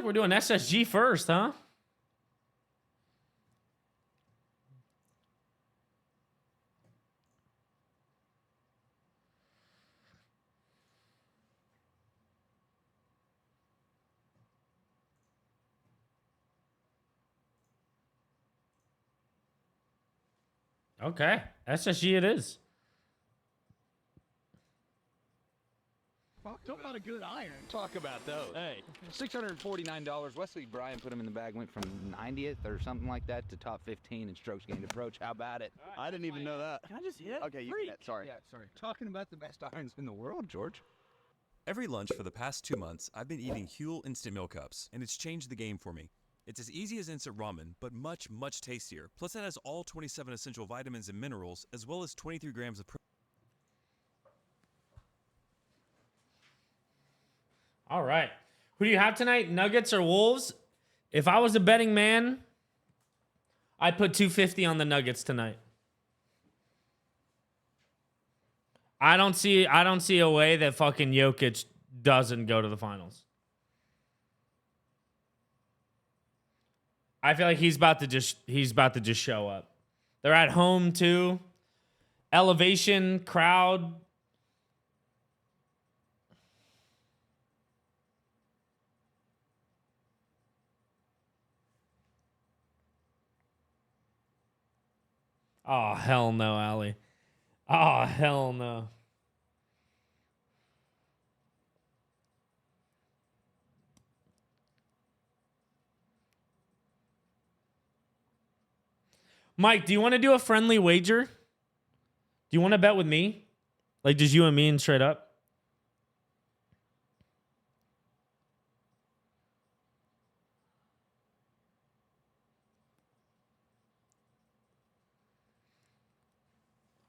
like we're doing SSG first, huh? Okay, SSG it is. Talk about a good iron. Talk about those. Hey, $649. Wesley Bryan put him in the bag, went from 90th or something like that to top 15 in strokes gained approach. How about it? I didn't even know that. Can I just hit? Okay, you hit. Sorry. Yeah, sorry. Talking about the best irons in the world, George. Every lunch for the past 2 months, I've been eating Huel Instant Meal Cups, and it's changed the game for me. It's as easy as instant ramen, but much, much tastier. Plus, it has all 27 essential vitamins and minerals, as well as 23 grams of protein. All right. Who do you have tonight? Nuggets or Wolves? If I was a betting man, I'd put 250 on the Nuggets tonight. I don't see a way that fucking Jokic doesn't go to the finals. I feel like he's about to just show up. They're at home too. Elevation, crowd. Oh, hell no, Allie. Oh, hell no. Mike, do you want to do a friendly wager? Do you want to bet with me? Like just you and me and straight up?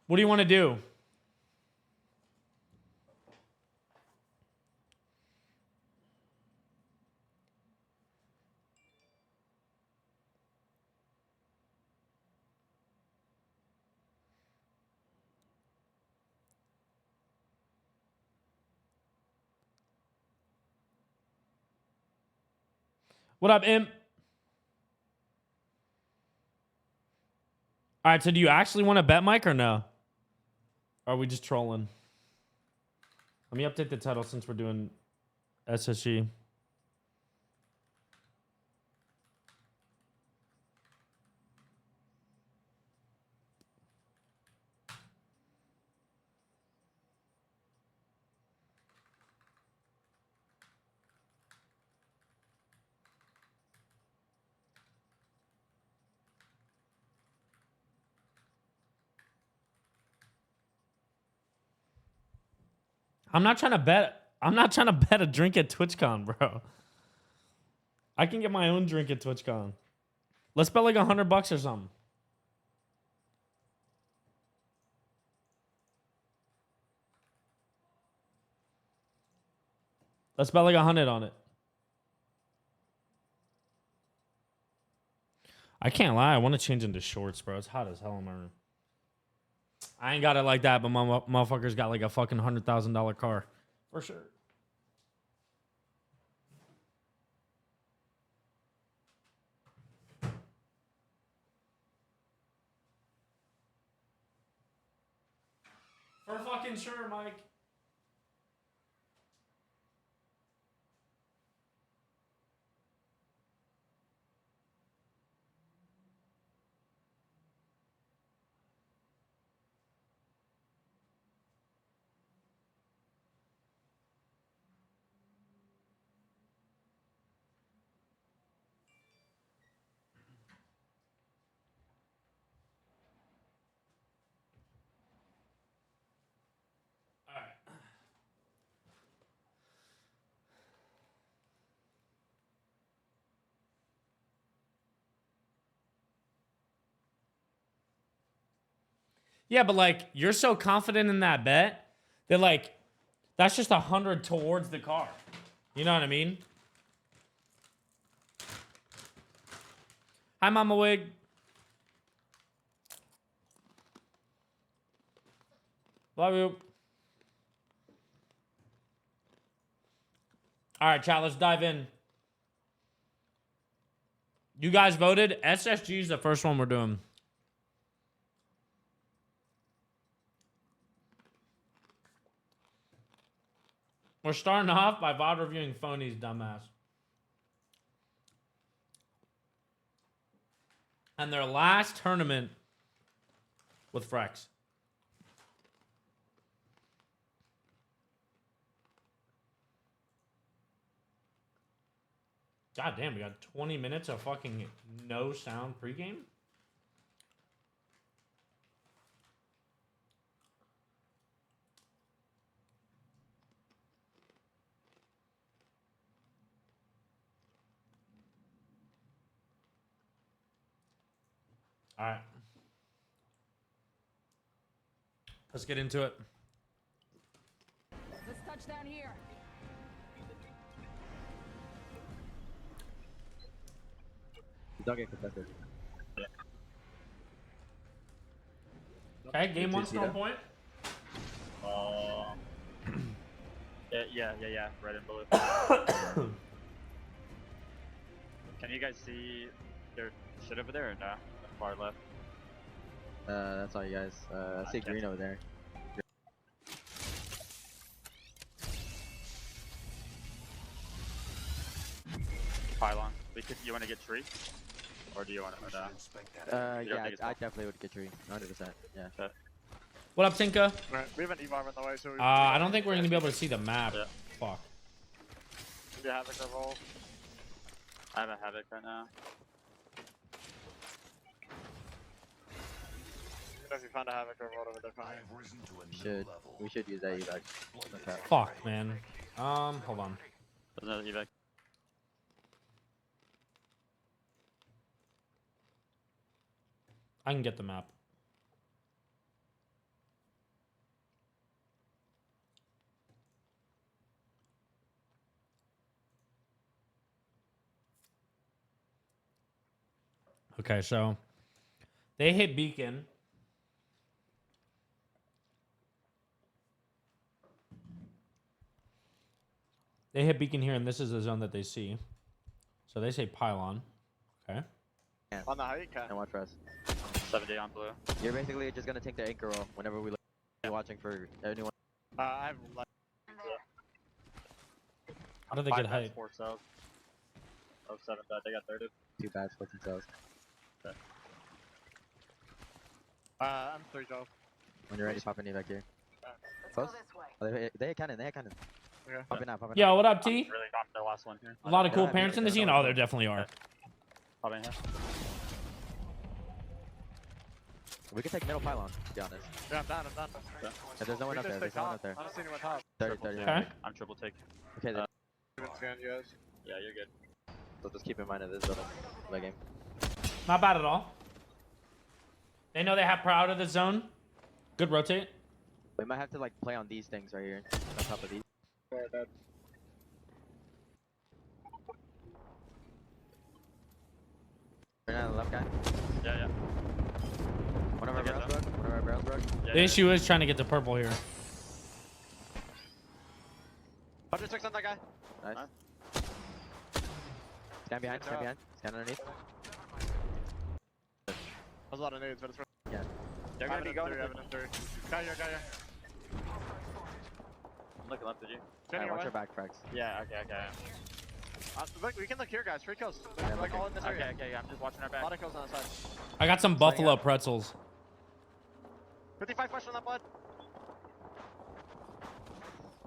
What do you want to do? What up, Imp? All right, so do you actually want to bet, Mike, or no? Or are we just trolling? Let me update the title since we're doing SSG. I'm not trying to bet a drink at TwitchCon, bro. I can get my own drink at TwitchCon. Let's bet like $100 or something. Let's bet like 100 on it. I can't lie. I want to change into shorts, bro. It's hot as hell in my room. I ain't got it like that, but my motherfucker's got like a fucking $100,000 car. For sure. For fucking sure, Mike. Yeah, but like you're so confident in that bet that like that's just 100 towards the car. You know what I mean? Hi, Mama Wig. Love you. All right, chat, let's dive in. You guys voted. SSG is the first one we're doing. We're starting off by VOD reviewing Phony's dumbass. And their last tournament with Frex. God damn, we got 20 minutes of fucking no sound pregame? All right. Let's get into it. Let's touch down here. Don't get contested. Okay, game one, storm point. Yeah, red and blue. Can you guys see their shit over there or no? Far left. That's all you guys. I see green over there. Pylon. You want to get tree? Or do you want to? Yeah, I definitely would get tree. 100%. Yeah. What up, Tinka? Right, we have an evolve on the way, so we I don't think we're gonna be able to see the map. Yeah. Fuck. Do you have like a roll? I have a havoc right now. If you found a havoc or roll over there, fine. We should use that evac. Okay. Fuck, man. Hold on. There's another evac. I can get the map. Okay, so they hit beacon. They hit beacon here, and this is the zone that they see. So they say pylon. Okay. On the height, And watch for us. 70 on blue. You're basically just gonna take the anchor roll whenever we look. Watching for anyone. I have left. How did they get height? 4 cells. Oh, 7 died. They got 30. Too bad, split themselves. I'm 3-12. When you're ready, pop an evac here. Let's Close? go this way. Oh, they hit cannon. They hit cannon. Okay. Pop it now. Pop it Yo, now. what up, T? Really got the last one here. A lot of cool Yeah, parents in the scene. Oh, there definitely are. Pop in here. We can take middle pylon, to be honest. Yeah, I'm down. If there's no one We up can there. just There's no one top. up there. I don't see anyone top. 30, 30. Okay. I'm triple take. Okay, then. Even scan you guys. Yeah, you're good. So just keep in mind of this building. That game. Not bad at all. They know they have proud of the zone. Good rotate. We might have to like play on these things right here. On top of these. Alright, dead. Right now, the left guy. Yeah. One of our I get barrels that. broke. One of our barrels broke. Yeah, The issue is trying to get to purple here. 106 on that guy. Nice. Nice. Stand behind. Stand behind. Stand underneath. There's a lot of nades, but it's right. Yeah. They're gonna be going. Evan 3. Got here. I'm looking left at you. Standing Watch away. our back, Frags. Yeah, okay. Look, we can look here, guys. 3 kills. Yeah, Like looking. all in this area. Okay, I'm just watching our A back. lot of kills on the side. I got some buffalo pretzels. 55 question on that blood.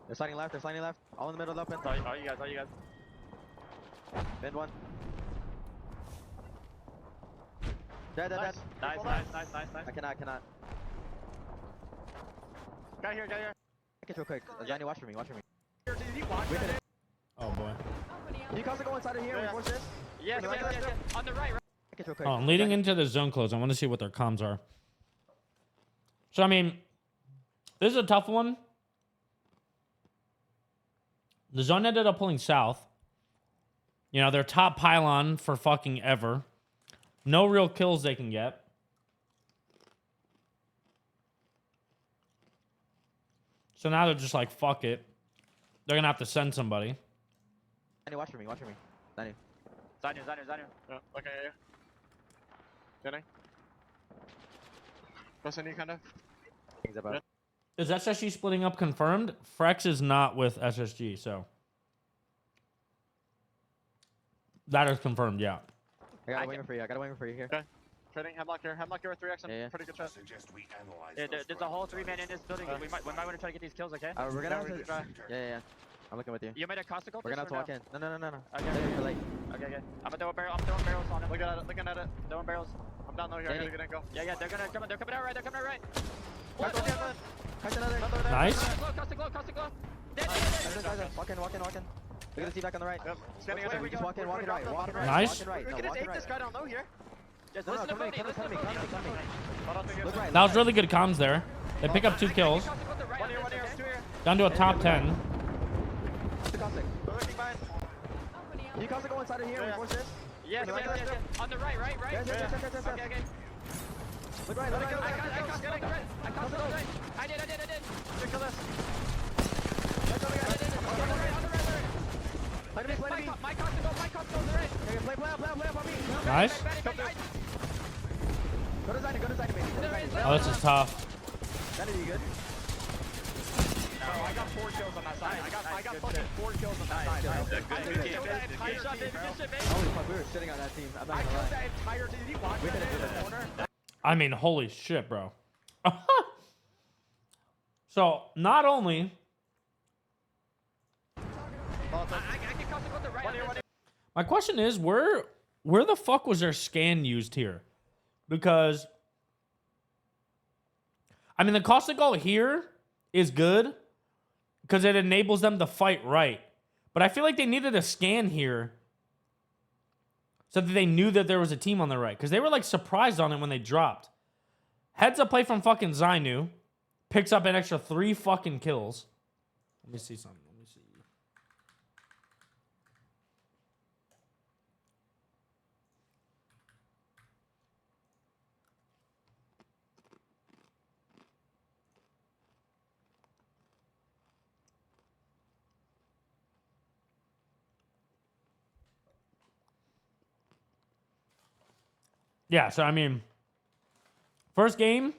They're sliding left. They're sliding left. All in the middle open. All you guys. Bend one. Dead. Nice. I cannot. Got here. Get real quick. Johnny, watch for me. Did he watch We did that? it. Oh boy. Can you also go inside of here? Yeah. We force this. Yes, on the right. Get real quick. Oh, I'm leading into the zone close. I want to see what their comms are. So I mean, this is a tough one. The zone ended up pulling south. You know, their top pylon for fucking ever. No real kills they can get. So now they're just like, fuck it. They're going to have to send somebody. Johnny, watch for me. Johnny. Zanu. Yeah, okay, yeah. Getting. Press any kind of. Things about. Is SSG splitting up confirmed? Frex is not with SSG, so that is confirmed. Yeah. I got a winger for you. I got a winger for you here. Okay. Trading hemlock here. Hemlock here with 3x and Yeah. pretty good shot. Yeah, there's a whole 3-man in this building. We might want to try to get these kills, okay? We're gonna Yeah, have we to can try. Yeah. I'm looking with you. You made a caustic We're gonna have to walk in. No. Okay. Stay for late. Okay. I'm throwing barrels on him. Looking at it. Throwing barrels. I'm down low here. I gotta get in, go. Yeah, they're coming out right. They're coming out right. Back over here, Catch another. Nice. Caustic glow. Walk in. Look at the C-back on the right. Yep. Scanning it. Just walk in right. Nice. Walk in right. We No, can just walk in ape this right. guy down low here. Just No, listen to come me. to me. Hold on, Look right. That was really good comms there. They pick up 2 kills. One here, 2 here. Down to a top 10. The Caustic. We're looking behind. Can you Caustic go inside of here? Yeah. Reinforce this. Yes. On the right. Yes. Okay. Look right. I caustic on the right. I did. Kill this. Play to me. My caustic on the right. Okay, play up on me. Nice. Go to Zayna, baby. Oh, this is tough. Zayna, you good? Oh, I got 4 kills on that side. I got fucking 4 kills on that side. Good shot, baby. Holy fuck, we were shitting on that team. I'm not I gonna killed lie. that entire team. Did you watch We that didn't do in the that. corner? I mean, holy shit, bro. So, not only I can caustic on the right. One here. my question is, where the fuck was their scan used here? Because I mean, the caustic all here is good because it enables them to fight right. But I feel like they needed a scan here so that they knew that there was a team on the right. Because they were like surprised on it when they dropped. Heads up play from fucking Zainu. Picks up an extra 3 fucking kills. Let me see something. Yeah, so I mean, first game,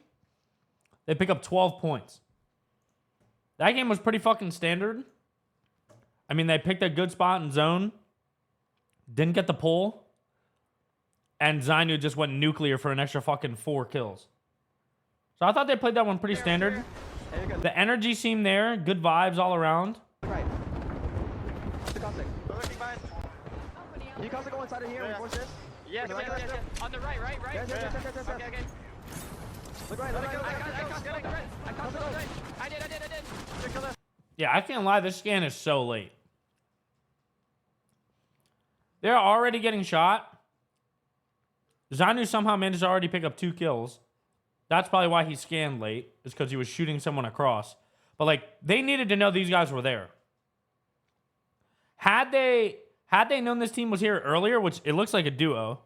they pick up 12 points. That game was pretty fucking standard. I mean, they picked a good spot in zone, didn't get the pull, and Zainu just went nuclear for an extra fucking 4 kills. So I thought they played that one pretty standard. The energy seemed there, good vibes all around. Right. The Caustic. We're looking behind. Can you Caustic go inside of here? Reinforce this. Yes. On the right. Yes. Okay. Look right. I caustic on the right. I did. Kill this. Yeah, I can't lie, this scan is so late. They're already getting shot. Zainu somehow managed to already pick up 2 kills. That's probably why he scanned late, is because he was shooting someone across. But, like, they needed to know these guys were there. Had they known this team was here earlier, which it looks like a duo,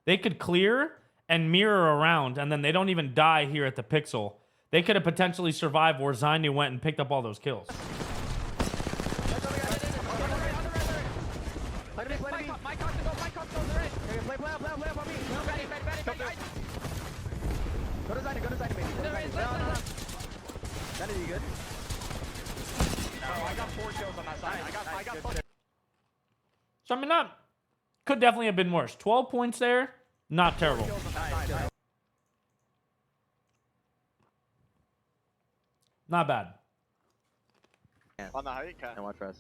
they could clear and mirror around, and then they don't even die here at the pixel. They could have potentially survived where Zainu went and picked up all those kills. Play to me. My caustic on the right. Okay, play up on me. Ready. Go to Zayna, baby. Zayna, you good? Oh, I got 4 kills on that side. I got fucking. So, I mean, could definitely have been worse. 12 points there, not terrible. kills on that side. Not bad. On the height, okay. And watch for us.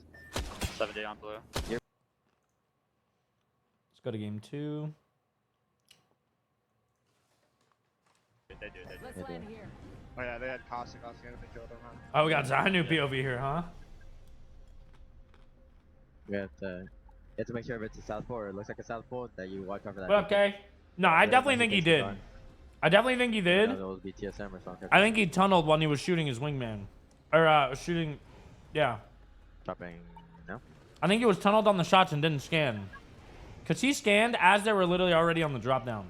70 on blue. Let's go to game 2. They do. Let's land here. Oh yeah, they had caustic. Gonna be killed them. Oh, we got Zainu POV here, huh? We have to make sure if it's a southpaw or it looks like a southpaw that you watch out for that. But okay. No, I definitely think he did. I definitely think he did. It was BTSM or something. I think he tunneled when he was shooting his wingman. Or, shooting... Yeah. Dropping. No. I think he was tunneled on the shots and didn't scan. Because he scanned as they were literally already on the drop down.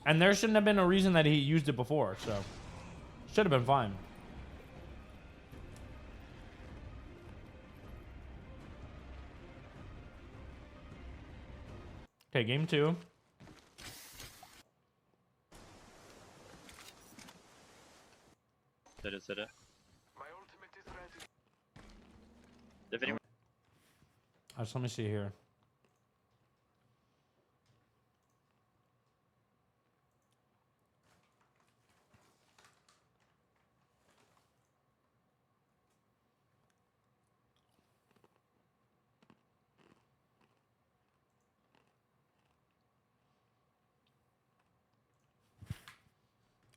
And there shouldn't have been a reason that he used it before, so... Should have been fine. Okay, game 2. Sit it, sit it. If anyone Let me see here.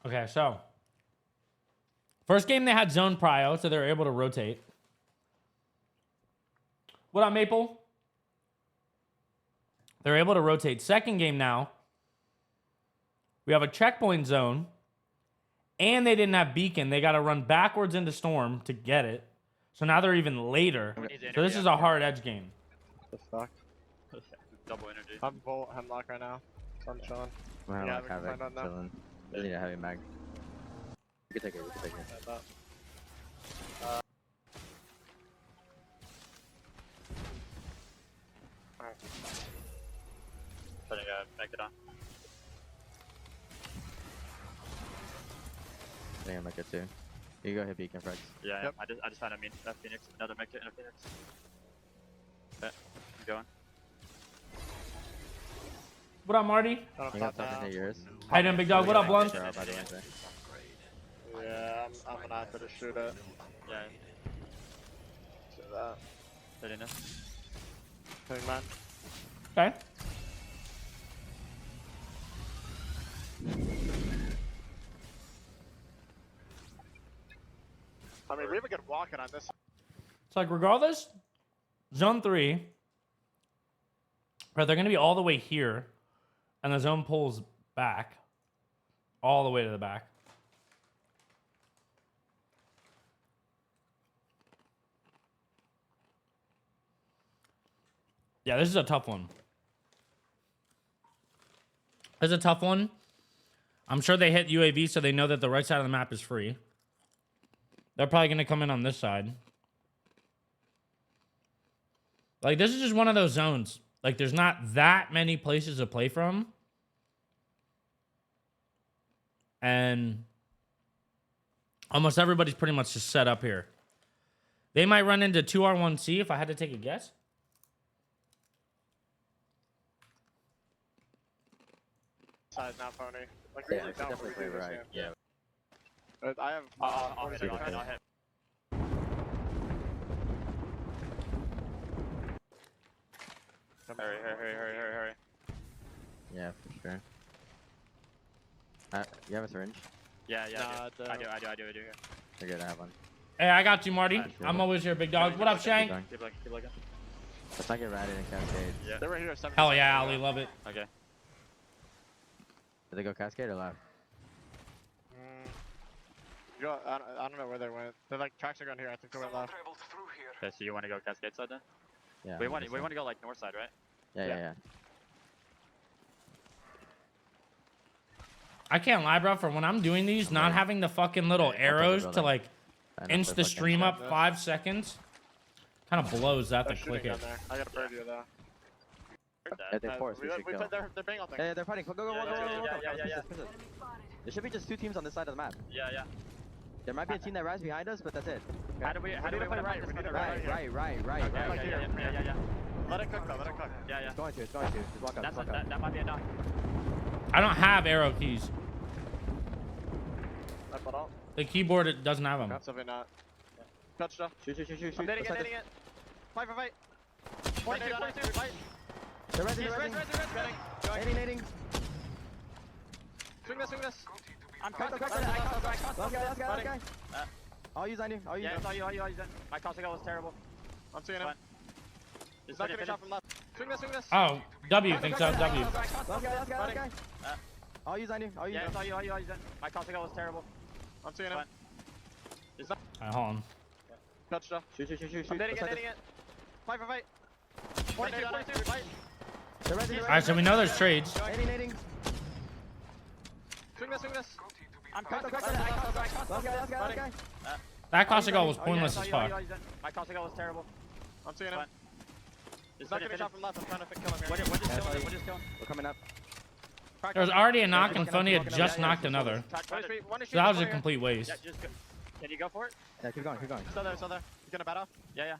Okay, so first game they had zone prio, so they were able to rotate. What up, Maple? They're able to rotate. Second game now, we have a checkpoint zone, and they didn't have beacon. They got to run backwards into storm to get it. So now they're even later. So this is a hard edge game. The fuck? double energy. I'm full hemlock right now. So I'm chilling. Well, Yeah, like we can havoc, find out now. chilling. Really need a heavy mag. We can take it. We can take it. Putting make it on. I think I make it too. You go hit beacon, Frex. Yeah, Yep. yeah. I just found a Phoenix, another make it and a Phoenix. Okay, I'm going. What up, Marty? I I got something to yours. How you doing, big dog? What up, Blunt? By the way, so. Yeah, I'm gonna have to just shoot it. Yeah, Do that. hitting it. Hitting man. Okay. I mean, we have a good walking on this. It's like regardless, zone 3, right? They're going to be all the way here, and the zone pulls back, all the way to the back. Yeah, this is a tough one. This is a tough one. I'm sure they hit UAV, so they know that the right side of the map is free. They're probably going to come in on this side. Like, this is just one of those zones. Like, there's not that many places to play from. And almost everybody's pretty much just set up here. They might run into 2R1C if I had to take a guess. Side, not pony. Like, Yeah, really it's don't definitely really do this right. game. Yeah. But I have. I'll hit it, 46 I'll hit. Hurry. Yeah, for sure. You have a syringe? Yeah, Nah, I do. Yeah. You're good, I have one. Hey, I got you, Marty. Alright, I'm always here, big dog. What up, Shank? Keep going. Keep looking. Let's not get ratted in Cascade. Yeah. They were here 7. Hell yeah, Ali, love it. Okay. Did they go Cascade or left? Go, I don't know where they went. They're like tracks are going here. I think they went left. Okay, so you want to go Cascade side then? Yeah. We I want guess to so. go like north side, right? Yeah. I can't lie, bro. For when I'm doing these, not having the fucking little arrows to like I know, insta they're stream fucking- up 5 seconds kind of blows that to They're click shooting it. down there. I got a bird you though. Yeah, they forced, we should we kill. put they're banging on things. Yeah, they're fighting. Go. Yeah. There should be just 2 teams on this side of the map. Yeah. There might be a team that rides behind us, but that's it. How do we need want to to play right, this we need to one? play Right. Yeah. Let it cook though. Let it cook. Yeah. It's going to. Just walk up. That's Just walk up. that might be enough. I don't have arrow keys. I put out. The keyboard it doesn't have them. Something not. Touch stuff. Shoot. I'm netting Let's it. Fight. 42. Fight. They're resing. Nading. Swing this. I'm Last guy. I'll use on you. Yeah, it's all you. My Costco was terrible. I'm seeing him. Fine. He's not getting shot from left. Swing this. Oh, W thinks so. W. Last guy. I'll use on you. Yeah, it's all you. My Costco was terrible. I'm seeing him. Fine. Alright, hold on. Touch stuff. Shoot. I'm netting it. Fight. 42. Fight. They're resing. Alright, so we know there's trades. Nading. Swing this. I'm Last guy. That Costco was Yeah, pointless it's as all you. fuck. My Costco was terrible. I'm seeing him. Fine. He's not getting shot from left. I'm trying to kill him here. What is kill. We're coming up. There was already a knock, keep and walking up, Funny keep had walking up. just Yeah, yeah, knocked keep another. One is street, So that was a here. complete waste. Yeah, just go. Can you go for it? Yeah, keep going, keep going. Still there, still there. He's gonna bat off. Yeah, yeah.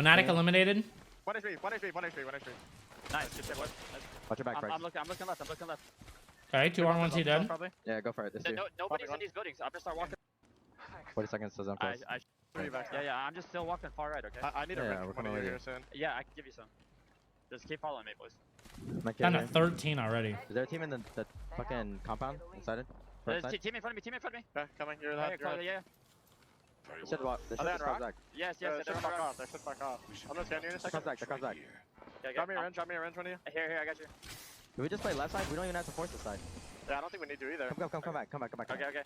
Fnatic Yeah. eliminated. 1 HP, 1 HP, 1 HP, 1 HP. Nice. Good shit, boys. Watch your back, I'm Frank. looking left. I'm looking left. Okay, 2-1-1 dead. Probably. Yeah, go for it. This year. Nobody's in these buildings. I'm gonna start walking. 40 seconds to zone close. Yeah, I'm just still walking far right, okay? I need a Yeah, ring we're from one coming of you with here soon. Yeah, I can give you some. Just keep following me, boys. Might Down get to in. 13 already. Is there a team in the fucking compound inside it? There's First side? team in front of me. Okay, coming. You're Yeah, left. You're yeah. left. They should walk. They Are should they just on cross rock? back. Yes, Yeah, yes, they they're should fuck on off. They should fuck off. I'm gonna scan you in a They cross second. back. They cross back. Drop me a wrench, drop me a wrench, one of you. Here, I got you. Do we just play left side? We don't even have to force the side. Yeah, I don't think we need to either. Come back. Okay. Okay,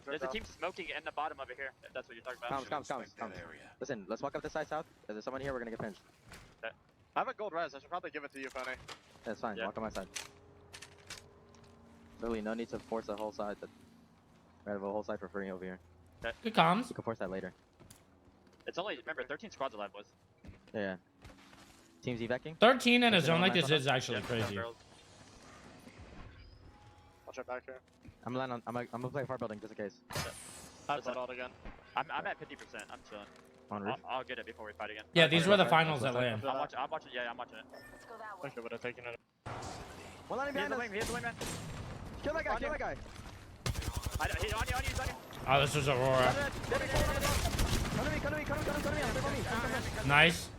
There's a team smoking in the bottom over here. If that's what you're talking about. Come. Listen, let's walk up this side south. If there's someone here, we're gonna get pinched. I have a gold res. I should probably give it to you, Funny. That's fine. Yeah. Walk on my side. Really, no need to force the whole side. We have a whole side for free over here. Good comms. We can force that later. It's only, remember, 13 squads alive, boys. Yeah. Teams evacing. 13 in a That's zone an like online this tunnel? is actually Yeah, crazy. barrels. Watch out back here. I'm gonna play far building just in case. I've Listen. got again. I'm at 50%. I'm chilling. On roof. I'll get it before we fight again. Yeah, these were the Okay. finals at LAN. I'm watching. Yeah, I'm watching it. Okay, would have taken it. One line Here's behind the us. wing. Here's the wing, man. Kill that guy. Kill that guy. He's on you. Oh, this was Aurora. Come to me. I'm Nice.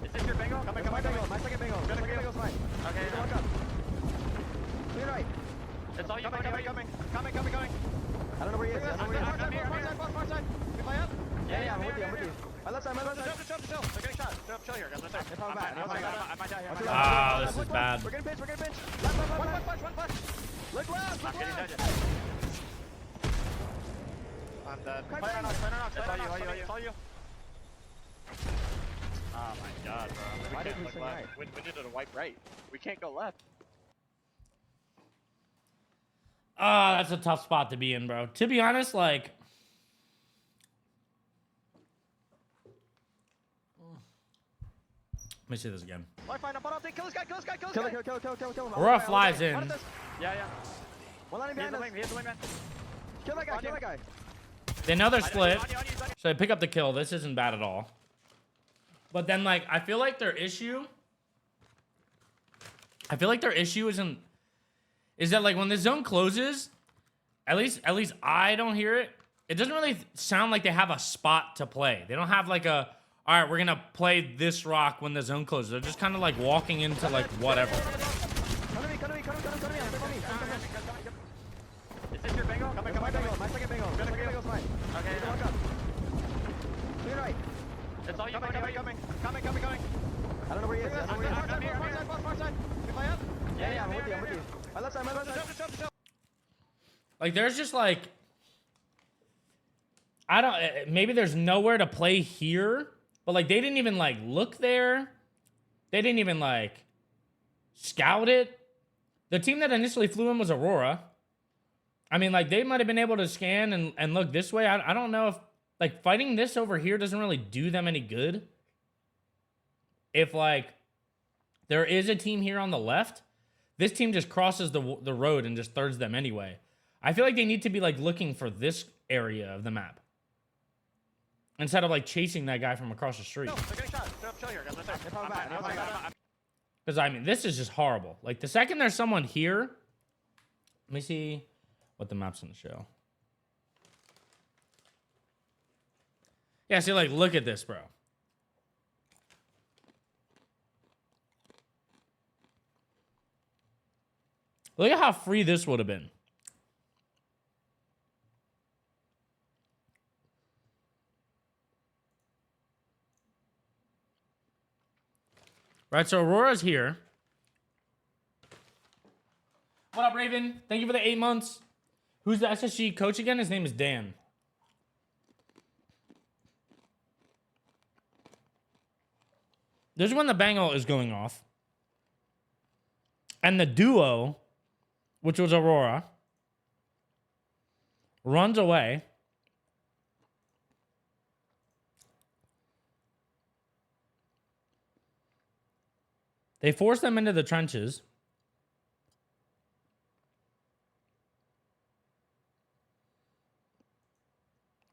Is this your bingo? my second bingo. My second bingo's mine. Okay. Need to walk up. Clear right. It's all you. Coming. I don't know where he is. I'm here. Far side. We play up. Yeah, I'm with you. My left side. Chill. They're getting shot. Chill here, guys. They're falling back. I might die here. Ah, this is bad. We're getting pinched. One flash. Look left. I'm getting dead. I'm dead. Crack Plan on bang. us. It's all you. Oh my god, bro. Why We did can't we look swing left. right? We needed to wipe right. We can't go left. Ah, that's a tough spot to be in, bro. To be honest, like, let me see this again. Wi-Fi, no, bottom thing. Kill this guy. Kill him. Aurora flies in. Yeah. One line Here's behind the us. wing. Here's the wing, man. Kill that guy. They know they're split, On you. so they pick up the kill. This isn't bad at all. But then, like, I feel like their issue is that, like, when the zone closes, at least I don't hear it. It doesn't really sound like they have a spot to play. They don't have like a, all right, we're gonna play this rock when the zone closes. They're just kind of like walking into like whatever. Come to me. Is this your bingo? My second bingo. My second bingo's mine. Okay. Need to walk up. Clear right. It's all you. Coming. I don't know where he is. Far side. We play up. Yeah, I'm with you. My left side. Chill. Like there's just like, I don't, maybe there's nowhere to play here, but like they didn't even like look there. They didn't even like scout it. The team that initially flew in was Aurora. I mean, like they might have been able to scan and look this way. I don't know if like fighting this over here doesn't really do them any good. If like there is a team here on the left, this team just crosses the road and just thirds them anyway. I feel like they need to be like looking for this area of the map instead of like chasing that guy from across the street. They're getting shot. Chill here, guys. They're falling back. Because I mean, this is just horrible. Like the second there's someone here, let me see what the map's gonna show. Yeah, see, like look at this, bro. Look at how free this would have been. Right, so Aurora's here. What up, Raven? Thank you for the 8 months. Who's the SSG coach again? His name is Dan. This is when the bangle is going off. And the duo, which was Aurora, runs away. They force them into the trenches.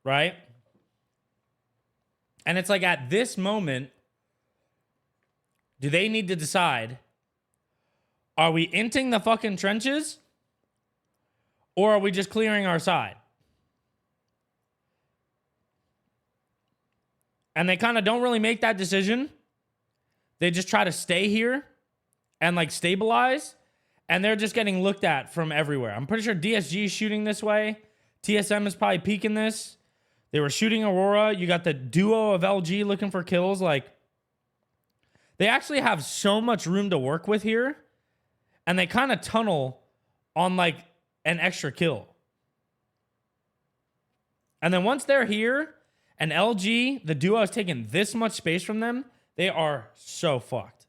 Right? And it's like at this moment, do they need to decide, are we inting the fucking trenches or are we just clearing our side? And they kind of don't really make that decision. They just try to stay here and like stabilize. And they're just getting looked at from everywhere. I'm pretty sure DSG is shooting this way. TSM is probably peeking this. They were shooting Aurora. You got the duo of LG looking for kills. Like, they actually have so much room to work with here. And they kind of tunnel on like an extra kill. And then once they're here and LG, the duo, has taken this much space from them, they are so fucked.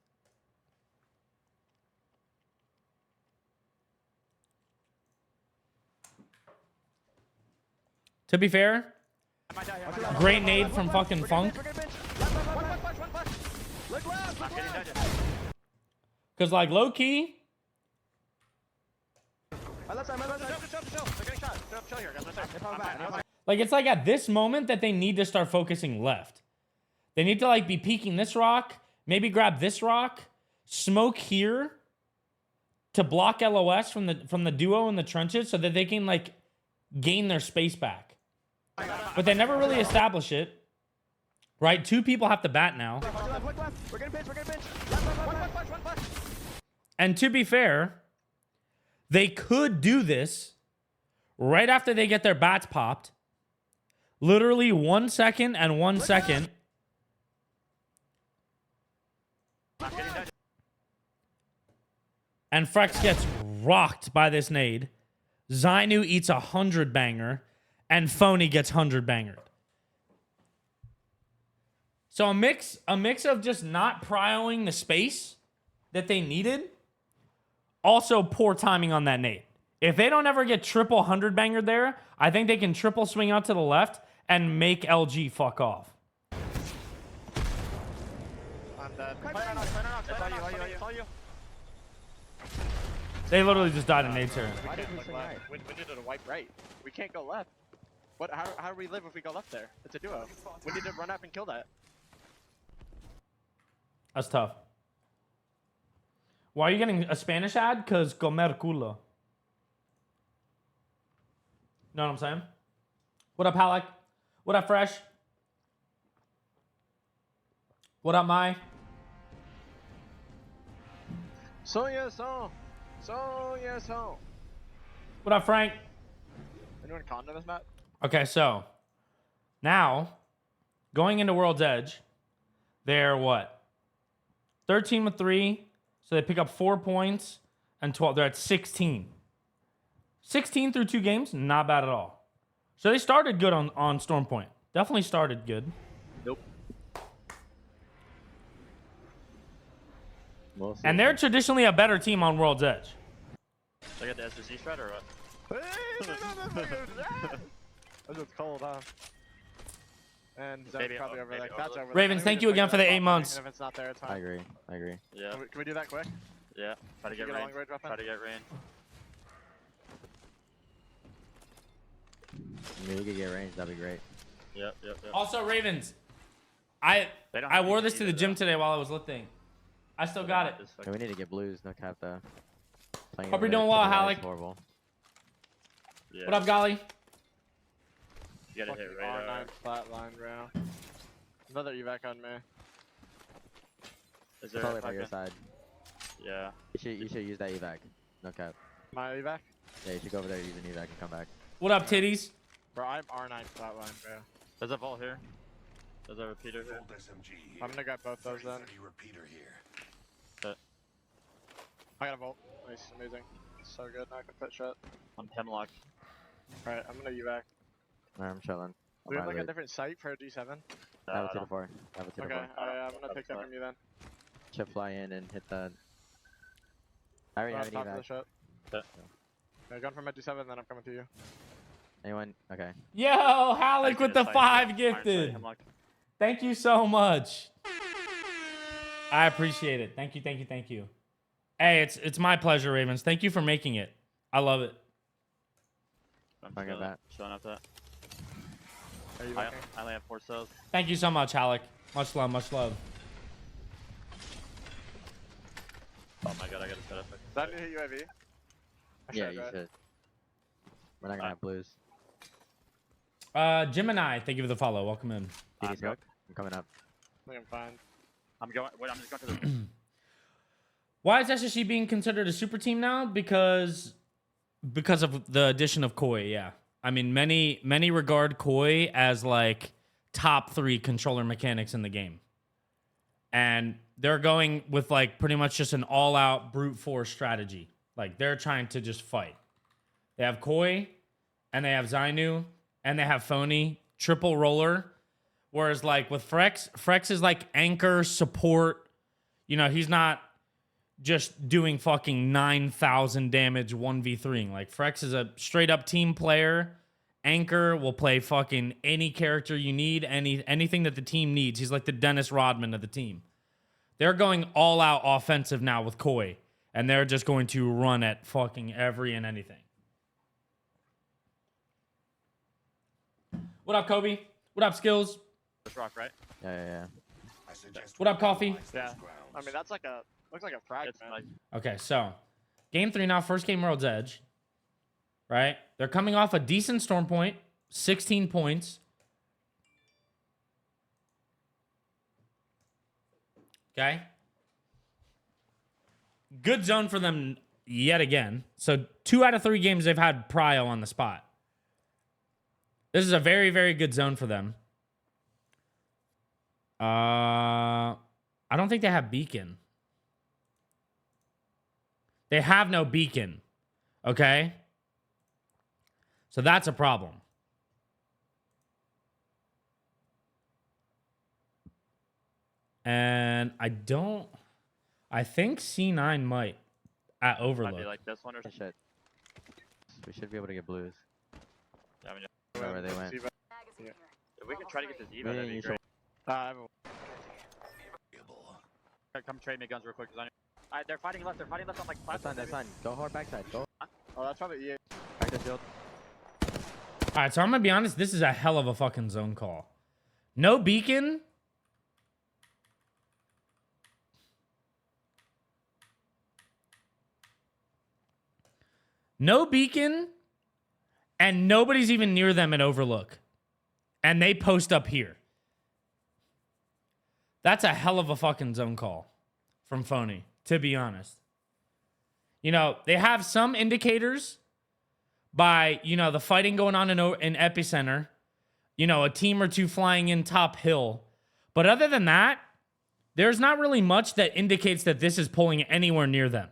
To be fair, great nade from fucking Funk. Because, like, low key, like, it's like at this moment that they need to start focusing left. They need to, like, be peeking this rock, maybe grab this rock, smoke here to block LOS from the duo in the trenches so that they can, like, gain their space back. But they never really establish it. Right? 2 people have to bat now. And to be fair, they could do this right after they get their bats popped. Literally 1 second and 1 second. And Frex gets rocked by this nade. Zainu eats 100 banger. And Phony gets 100 bangered. So a mix of just not prioing the space that they needed. Also poor timing on that nade. If they don't ever get triple 100 banger there, I think they can triple swing out to the left and make LG fuck off. I'm dead. They literally just died in nades here. We need to wipe right. We can't go left. What? How do we live if we go left there? It's a duo. We need to run up and kill that. That's tough. Why are you getting a Spanish ad? Because comer culo. Know what I'm saying? What up, Halleck? What up, Fresh? What up, Mai? So yes, so. What up, Frank? Anyone con to this map? Okay, so now going into World's Edge, they're what? 13 with 3, so they pick up 4 points and 12. They're at 16. 16 through 2 games, not bad at all. So they started good on Storm Point. Definitely started good. Nope. And they're traditionally a better team on World's Edge. I got the SSC strat or what? This is cold, huh? And Zone's Maybe probably over there. maybe That's over over there. Ravens, I think thank we you just again pick for the that 8 up, months. and if it's not there, it's fine. I agree. I agree. Yeah. Can we do that quick? Yeah. Try to Can get you get a long rain. range weapon? Try to get rain. I mean, we could get range. That'd be great. Yep. Also, Ravens, They don't I have wore to this to the either, gym though. today while I was lifting. I still got it. This Yeah, fucking- we need to get blues. No cap though. Playing Hope you're over doing there, well, triple A is Halleck. Horrible. Yeah. What up, Golly? You gotta hit Fucking radar. R9 flatline, bro. Another evac on me. Is there Totally a by your fucking- side. Yeah. You should use that evac. No cap. My evac? Yeah, you should go over there, use an evac, and come back. What up, titties? Bro, I'm R9 flatline, bro. There's a vault here. There's a repeater here. I'm gonna grab both those then. I got a volt. Nice, amazing. So good, now I can put shit. I'm hemlock. Alright, I'm gonna evac. Alright, I'm chilling. Do we have like a different site for a G7? Have a I 2 to don't- 4. Have a 2 to Okay, 4. I'm gonna take that from you then. Chip fly in and hit the. I already On have an top of the evac. shit. Yeah. Yeah, going for my G7, then I'm coming to you. Anyone? Okay. Yo, Halleck with the Iron 5 sight, gifted. hemlock. Thank you so much. I appreciate it. Thank you, thank you, thank you. Hey, it's my pleasure, Ravens. Thank you for making it. I love it. I'm Bring it chilling, back. chilling out that. Are you I looking? only have 4 cells. Thank you so much, Alec. Much love, much love. Oh my god, I gotta set up. Is that new UAV? Yeah, you should. We're not gonna have blues. Gemini, thank you for the follow. Welcome in. DD I'm smoke. I'm coming up. I think I'm fine. I'm going. Wait, I'm just going to the. Why is SSG being considered a super team now? Because of the addition of Koi, yeah. I mean, many regard Koi as like top 3 controller mechanics in the game. And they're going with like pretty much just an all-out brute force strategy. Like they're trying to just fight. They have Koi, and they have Zainu, and they have Phony, triple roller. Whereas like with Frex is like anchor support. You know, he's not just doing fucking 9,000 damage 1v3ing. Like Frex is a straight up team player. Anchor will play fucking any character you need, anything that the team needs. He's like the Dennis Rodman of the team. They're going all out offensive now with Koi, and they're just going to run at fucking every and anything. What up, Kobe? What up, Skills? This rock, right? Yeah. What up, Coffee? Yeah. I mean, that's like a looks like a frag, It's man. like Okay, so game 3 now, first game World's Edge. Right? They're coming off a decent storm point, 16 points. Okay. Good zone for them yet again. So 2 out of 3 games they've had Prio on the spot. This is a very, very good zone for them. I don't think they have beacon. They have no beacon. Okay? So that's a problem. And I think C9 might at might Overlook. be like this one or We something. should. We should be able to get blues. Yeah, I mean, I don't know where they went. if we can try to get this Evo, that'd be you great. I have a Alright, come trade me guns real quick. They're fighting left. They're fighting left on like That's platform. fine, that's fine. Go hard backside. Go. Oh, that's probably EA. Back to shield. All right, so I'm going to be honest. This is a hell of a fucking zone call. No beacon. No beacon. And nobody's even near them at Overlook. And they post up here. That's a hell of a fucking zone call from Phony, to be honest. You know, they have some indicators by, you know, the fighting going on in Epicenter. You know, a team or two flying in top hill. But other than that, there's not really much that indicates that this is pulling anywhere near them.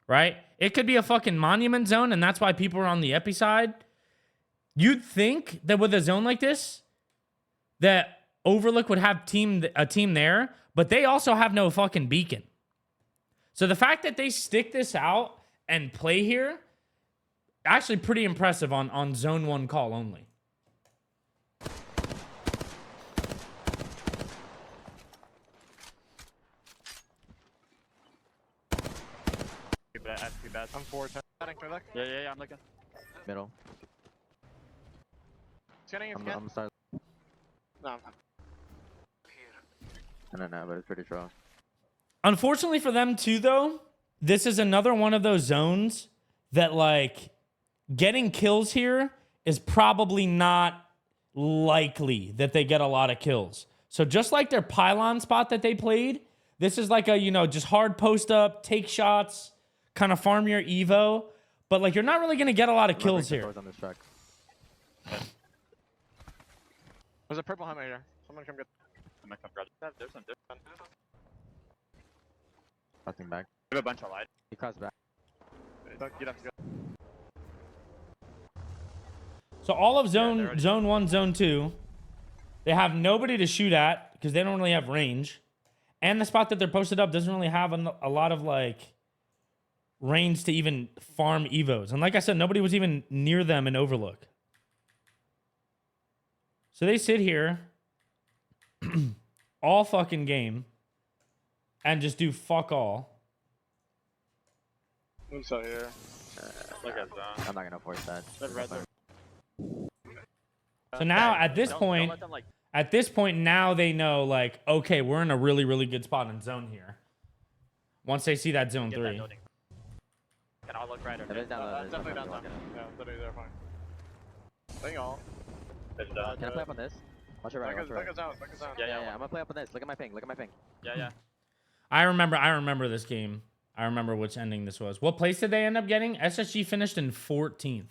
Right? It could be a fucking monument zone, and that's why people are on the epi side. You'd think that with a zone like this, that Overlook would have a team there, but they also have no fucking beacon. So the fact that they stick this out and play here, actually pretty impressive on zone 1 call only. Too bad. I'm 410. Can I look? Yeah, I'm looking. Middle. Scanning if I'm you can. gonna start. No, I'm fine. I don't know, but it's pretty strong. Unfortunately for them too, though, this is another one of those zones that, like, getting kills here is probably not likely that they get a lot of kills. So just like their pylon spot that they played, this is like a, you know, just hard post up, take shots, kind of farm your Evo. But, like, you're not really going to get a lot of kills here. On this truck. There's a purple helmet here. Someone come get. I'm gonna come grab that. There's some. Crossing back. We have a bunch of light. He crossed back. You'd have to go. So all of they're zone already- zone 1, zone 2, they have nobody to shoot at because they don't really have range. And the spot that they're posted up doesn't really have a lot of, like, range to even farm Evos. And like I said, nobody was even near them in Overlook. So they sit here all fucking game. and just do fuck all. Moves out here. Look at that. I'm not gonna force that. The red zone. So now at this Don't point, let them, like, now they know, like, okay, we're in a really, really good spot in zone here. Once they see that zone get that 3. building. Can I look right or If it's down low, there's Definitely nothing down walking time. up. Yeah, literally they're fine. Hang on. It's Can I play up on this? Watch your right, watch your right. Look us out, look us out. Yeah, Yeah, I'm gonna play up on this. Look at my ping, look at my ping. yeah. I remember this game. I remember which ending this was. What place did they end up getting? SSG finished in 14th.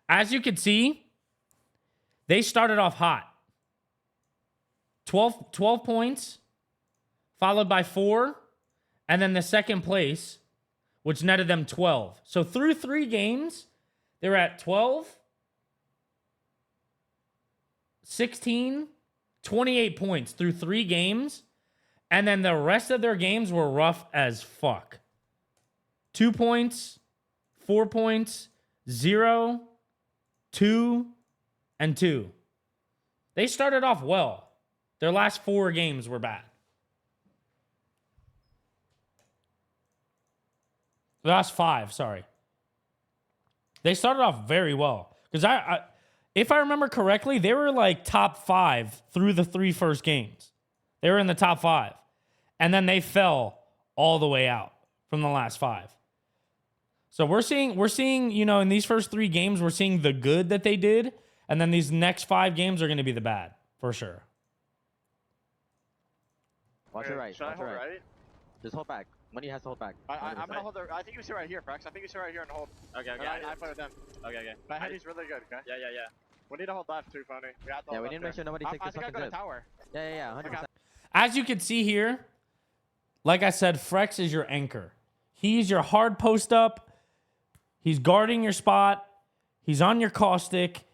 As you can see, they started off hot. 12 points, followed by 4, and then the second place, which netted them 12. So through 3 games, they were at 12, 16, 28 points through 3 games. And then the rest of their games were rough as fuck. 2 points, 4 points, 0, 2, and 2. They started off well. Their last 4 games were bad. The last 5, sorry. They started off very well. Because if I remember correctly, they were like top 5 through the 3 first games. They were in the top 5. And then they fell all the way out from the last 5. So we're seeing, you know, in these first 3 games, we're seeing the good that they did. And then these next 5 games are going to be the bad, for sure. Watch your right, Should I watch your hold right. right? Just hold back. Money has to hold back. I'm gonna hold the. I think you sit right here, Frax. I think you sit right here and hold. Okay, And okay. I play with them. Okay. But Heavy's really good, okay? Yeah. We need to hold left too, Phony. We have to Yeah, hold we need to left make sure nobody there. takes I this think I fucking got a zip. tower. Yeah, 100%. As you can see here, like I said, Frex is your anchor. He's your hard post up. He's guarding your spot. He's on your caustic.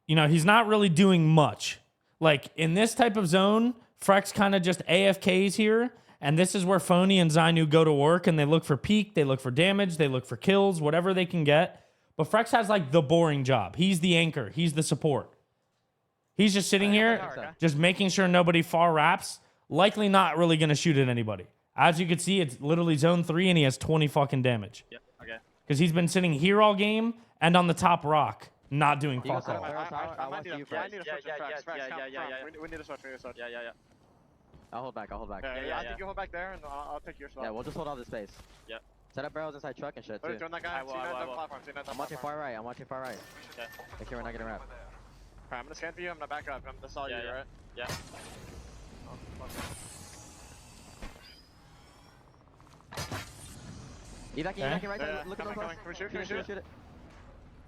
You know, he's not really doing much. Like, in this type of zone, Frex kind of just AFKs here. And this is where Phony and Zainu go to work, and they look for peak, they look for damage, they look for kills, whatever they can get. But Frex has, like, the boring job. He's the anchor. He's the support. He's just sitting here, just making sure nobody far wraps. Likely not really going to shoot at anybody. As you can see, it's literally zone 3, and he has 20 fucking damage. Yep. Okay. Because he's been sitting here all game and on the top rock, not doing You go fuck set all. up. I might need to. Yeah, I need to switch with Frax. Frax, come. We need to switch. Yeah. I'll hold back. Yeah. I think you hold back there, and I'll take your spot. Yeah, we'll just hold all the space. Yep. Set up barrels inside truck and shit, too. Throwing that guy. I will. C9's on platform. I'm watching far right. Okay, Make sure we're not getting wrapped. I'm gonna scan for you. I'm gonna back up. That's all you, Yeah. right? Yeah. Evac right Yeah, there. Look at coming. those. Can we shoot? Shoot it.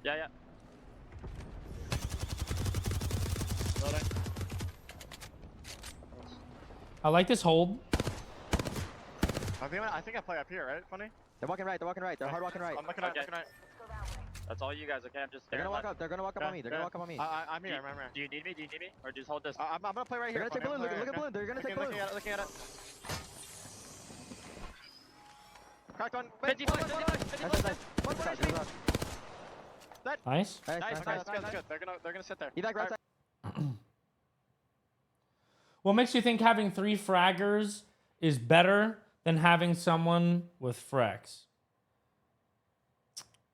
Yeah. Loading. I like this hold. I think I play up here, right? Funny. They're walking right. They're hard walking right. I'm looking right. Okay. Looking right. That's all you guys. Okay, I'm just They're staring. gonna walk up. They're gonna walk up on me. I'm here. I'm here. Do you need me? Or just hold this? I'm gonna play right They're here. gonna take Funny. balloon. Look at balloon. They're gonna take balloon. Looking at it. Cracked one. 50 Wait, bucks, 50 Nice. One more Good HP. job. Nice. Nice. Good. They're gonna sit there. Evac right side. What makes you think having 3 fraggers is better than having someone with Frex?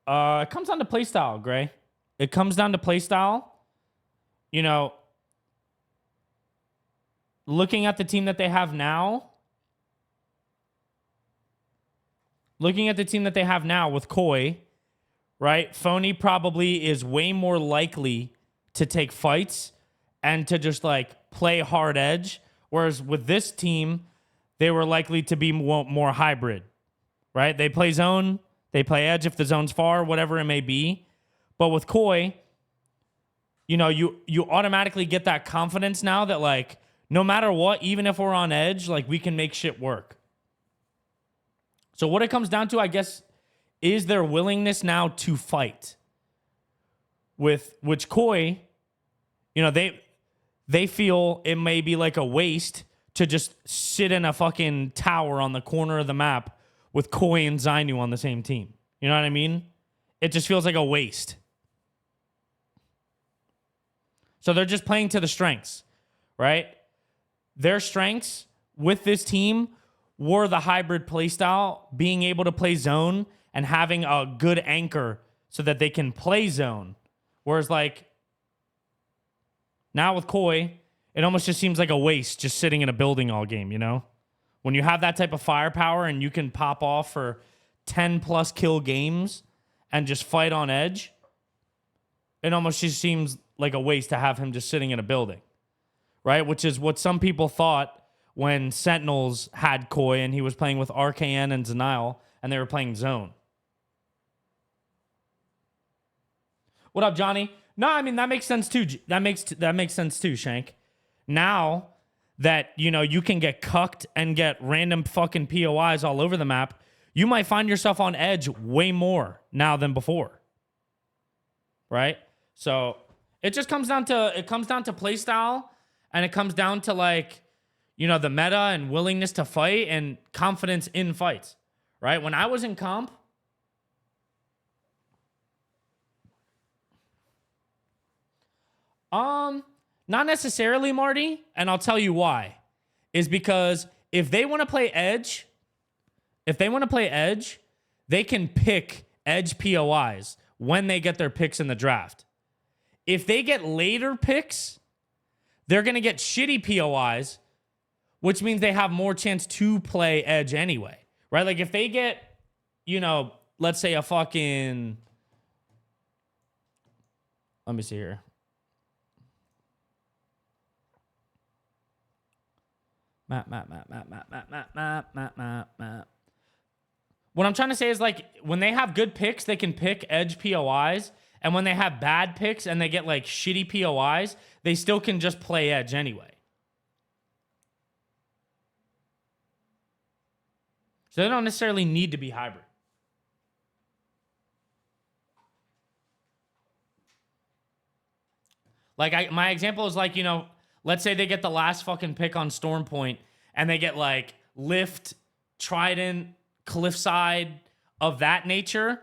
It comes down to playstyle, Gray. It comes down to playstyle. You know, looking at the team that they have now, with Koi, right? Phony probably is way more likely to take fights and to just like play hard edge. Whereas with this team, they were likely to be more hybrid, right? They play zone, they play edge if the zone's far, whatever it may be. But with Koi, you know, you automatically get that confidence now that like, no matter what, even if we're on edge, like we can make shit work. So what it comes down to, I guess, is their willingness now to fight. With which Koi, you know, they feel it may be like a waste to just sit in a fucking tower on the corner of the map with Koi and Zainu on the same team. You know what I mean? It just feels like a waste. So they're just playing to the strengths, right? Their strengths with this team were the hybrid playstyle, being able to play zone and having a good anchor so that they can play zone. Whereas like now with Koi, it almost just seems like a waste just sitting in a building all game, you know? When you have that type of firepower and you can pop off for 10 plus kill games and just fight on edge, it almost just seems like a waste to have him just sitting in a building, right? Which is what some people thought when Sentinels had Koi and he was playing with RKN and Zenile and they were playing zone. What up, Johnny? No, I mean, that makes sense too. That makes sense too, Shank. Now that, you know, you can get cucked and get random fucking POIs all over the map, you might find yourself on edge way more now than before. Right? So it just comes down to play style, and it comes down to like, you know, the meta and willingness to fight and confidence in fights. Right? When I was in comp, not necessarily, Marty, and I'll tell you why. Is because if they want to play edge, they can pick edge POIs when they get their picks in the draft. If they get later picks, they're going to get shitty POIs, which means they have more chance to play edge anyway, right? Like if they get, you know, let's say a fucking, let me see here. Map. What I'm trying to say is like when they have good picks, they can pick edge POIs. And when they have bad picks and they get like shitty POIs, they still can just play edge anyway. So they don't necessarily need to be hybrid. Like my example is like, you know, let's say they get the last fucking pick on Storm Point and they get like Lift, Trident, Cliffside of that nature.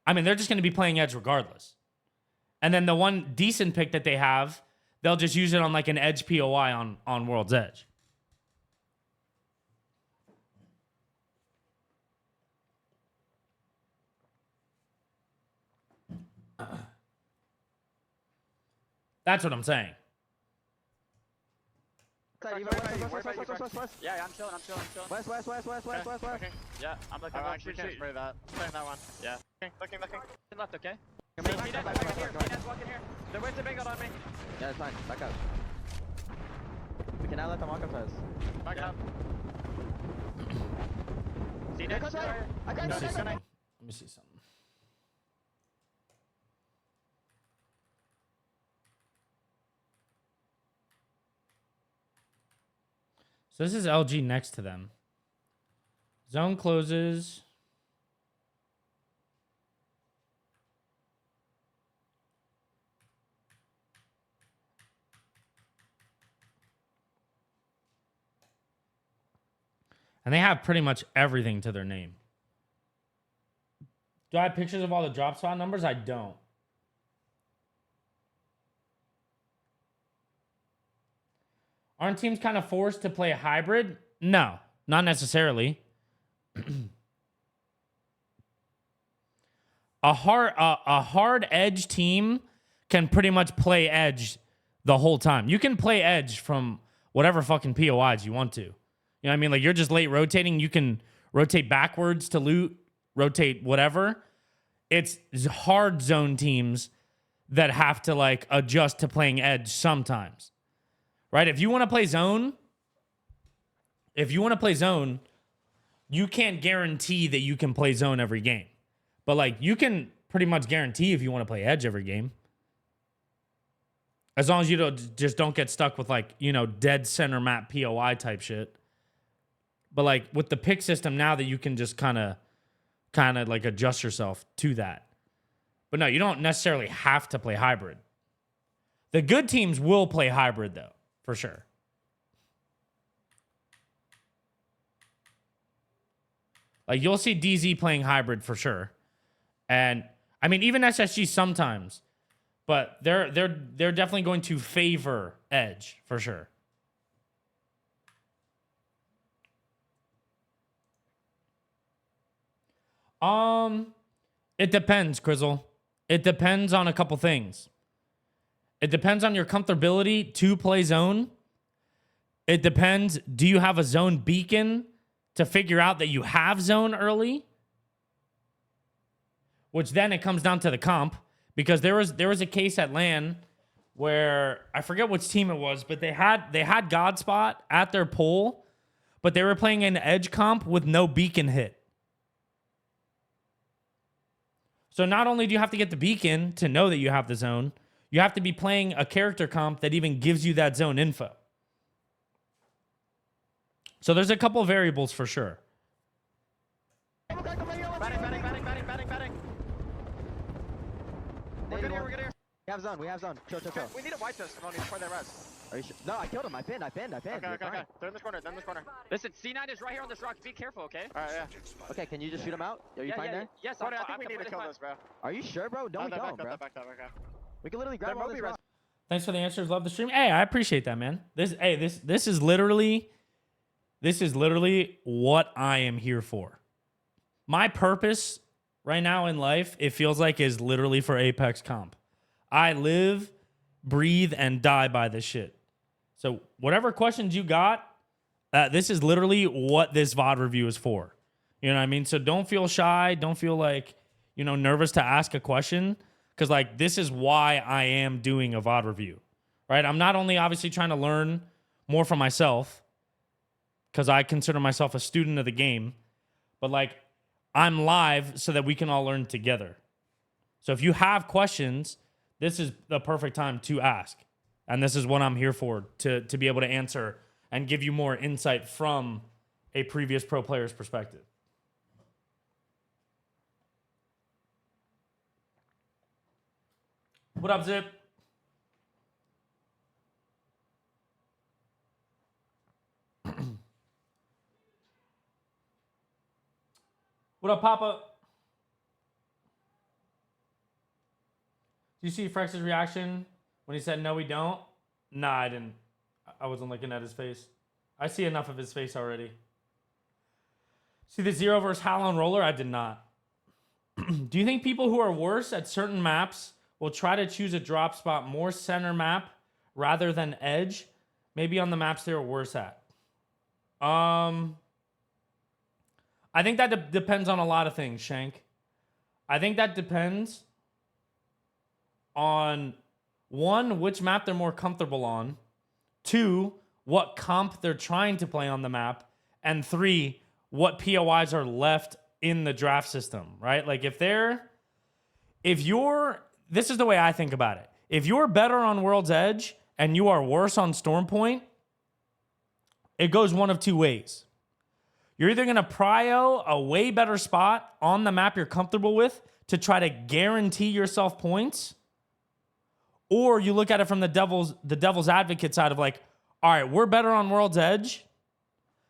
I mean, they're just going to be playing edge regardless. And then the one decent pick that they have, they'll just use it on like an edge POI on World's Edge. That's what I'm saying. Yeah, I'm chilling. West. Okay. Yeah, I'm looking. Oh, actually, can't spray that. Spraying that one. Yeah. Looking. Left, okay? Come in, He back does up. walk in here. He does walk in here. They're way too big on me. Yeah, it's fine. Back up. We cannot let them walk up to us. Back up. See Next next? side. I got Let me see it. something. Let me see something. So this is LG next to them. Zone closes. And they have pretty much everything to their name. Do I have pictures of all the drop spot numbers? I don't. Aren't teams kind of forced to play a hybrid? No, not necessarily. A hard edge team can pretty much play edge the whole time. You can play edge from whatever fucking POIs you want to. You know what I mean? Like you're just late rotating. You can rotate backwards to loot, rotate whatever. It's hard zone teams that have to like adjust to playing edge sometimes. Right? If you want to play zone, you can't guarantee that you can play zone every game. But like you can pretty much guarantee if you want to play edge every game. As long as you don't get stuck with like, you know, dead center map POI type shit. But like with the pick system now that you can just kind of like adjust yourself to that. But no, you don't necessarily have to play hybrid. The good teams will play hybrid though, for sure. Like you'll see DZ playing hybrid for sure. And I mean even SSG sometimes. But they're definitely going to favor edge for sure. It depends, Crizzle. It depends on a couple things. It depends on your comfortability to play zone. It depends, do you have a zone beacon to figure out that you have zone early? Which then it comes down to the comp, because there was a case at LAN where I forget which team it was, but they had Godspot at their pole, but they were playing an edge comp with no beacon hit. So not only do you have to get the beacon to know that you have the zone, you have to be playing a character comp that even gives you that zone info. So there's a couple variables for sure. Batting. We're good here. We have zone. Chill. We need a white pistol, Tony, before they res. Are you sure? No, I killed him. I pinned. Okay. They're in this corner. Listen, C9 is right here on this rock. Be careful, okay? Alright, yeah. Okay, can you just shoot him out? Are you fine there? Yes, Tony, I I'm think we fine. need to kill this, bro. Are you sure, bro? Don't kill him, bro. Back up. We can literally grab all this rock. Thanks for the answers. Love the stream. Hey, I appreciate that, man. This is literally what I am here for. My purpose right now in life, it feels like, is literally for Apex Comp. I live, breathe, and die by this shit. So whatever questions you got, this is literally what this VOD review is for. You know what I mean? So don't feel shy. Don't feel like, nervous to ask a question. Because, this is why I am doing a VOD review, right? I'm not only obviously trying to learn more from myself, because I consider myself a student of the game, but, I'm live so that we can all learn together. So if you have questions, this is the perfect time to ask. And this is what I'm here for, to be able to answer and give you more insight from a previous pro player's perspective. What up, Zip? What up, Papa? Did you see Frex's reaction when he said, no, we don't? Nah, I didn't. I wasn't looking at his face. I see enough of his face already. See the 0 versus Hal on roller? I did not. Do you think people who are worse at certain maps will try to choose a drop spot more center map rather than edge? Maybe on the maps they're worse at. I think that depends on a lot of things, Shank. I think that depends on, 1, which map they're more comfortable on. 2, what comp they're trying to play on the map. And 3, what POIs are left in the draft system, right? This is the way I think about it. If you're better on World's Edge and you are worse on Storm Point, it goes one of two ways. You're either going to prio a way better spot on the map you're comfortable with to try to guarantee yourself points, or you look at it from the devil's advocate side of all right, we're better on World's Edge.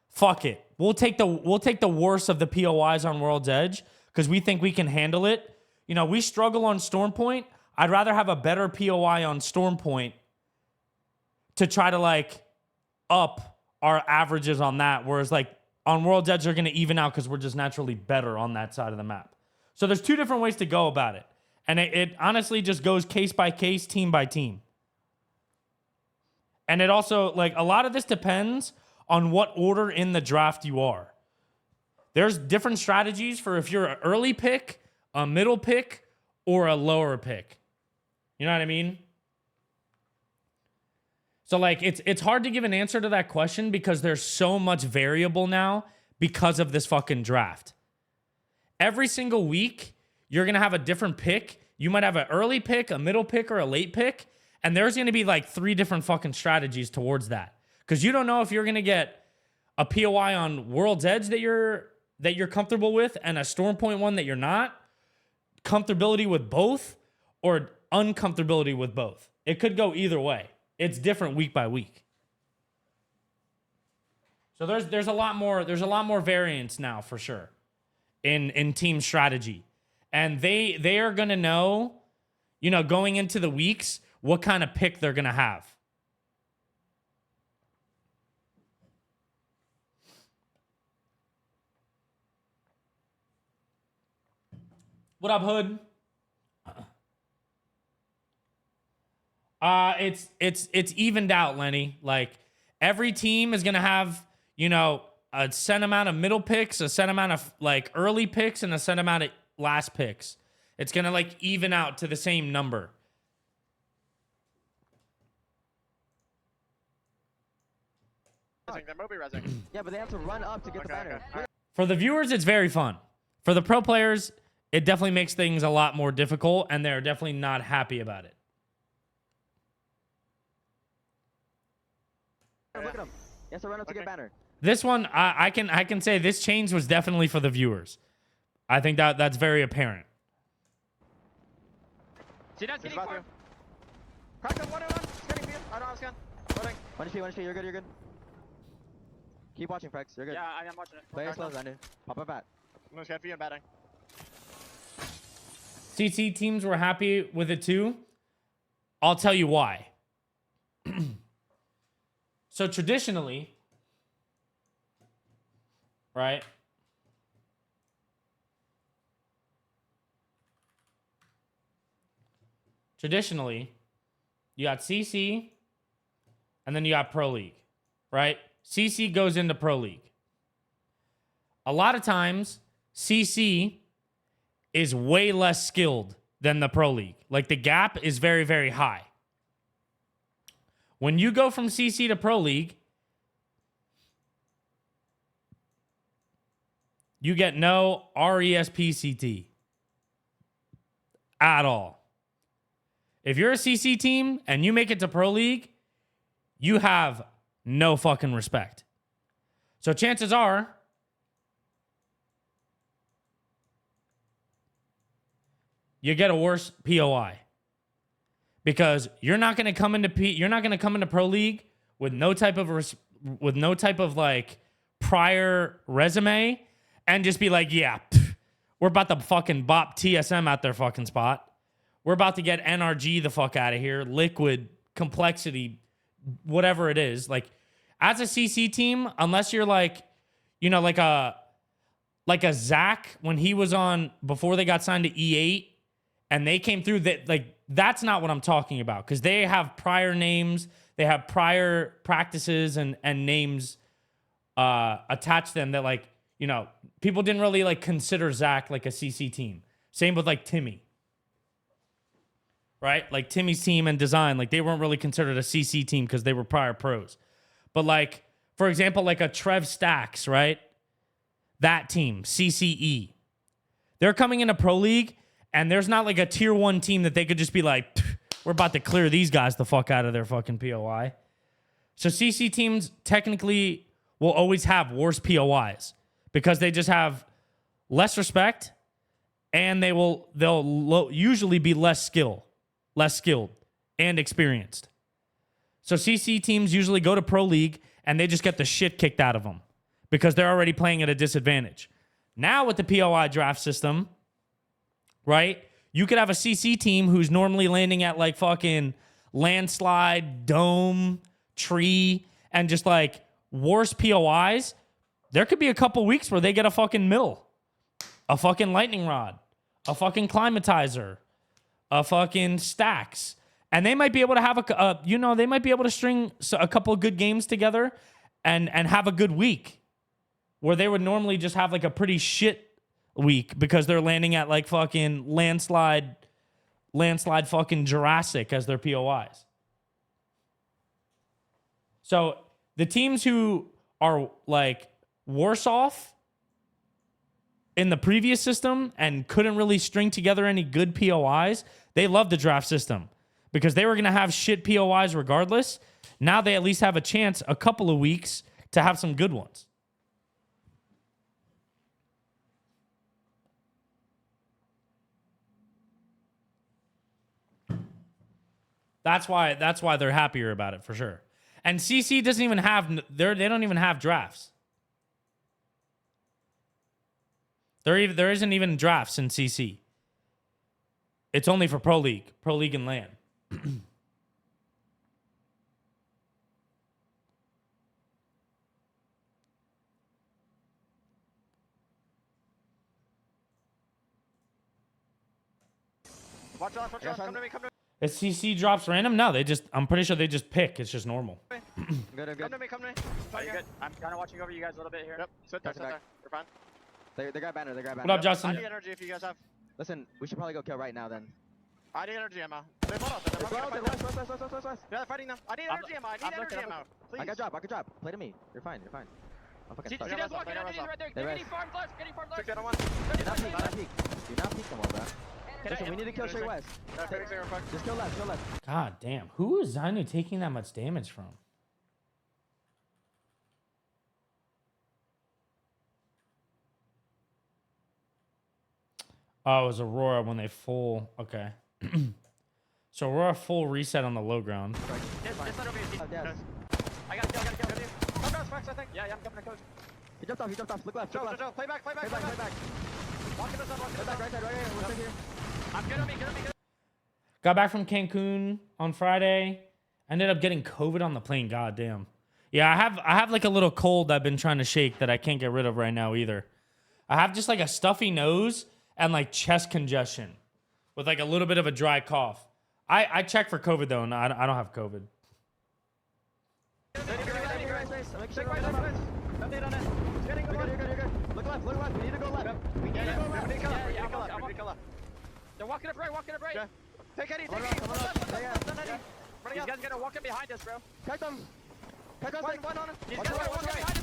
Fuck it. We'll take the worst of the POIs on World's Edge because we think we can handle it. We struggle on Storm Point. I'd rather have a better POI on Storm Point to try to up our averages on that, whereas on World's Edge, they're going to even out because we're just naturally better on that side of the map. So there's two different ways to go about it. And it honestly just goes case by case, team by team. And it also, a lot of this depends on what order in the draft you are. There's different strategies for if you're an early pick, a middle pick, or a lower pick. You know what I mean? So it's hard to give an answer to that question because there's so much variable now because of this fucking draft. Every single week, you're going to have a different pick. You might have an early pick, a middle pick, or a late pick. And there's going to be 3 different fucking strategies towards that. Because you don't know if you're going to get a POI on World's Edge that you're comfortable with and a Storm Point one that you're not. Comfortability with both or uncomfortability with both. It could go either way. It's different week by week. So there's a lot more variance now for sure in team strategy. And they are going to know, going into the weeks what kind of pick they're going to have. What up, Hood? It's evened out, Lenny. Like every team is gonna have, you know, a set amount of middle picks, a set amount of like early picks, and a set amount of last picks. It's gonna like even out to the same number. They're Moby resing. Yeah, but they have to run up to get the banner. Okay. For the viewers, it's very fun. For the pro players, it definitely makes things a lot more difficult, and they're definitely not happy about it. Look at him. He has to run up to get banner. This one, I can say this change was definitely for the viewers. I think that's very apparent. See that? He's Getting about far. to. Crack him 1-on-1. Scanning for you. I know I was scanning. Loading. 1 HP, 1 HP. You're good, you're good. Keep watching, Frex. You're good. Yeah, I am watching it. Play it slow, Xander. Pop it back. I'm gonna scan for you and batting. CC teams were happy with it too. I'll tell you why. So traditionally, right? Traditionally, you got CC and then you got Pro League, right? CC goes into Pro League. A lot of times, CC is way less skilled than the Pro League. Like the gap is very, very high. When you go from CC to Pro League, you get no RESPCT at all. If you're a CC team and you make it to Pro League, you have no fucking respect. So chances are you get a worse POI. Because you're not going to come into Pro League with no type of like prior resume and just be like, yeah, we're about to fucking bop TSM at their fucking spot. We're about to get NRG the fuck out of here. Liquid, Complexity, whatever it is. Like as a CC team, unless you're like, you know, like a Zach when he was on before they got signed to E8 and they came through that, like, that's not what I'm talking about because they have prior names, they have prior practices and names attached to them that, like, you know, people didn't really like consider Zach like a CC team. Same with like Timmy, right? Like Timmy's team and design, like they weren't really considered a CC team because they were prior pros. But like, for example, like a Trev Stacks, right? That team, CCE, they're coming into Pro League. And there's not like a tier 1 team that they could just be like, we're about to clear these guys the fuck out of their fucking POI. So CC teams technically will always have worse POIs because they just have less respect and they'll usually be less skilled and experienced. So CC teams usually go to Pro League and they just get the shit kicked out of them because they're already playing at a disadvantage. Now with the POI draft system, right? You could have a CC team who's normally landing at like fucking landslide, dome, tree, and just like worse POIs. There could be a couple weeks where they get a fucking mill, a fucking lightning rod, a fucking climatizer, a fucking stacks. And they might be able to have they might be able to string a couple of good games together and have a good week where they would normally just have like a pretty shit week because they're landing at like fucking landslide fucking Jurassic as their POIs. So the teams who are like worse off in the previous system and couldn't really string together any good POIs, they love the draft system because they were going to have shit POIs regardless. Now they at least have a chance a couple of weeks to have some good ones. That's why they're happier about it for sure. And CC doesn't even have they don't even have drafts. There isn't even drafts in CC. It's only for Pro League and LAN. Watch the left, watch the left. Come to me, come to me. If CC drops random, no, I'm pretty sure they just pick. It's just normal. Good, I'm Come good. to me, come to me. Are you good? I'm kind of watching over you guys a little bit here. Yep, sit there, Gotcha, sit there. back. You're fine. They got banner, they got banner. What up, I Justin? need energy if you guys have. Listen, we should probably go kill right now then. I need energy ammo. They're both out there. They're Let's probably go, gonna fight west, them. west, west, west, west, west. Yeah, they're fighting them. I need I'm energy ammo. I need I'm energy looking, ammo. Please. I can drop. Play to me. You're fine. I'm fucking See, stuck. see They those got walking rest underneath up. right there. They They're rest. getting farmed left. Getting farmed Took left. that on one. Do not peek, do not peek. Do not peek them all, bro. Listen, we need to kill straight west. Yeah, finishing real quick. Just kill left, kill left. God damn. Who is Zainu taking that much damage from? Oh, it was Aurora when they full. Okay. So Aurora full reset on the low ground. This side over here. Oh, yes. I got to kill. Come down, Specs, I think. Yeah, I'm coming to coach. He jumped off. Look left, Joe, look Joe, left. Joe, play back. Play back. Walk in the sun, walk in the Play back, sun. right side, right here. We're right here. I'm good on me. Good on me. Good. Got back from Cancun on Friday. Ended up getting COVID on the plane. God damn. Yeah, I have like a little cold I've been trying to shake that I can't get rid of right now either. I have just like a stuffy nose and like chest congestion with like a little bit of a dry cough. I checked for COVID though, and I don't have COVID. Take right, Update on it. It's getting good. You're good. Look left. We need to go left. We need to go left. We need to kill Yeah, left. We need yeah, to kill left. I'm We need to kill left. They're walking up right. Walking up right. Yeah. Take Eddie. Come Take on, Eddie. come on, Left, yeah, Eddie. yeah. Running These up. guys are gonna walk in behind us, bro. Catch them. One on him. These Watch guys are right, gonna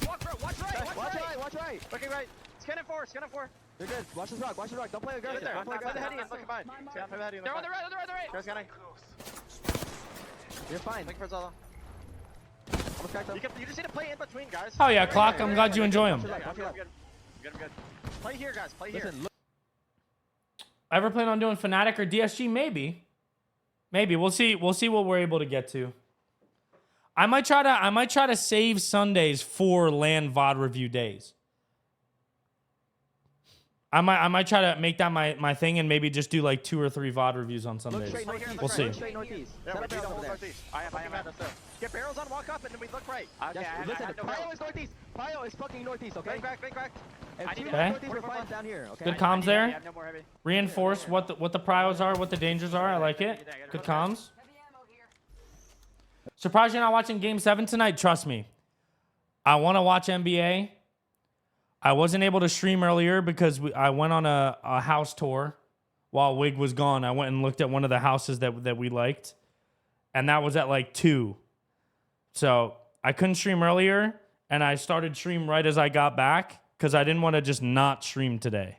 walk in watch behind us. Walk right. Watch right. Watch right. Looking right. Scan it four. You're good. Watch this rock. Don't play Sit aggressive. there. Don't play Play the heady aggressive. and look behind. Yeah, play the heady and They're look on the behind. right. On the right. Here's scanning. You're fine. Looking for Zolo. Almost cracked them. You just need to play in between, guys. Oh yeah, Clock. I'm glad you enjoy them. Yeah, Watch I'm your good. I'm good. Play here, guys. Play here. Listen, look. Ever plan on doing Fnatic or DSG? Maybe. We'll see what we're able to get to. I might try to save Sundays for LAN Vod Review days. I might try to make that my thing and maybe just do like 2 or 3 VOD reviews on Look Sundays. straight northeast. We'll see. Look straight northeast. Yeah, Set we up need the barrels whole over there. northeast. I am. Madness there. Get barrels on, walk up, and then we look right. Okay, Yes, I listen, have no Pio barrels. is northeast. Pio is fucking northeast, okay? Bank back. If I two need is Okay. northeast, we're fine down here, okay? Good I comms need there. heavy, I have no more heavy. Reinforce what the prios are, what the dangers are. I like it. Good comms. Surprised you're not watching Game 7 tonight? Trust me. I want to watch NBA. I wasn't able to stream earlier because I went on a house tour while Wig was gone. I went and looked at one of the houses that we liked. And that was at like 2. So I couldn't stream earlier. And I started stream right as I got back because I didn't want to just not stream today.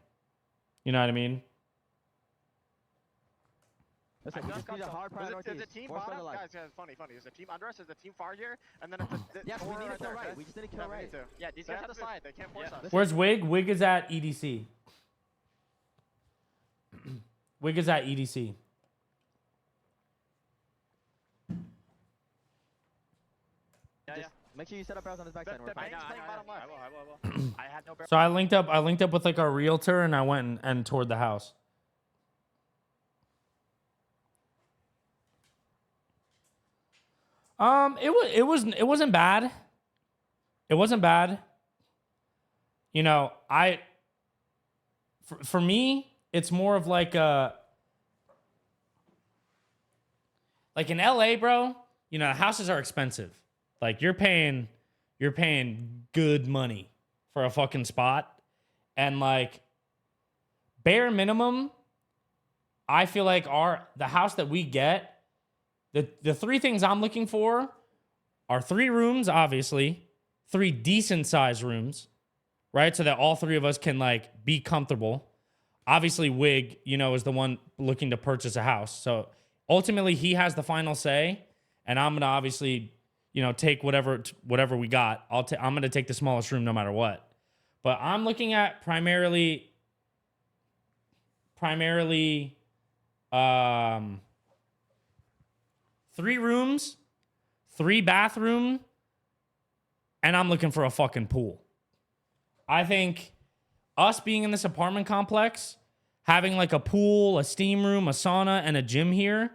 You know what I mean? Listen, we just need a hard Is prior the northeast. team Force bottom? alive. Guys, funny. Is the team under us? Is the team far here? And then it's the Yes, we four need to kill there, right. okay? We just need to kill Yeah, we right. need to. Yeah, these They guys have to slide. They can't force us. Where's Wig? Wig is at EDC. Wig is at EDC. Yeah, Just make sure you set up barrels on his backside. The We're fine. bank's playing bottom left. I will. I had no barrels. So I linked up with like our realtor and I went and toured the house. It wasn't bad. It wasn't bad. You know, for me, it's more of like in LA, bro, you know, houses are expensive. Like you're paying good money for a fucking spot. And like bare minimum, I feel like the house that we get, the 3 things I'm looking for are 3 rooms, obviously, 3 decent sized rooms, right? So that all 3 of us can like be comfortable. Obviously, Wig, you know, is the one looking to purchase a house. So ultimately he has the final say, and I'm going to obviously, you know, take whatever we got. I'm going to take the smallest room no matter what. But I'm looking at primarily 3 rooms, 3 bathroom, and I'm looking for a fucking pool. I think us being in this apartment complex, having like a pool, a steam room, a sauna, and a gym here,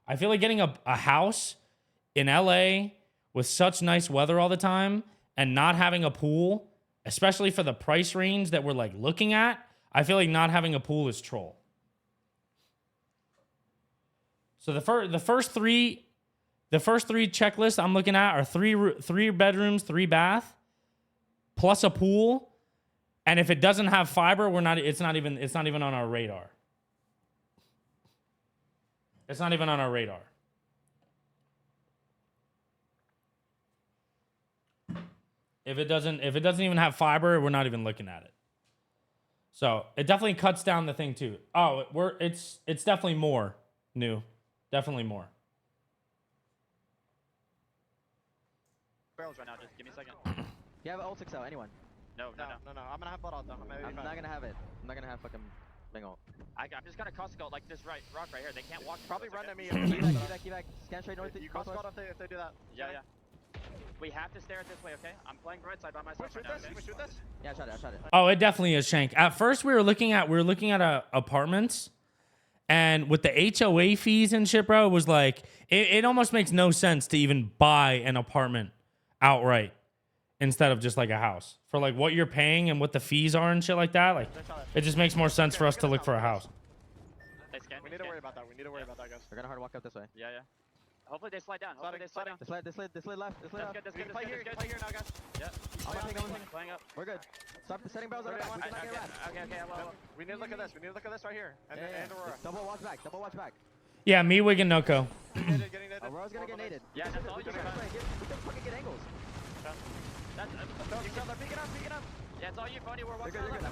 I feel like getting a house in LA with such nice weather all the time and not having a pool, especially for the price range that we're like looking at, I feel like not having a pool is troll. So the first three checklists I'm looking at are three bedrooms, 3 bath, plus a pool. And if it doesn't have fiber, it's not even on our radar. It's not even on our radar. If it doesn't even have fiber, we're not even looking at it. So it definitely cuts down the thing too. Oh, it's definitely more new. Definitely more. Barrels right now. Just give me a second. You have an ult 6 out, anyone? No. I'm gonna have blood out though. I'm not gonna have it. I'm not gonna have fucking big ult. I'm just gonna cross go like this rock right here. They can't walk. Probably run to me. Evac. Scan straight north. You cross squad if they do that. Yeah. We have to stare at this way, okay? I'm playing right side by myself right now, okay? We shoot this? Yeah, I shot it. Oh, it definitely is Shank. At first, we were looking at apartments, and with the HOA fees and shit, bro, it was like it almost makes no sense to even buy an apartment outright instead of just like a house for like what you're paying and what the fees are and shit like that. Like, it just makes more sense for us to look for a house. We need to worry about that. Guys. We're gonna hard walk up this way. Yeah. Hopefully they slide down. Sliding. This slid left. That's good. Play here now, guys. Yeah. Playing up. We're good. Stop the setting barrels on the back. Okay. Well. We need to look at this. right here. And Aurora. Double watch back. Yeah, me, Wig, and Noko. Getting naded. Aurora's gonna get naded. Yeah, that's all you We got. can fucking get angles. They're peeking up. Yeah, it's all you, Phony. We're watching. We're good.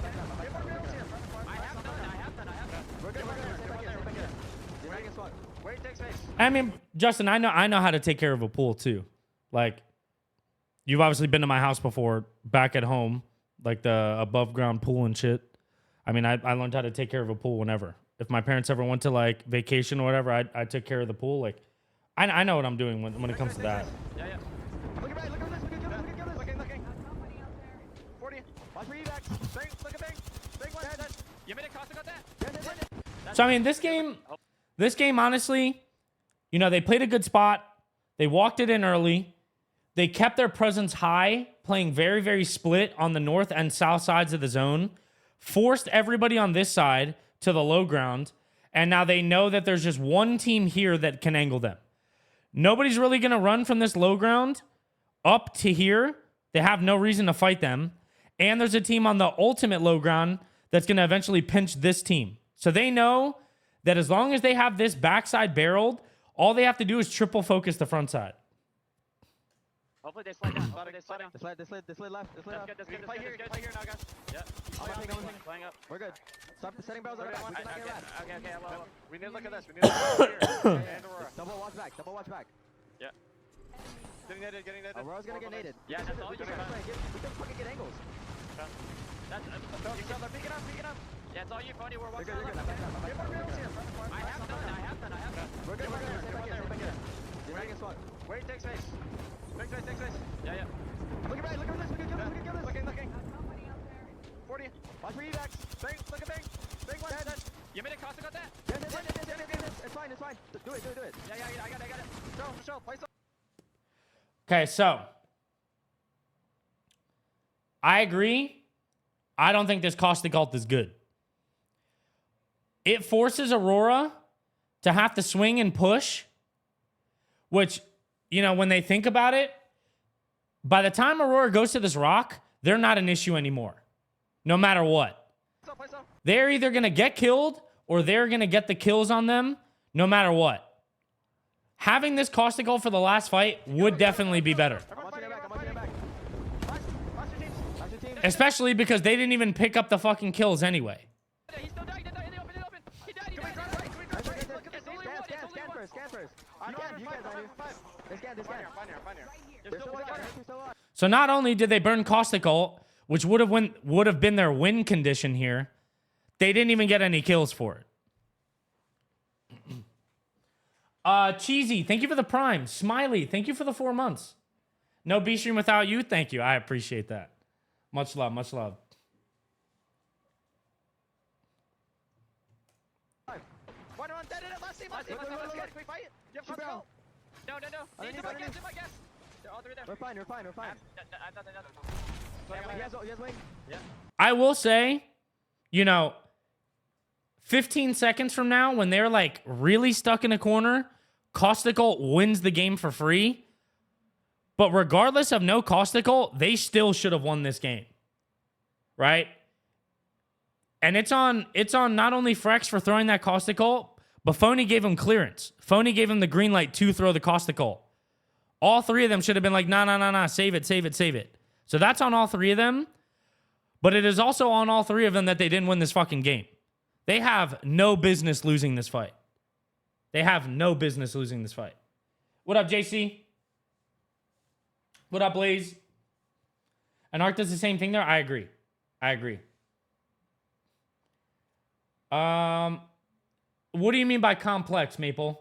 I have done. We're good. Stay back here. You're making a squad. Wait, take space. I mean, Justin, I know how to take care of a pool too. Like, you've obviously been to my house before, back at home, like the above ground pool and shit. I mean, I learned how to take care of a pool whenever. If my parents ever went to like vacation or whatever, I took care of the pool. Like, I know what I'm doing when it comes to that. Yeah. Look at this. We can kill this. Looking. 40. Watch for evacs. Look at bang. Bang one. You made a cost got that? So I mean, this game, honestly, you know, they played a good spot. They walked it in early. They kept their presence high, playing very, very split on the north and south sides of the zone. Forced everybody on this side to the low ground. And now they know that there's just one team here that can angle them. Nobody's really going to run from this low ground up to here. They have no reason to fight them. And there's a team on the ultimate low ground that's going to eventually pinch this team. So they know that as long as they have this backside barreled, all they have to do is triple focus the front side. Hopefully they slide down. This slid left. That's good. Play here now, guys. Yeah. Playing up. We're good. Stop the setting barrels on the back. Okay. Well. We need to look at this. We need to look here. And Aurora. Double watch back. Yeah. Getting naded. Aurora's gonna get naded. Yeah, that's all you got. We can fucking get angles. They're peeking up. Yeah, it's all you, Phony. We're watching. You're good. I have done. We're good. Stay back here. You're making a squad. Wait, take space. Take space. Yeah. Look at this. We can kill this. Looking. 40. Watch for evacs. Bang. Look at bang. Bang one. You made a cost got that? It's fine. Do it. Yeah, I got it. Show. Play some. Okay, so I agree. I don't think this caustic ult is good. It forces Aurora to have to swing and push, which, you know, when they think about it, by the time Aurora goes to this rock, they're not an issue anymore, no matter what. They're either going to get killed or they're going to get the kills on them, no matter what. Having this caustic ult for the last fight would definitely be better. I'm watching your back. Watch your team. Especially because they didn't even pick up the fucking kills anyway. He's still dying. Open. He died. Scan first. You guys are here. Scan. They're still alive. So not only did they burn caustic ult, which would have been their win condition here, they didn't even get any kills for it. Cheesy, thank you for the prime. Smiley, thank you for the 4 months. No B stream without you, thank you. I appreciate that. Much love. Let's get. Can we fight? You have Bro. No. Need my guess. They're all three there. We're fine. I have nothing. He has wing. I will say, you know, 15 seconds from now, when they're like really stuck in a corner, Caustical wins the game for free. But regardless of no Caustical, they still should have won this game. Right? And it's on not only Frex for throwing that Caustical, but Phony gave him clearance. Phony gave him the green light to throw the Caustical. All three of them should have been like, nah, save it. So that's on all three of them. But it is also on all three of them that they didn't win this fucking game. They have no business losing this fight. What up, JC? What up, Blaze? And Ark does the same thing there? I agree. What do you mean by complex, Maple?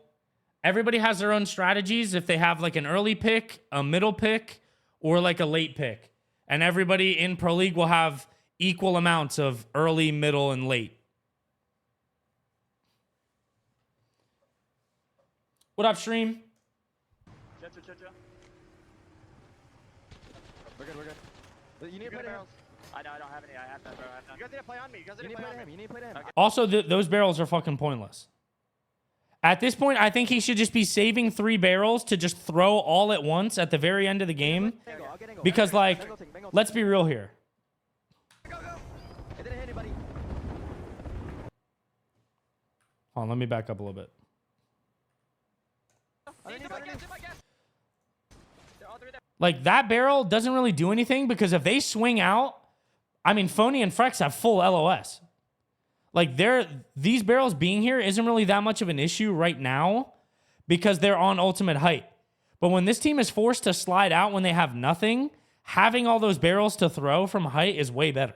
Everybody has their own strategies if they have like an early pick, a middle pick, or like a late pick. And everybody in Pro League will have equal amounts of early, middle, and late. What up, Stream? We're good. You need to play him. I know, I don't have any. I have that, bro. I have none. You guys need to play on me. You need to play him. Okay. Also, those barrels are fucking pointless. At this point, I think he should just be saving 3 barrels to just throw all at once at the very end of the game. Because, like, let's be real here. It didn't hit anybody. Hold on, let me back up a little bit. Like, that barrel doesn't really do anything because if they swing out, I mean, Phony and Frex have full LOS. Like, these barrels being here isn't really that much of an issue right now because they're on ultimate height. But when this team is forced to slide out when they have nothing, having all those barrels to throw from height is way better.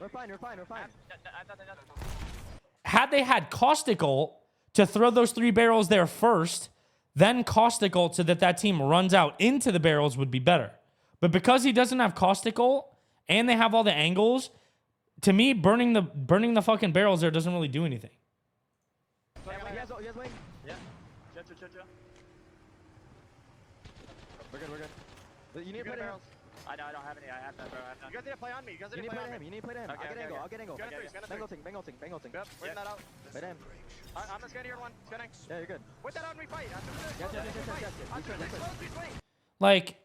We're fine. Had they had Caustic Ult to throw those 3 barrels there first, then Caustic Ult so that team runs out into the barrels would be better. But because he doesn't have Caustic Ult and they have all the angles, to me, burning the fucking barrels there doesn't really do anything. He has wing. Yeah. Chill. We're good. You need to play him. I know, I don't have any. I have that, bro. I have none. You guys need to play on me. You need to play him. Okay, I'll get angle. Bengal ting. Yep, wait that out. Play him. I'm just getting here one. Spinning. Yeah, you're good. Wait that on me fight. Yes. We swing. Like,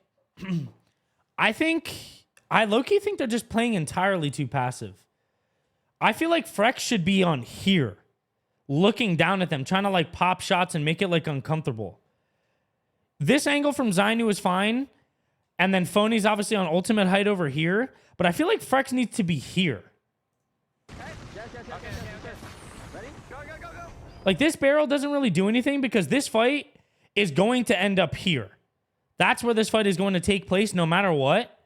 I low-key think they're just playing entirely too passive. I feel like Frex should be on here, looking down at them, trying to like pop shots and make it like uncomfortable. This angle from Zainu is fine, and then Phony's obviously on ultimate height over here, but I feel like Frex needs to be here. Yes. Ready? Go. Like, this barrel doesn't really do anything because this fight is going to end up here. That's where this fight is going to take place no matter what.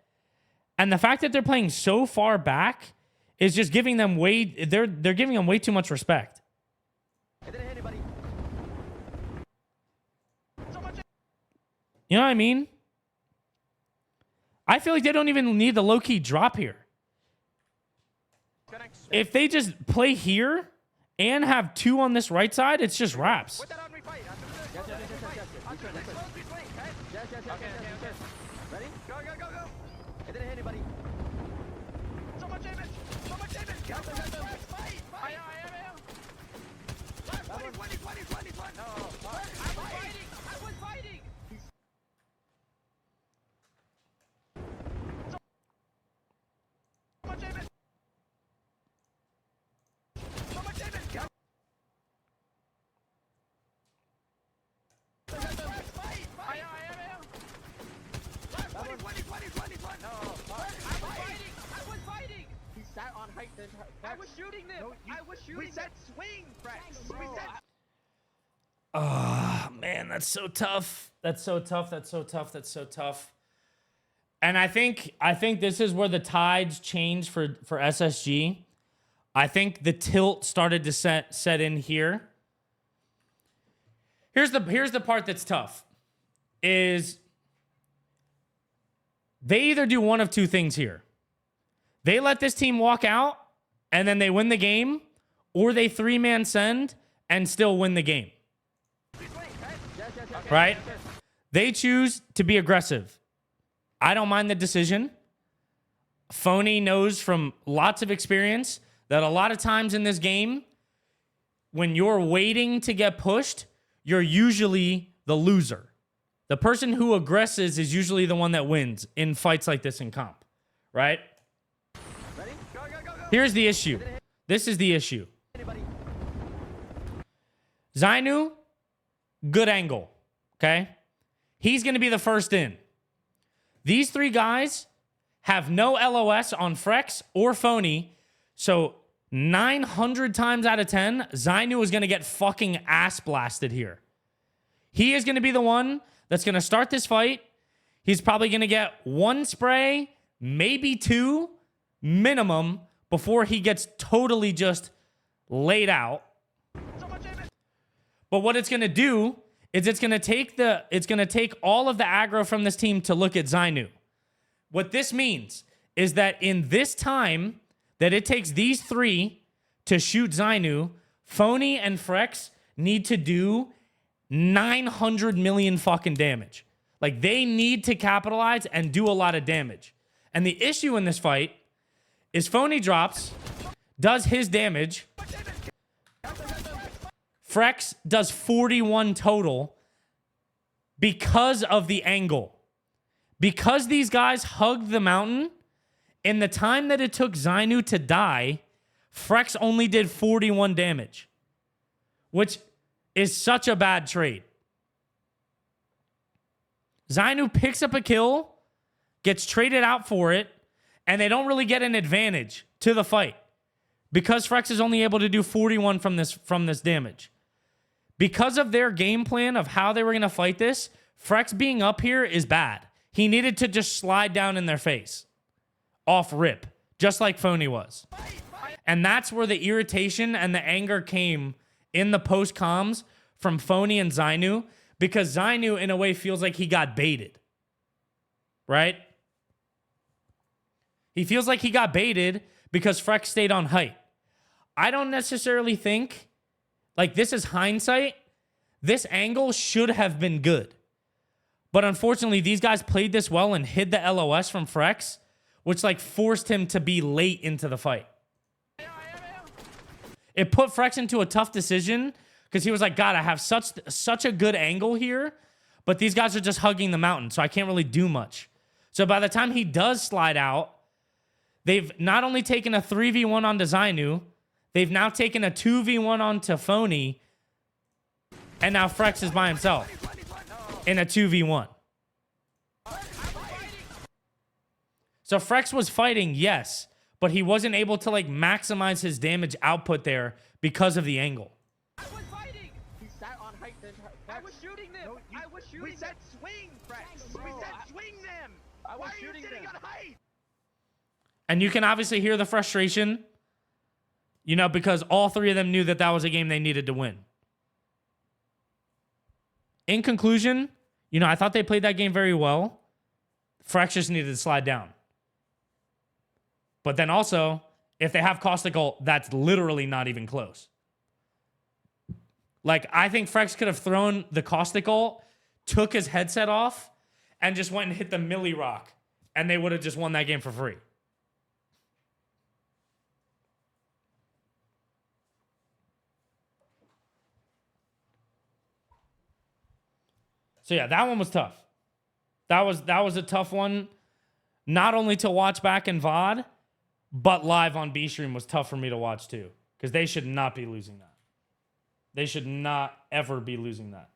And the fact that they're playing so far back is just giving them they're giving them way too much respect. It didn't hit anybody. You know what I mean? I feel like they don't even need the low-key drop here. If they just play here and have 2 on this right side, it's just wraps. Wait that on me fight. Yes. Ready? Go. It didn't hit anybody. So much damage. Fight. I am. 20. No. I was fighting. So much damage. Fight. I am. 20. No. I was fighting. He sat on height. I was shooting them. We said swing, Frex. We said. Oh, man, that's so tough. That's so tough. And I think this is where the tides changed for SSG. I think the tilt started to set in here. Here's the part that's tough. Is they either do one of 2 things here. They let this team walk out and then they win the game, or they 3-man send and still win the game. Right? They choose to be aggressive. I don't mind the decision. Phony knows from lots of experience that a lot of times in this game, when you're waiting to get pushed, you're usually the loser. The person who aggresses is usually the one that wins in fights like this in comp, right? Ready? Go, go, go, go. Here's the issue. This is the issue. Zainu, good angle, okay? He's going to be the first in. These three guys have no LOS on Frex or Phony, so 900 times out of 10, Zainu is going to get fucking ass blasted here. He is going to be the one that's going to start this fight. He's probably going to get one spray, maybe two, minimum, before he gets totally just laid out. But what it's going to do is it's going to take all of the aggro from this team to look at Zainu. What this means is that in this time that it takes these three to shoot Zainu, Phony and Frex need to do 900 million fucking damage. Like, they need to capitalize and do a lot of damage. And the issue in this fight is Phony drops, does his damage. Frex does 41 total because of the angle. Because these guys hugged the mountain, in the time that it took Zainu to die, Frex only did 41 damage, which is such a bad trade. Zainu picks up a kill, gets traded out for it, and they don't really get an advantage to the fight because Frex is only able to do 41 from this damage. Because of their game plan of how they were going to fight this, Frex being up here is bad. He needed to just slide down in their face off rip, just like Phony was. And that's where the irritation and the anger came in the post comms from Phony and Zainu, because Zainu in a way feels like he got baited, right? He feels like he got baited because Frex stayed on height. I don't necessarily think, like, this is hindsight, this angle should have been good. But unfortunately, these guys played this well and hid the LOS from Frex, which, like, forced him to be late into the fight. It put Frex into a tough decision because he was like, God, I have such a good angle here, but these guys are just hugging the mountain, so I can't really do much. So by the time he does slide out, they've not only taken a 3v1 onto Zainu, they've now taken a 2v1 onto Phony, and now Frex is by himself in a 2v1. So Frex was fighting, yes, but he wasn't able to, like, maximize his damage output there because of the angle. I was fighting. He sat on height. I was shooting them. No, I was shooting. We said swing, Frex. We said swing them. I was shooting them. On height? And you can obviously hear the frustration, you know, because all three of them knew that that was a game they needed to win. In conclusion, you know, I thought they played that game very well. Frex just needed to slide down. But then also, if they have caustic ult, that's literally not even close. Like, I think Frex could have thrown the caustic ult, took his headset off, and just went and hit the Millie Rock, and they would have just won that game for free. So yeah, that one was tough. That was a tough one, not only to watch back in VOD, but live on B-Stream was tough for me to watch too, because they should not be losing that. They should not ever be losing that.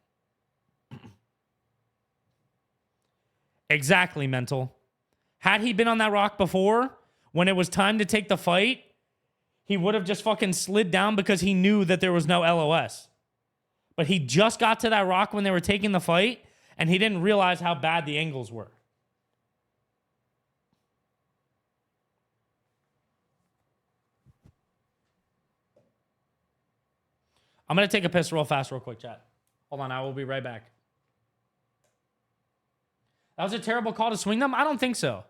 Exactly, Mental. Had he been on that rock before, when it was time to take the fight, he would have just fucking slid down because he knew that there was no LOS. But he just got to that rock when they were taking the fight, and he didn't realize how bad the angles were. I'm going to take a piss real fast, real quick, chat. Hold on, I will be right back. That was a terrible call to swing them? I don't think so.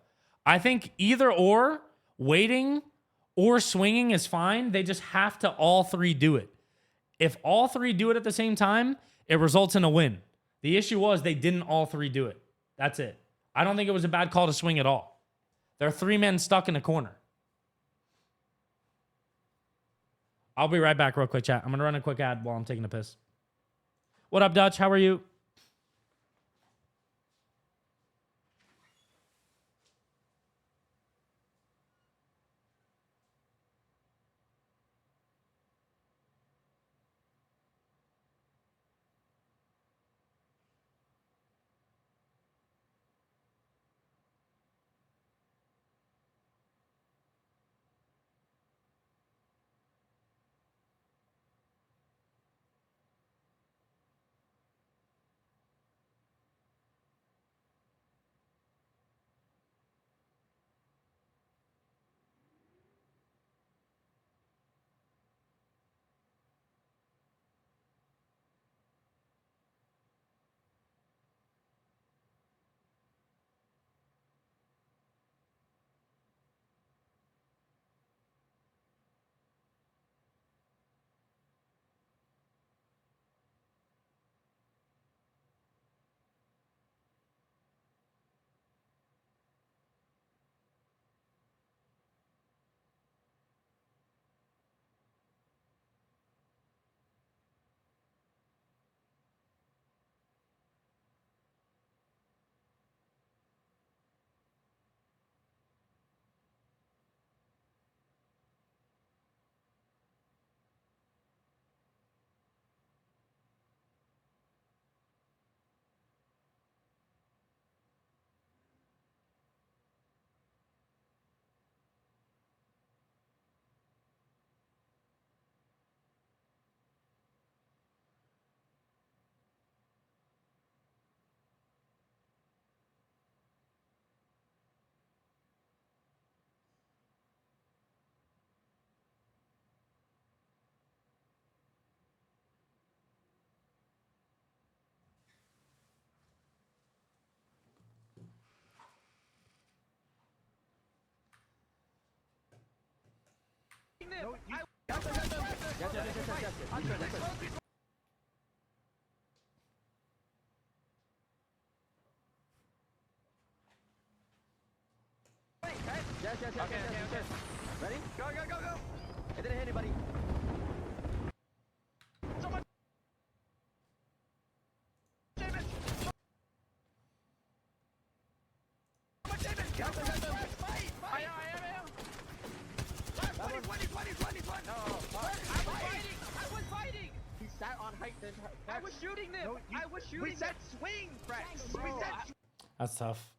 I think either or, waiting or swinging is fine. They just have to all three do it. If all three do it at the same time, it results in a win. The issue was they didn't all three do it. That's it. I don't think it was a bad call to swing at all. There are three men stuck in a corner. I'll be right back real quick, chat. I'm going to run a quick ad while I'm taking a piss. What up, Dutch? How are you? Yes. Ready? Go. It didn't hit anybody. Someone. David. Fight. I am. 20. No. I was fighting. He sat on height. I was shooting them. We said swing, Frex. We said. That's tough.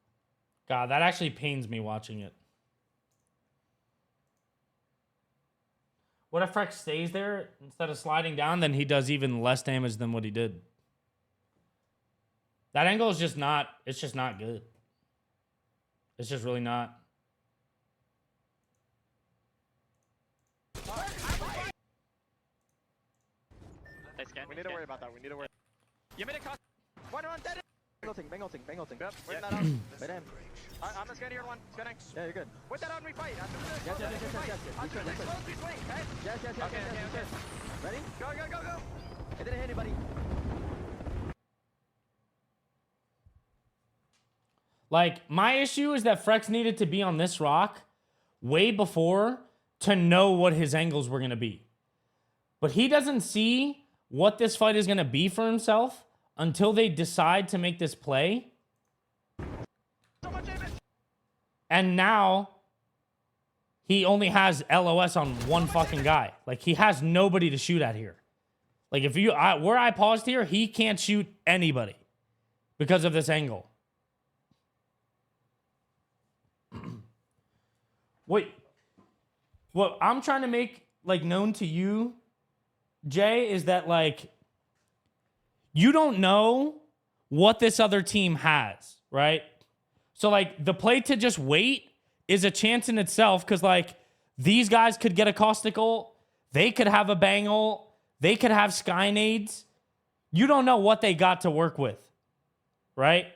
God, that actually pains me watching it. What if Frex stays there instead of sliding down? Then he does even less damage than what he did. That angle is just not, it's just not good. It's just really not. We need to worry about that. You made it cost. One dead. Bangle ting. Yep, wait that on. Wait him. I'm just getting here one. Spinning. Yeah, you're good. With that on, we fight. After this, Yes. After this, close, we swing. Okay? Yes. Okay. Ready? Go. It didn't hit anybody. Like, my issue is that Frex needed to be on this rock way before to know what his angles were going to be. But he doesn't see what this fight is going to be for himself until they decide to make this play. And now he only has LOS on one fucking guy. Like, he has nobody to shoot at here. Like, if you, where I paused here, he can't shoot anybody because of this angle. What I'm trying to make, like, known to you, Jay, is that, like, you don't know what this other team has, right? So, like, the play to just wait is a chance in itself because, like, these guys could get a caustic ult. They could have a bang ult. They could have skynades. You don't know what they got to work with, right?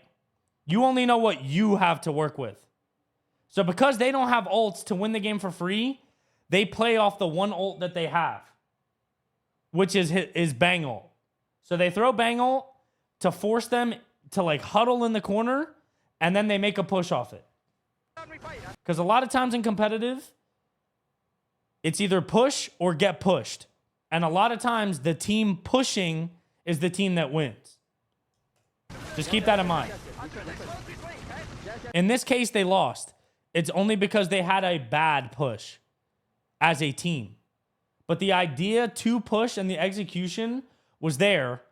You only know what you have to work with. So because they don't have ults to win the game for free, they play off the one ult that they have, which is bang ult. So they throw bang ult to force them to, like, huddle in the corner, and then they make a push off it. Because a lot of times in competitive, it's either push or get pushed. And a lot of times the team pushing is the team that wins. Just keep that in mind. In this case, they lost. It's only because they had a bad push as a team. But the idea to push and the execution was there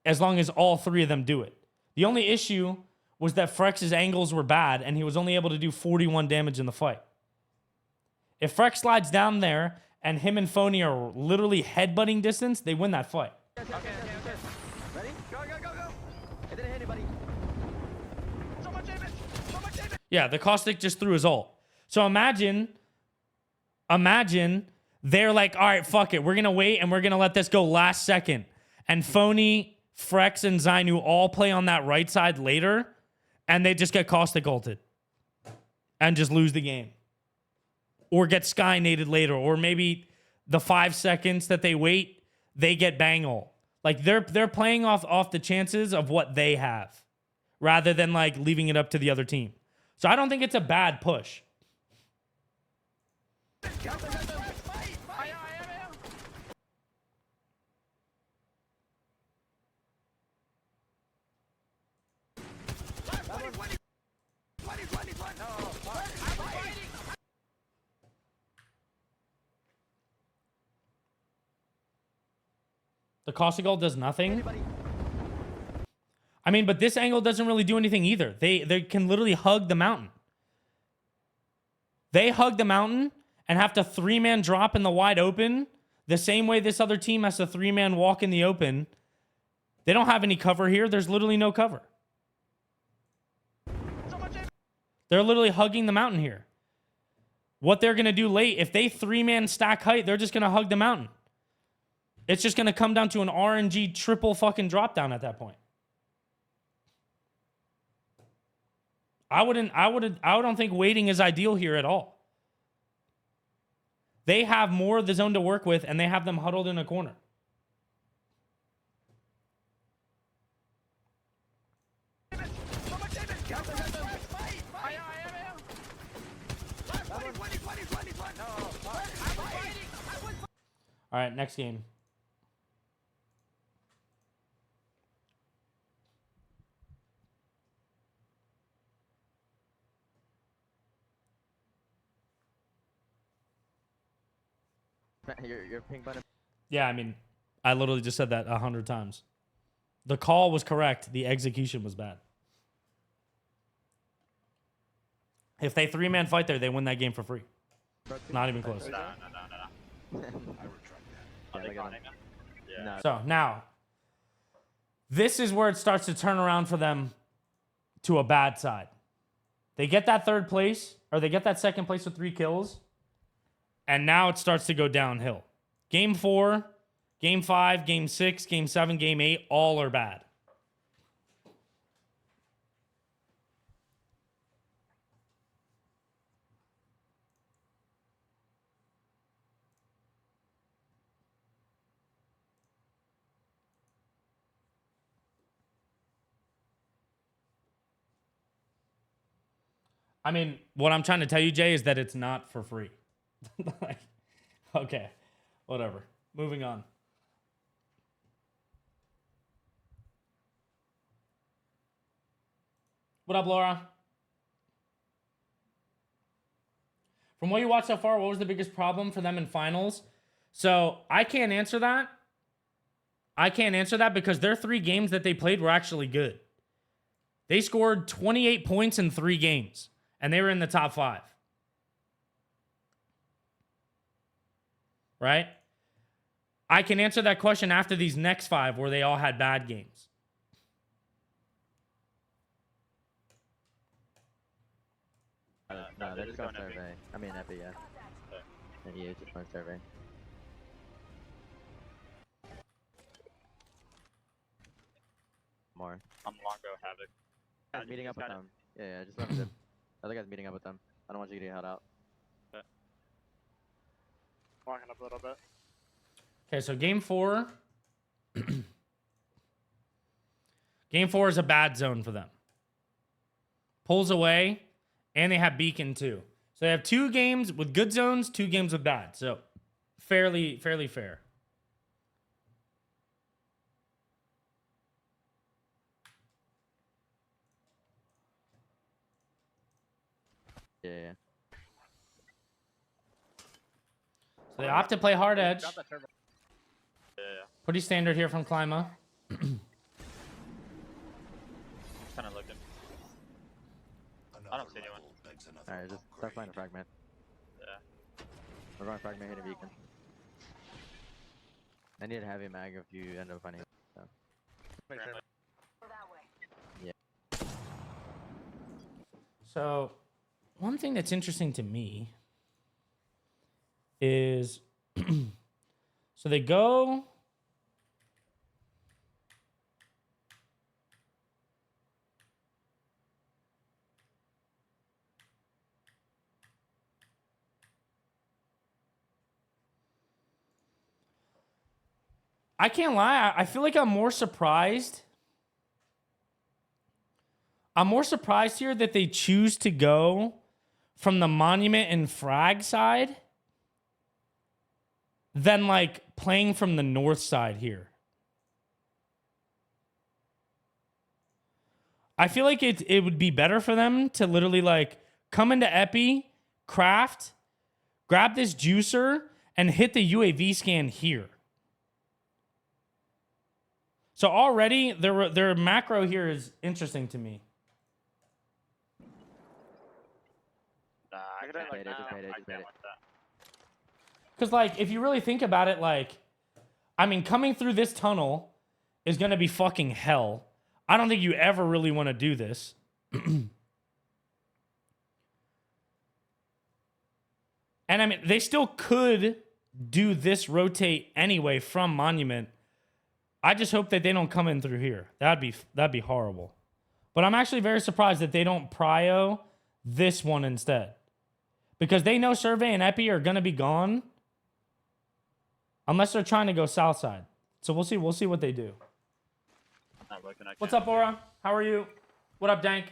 as long as all three of them do it. The only issue was that Frex's angles were bad and he was only able to do 41 damage in the fight. If Frex slides down there and him and Phony are literally headbutting distance, they win that fight. Okay. Ready? Go. It didn't hit anybody. So much damage. Yeah, the Caustic just threw his ult. So imagine they're like, all right, fuck it. We're going to wait and we're going to let this go last second. And Phony, Frex, and Zainu all play on that right side later. And they just get Caustic ulted. And just lose the game. Or get Sky-nated later. Or maybe the 5 seconds that they wait, they get bang ult. Like they're playing off the chances of what they have. Rather than like leaving it up to the other team. So I don't think it's a bad push. The Caustic ult does nothing. I mean, but this angle doesn't really do anything either. They can literally hug the mountain. They hug the mountain and have to 3-man drop in the wide open the same way this other team has to 3-man walk in the open. They don't have any cover here. There's literally no cover. They're literally hugging the mountain here. What they're going to do late, if they 3-man stack height, they're just going to hug the mountain. It's just going to come down to an RNG triple fucking drop down at that point. I don't think waiting is ideal here at all. They have more of the zone to work with, and they have them huddled in a corner. All right, next game. Your ping button. Yeah, I mean, I literally just said that 100 times. The call was correct. The execution was bad. If they 3-man fight there, they win that game for free. Not even close. No. Yeah, look at him. Yeah. No. So now, this is where it starts to turn around for them to a bad side. They get that third place, or they get that second place with 3 kills, and now it starts to go downhill. Game 4, Game 5, Game 6, Game 7, Game 8, all are bad. I mean, what I'm trying to tell you, Jay, is that it's not for free. Like, okay, whatever. Moving on. What up, Laura? From what you watched so far, what was the biggest problem for them in finals? So I can't answer that. I can't answer that because their 3 games that they played were actually good. They scored 28 points in 3 games, and they were in the top 5. Right? I can answer that question after these next 5 where they all had bad games. No, they're just going survey. I mean, Epi, yeah. And EA just going survey. More. I'm Longo Havoc. Guy's meeting up with them. Yeah, just left it. Other guy's meeting up with them. I don't want you to get held out. Walking up a little bit. Okay, so game 4. Game 4 is a bad zone for them. Pulls away, and they have Beacon too. So they have 2 games with good zones, 2 games with bad. So fairly fair. Yeah. So they opt to play hard edge. Grab that turbo. Yeah. Pretty standard here from Klima. Kind of looking. I don't see anyone. Alright, just start playing a fragment. Yeah. We're going fragment hitting beacon. I need a heavy mag if you end up finding it. So. So, one thing that's interesting to me is so they go. I can't lie. I feel like I'm more surprised. I'm more surprised here that they choose to go from the monument and frag side than like playing from the north side here. I feel like it would be better for them to literally like come into Epi, craft, grab this juicer, and hit the UAV scan here. So already their macro here is interesting to me. Nah, I can't like that. I can't like that. Because, like, if you really think about it, like, I mean, coming through this tunnel is going to be fucking hell. I don't think you ever really want to do this. And, I mean, they still could do this rotate anyway from Monument. I just hope that they don't come in through here. That'd be horrible. But I'm actually very surprised that they don't prio this one instead. Because they know Survey and Epi are going to be gone. Unless they're trying to go south side. So we'll see what they do. Not looking, I What's can't. up, Aura? How are you? What up, Dank?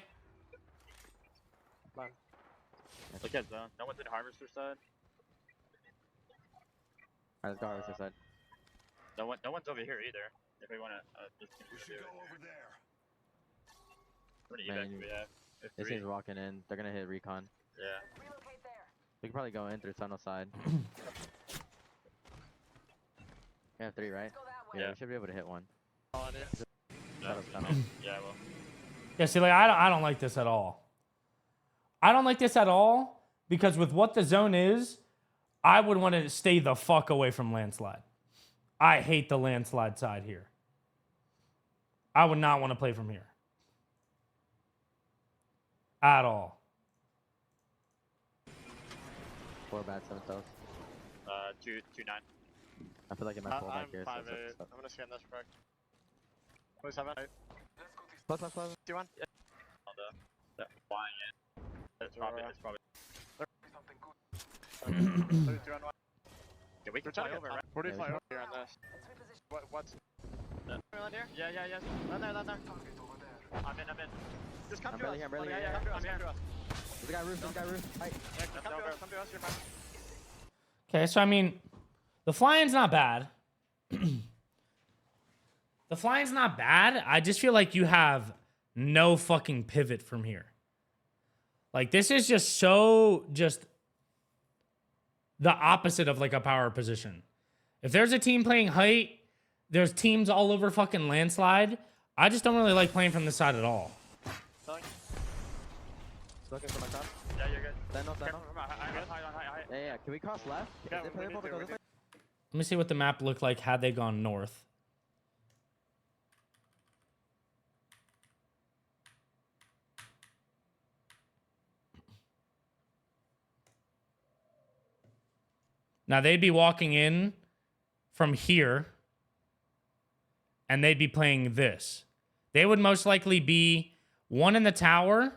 Look at zone. No one's in Harvester side. Alright, let's go harvester side. No one's over here either. If we want to, just continue. Go over there. How many evacs do we have? This Three. team's walking in. They're gonna hit recon. Yeah. We can probably go in through tunnel side. We have 3, right? Yeah, Yeah. we should be able to hit one. Yeah. Tunnel's tunnel. Yeah, well. Yeah, see, like, I don't like this at all. I don't like this at all because with what the zone is, I would want to stay the fuck away from landslide. I hate the landslide side here. I would not want to play from here. At all. 4 bad, 7 toes. 2-9. I feel like it might pull back I'm here. 5-8. So. I'm gonna scan this frag. Please have it. Plus. Do one. That flying in. It's probably. 32 on one. Yeah, we can We're fly trying to over, get right? top. Where do you Yeah, fly we over here on this? What's... Land here? Yeah. Land there. I'm in. Just come I'm to barely us. here, I'm barely Yeah, here. come to us, I'm here. come to us. There's a guy roof. Right. Yeah, come to us, you're fine. Okay, so I mean, the flying's not bad. The flying's not bad. I just feel like you have no fucking pivot from here. Like, this is just the opposite of like a power position. If there's a team playing height, there's teams all over fucking landslide. I just don't really like playing from this side at all. Looking for my cross. Yeah, you're good. Stand up. I'm high. Yeah. Can we cross left? Yeah, Is it we playable need to to, go we this way? Let me see what the map looked like had they gone north. Now they'd be walking in from here and they'd be playing this. They would most likely be one in the tower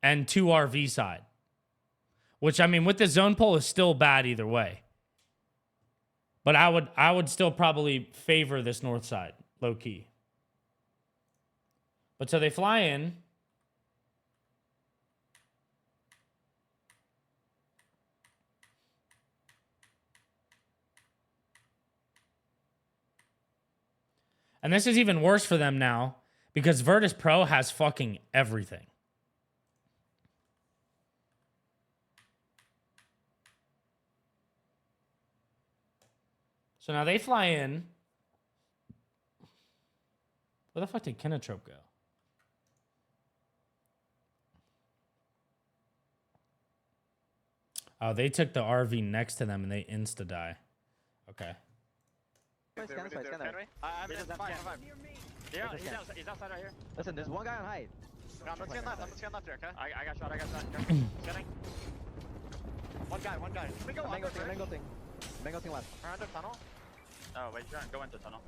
and 2 RV side. Which, I mean, with the zone pull is still bad either way. But I would still probably favor this north side, low key. But so they fly in. And this is even worse for them now because Virtus Pro has fucking everything. So now they fly in. Where the fuck did Kinatrope go? Oh, they took the RV next to them and they insta-die. Okay. Scan this way, scan that way. I'm in 5. Yeah, he's outside right here. Listen, there's one guy on height. No, I'm gonna scan left. I'm gonna scan left here, okay? I got shot. Scanning. One guy. We go Mango under thing, bridge. mango thing left. We're under tunnel. Oh, wait, you're trying to go into tunnel.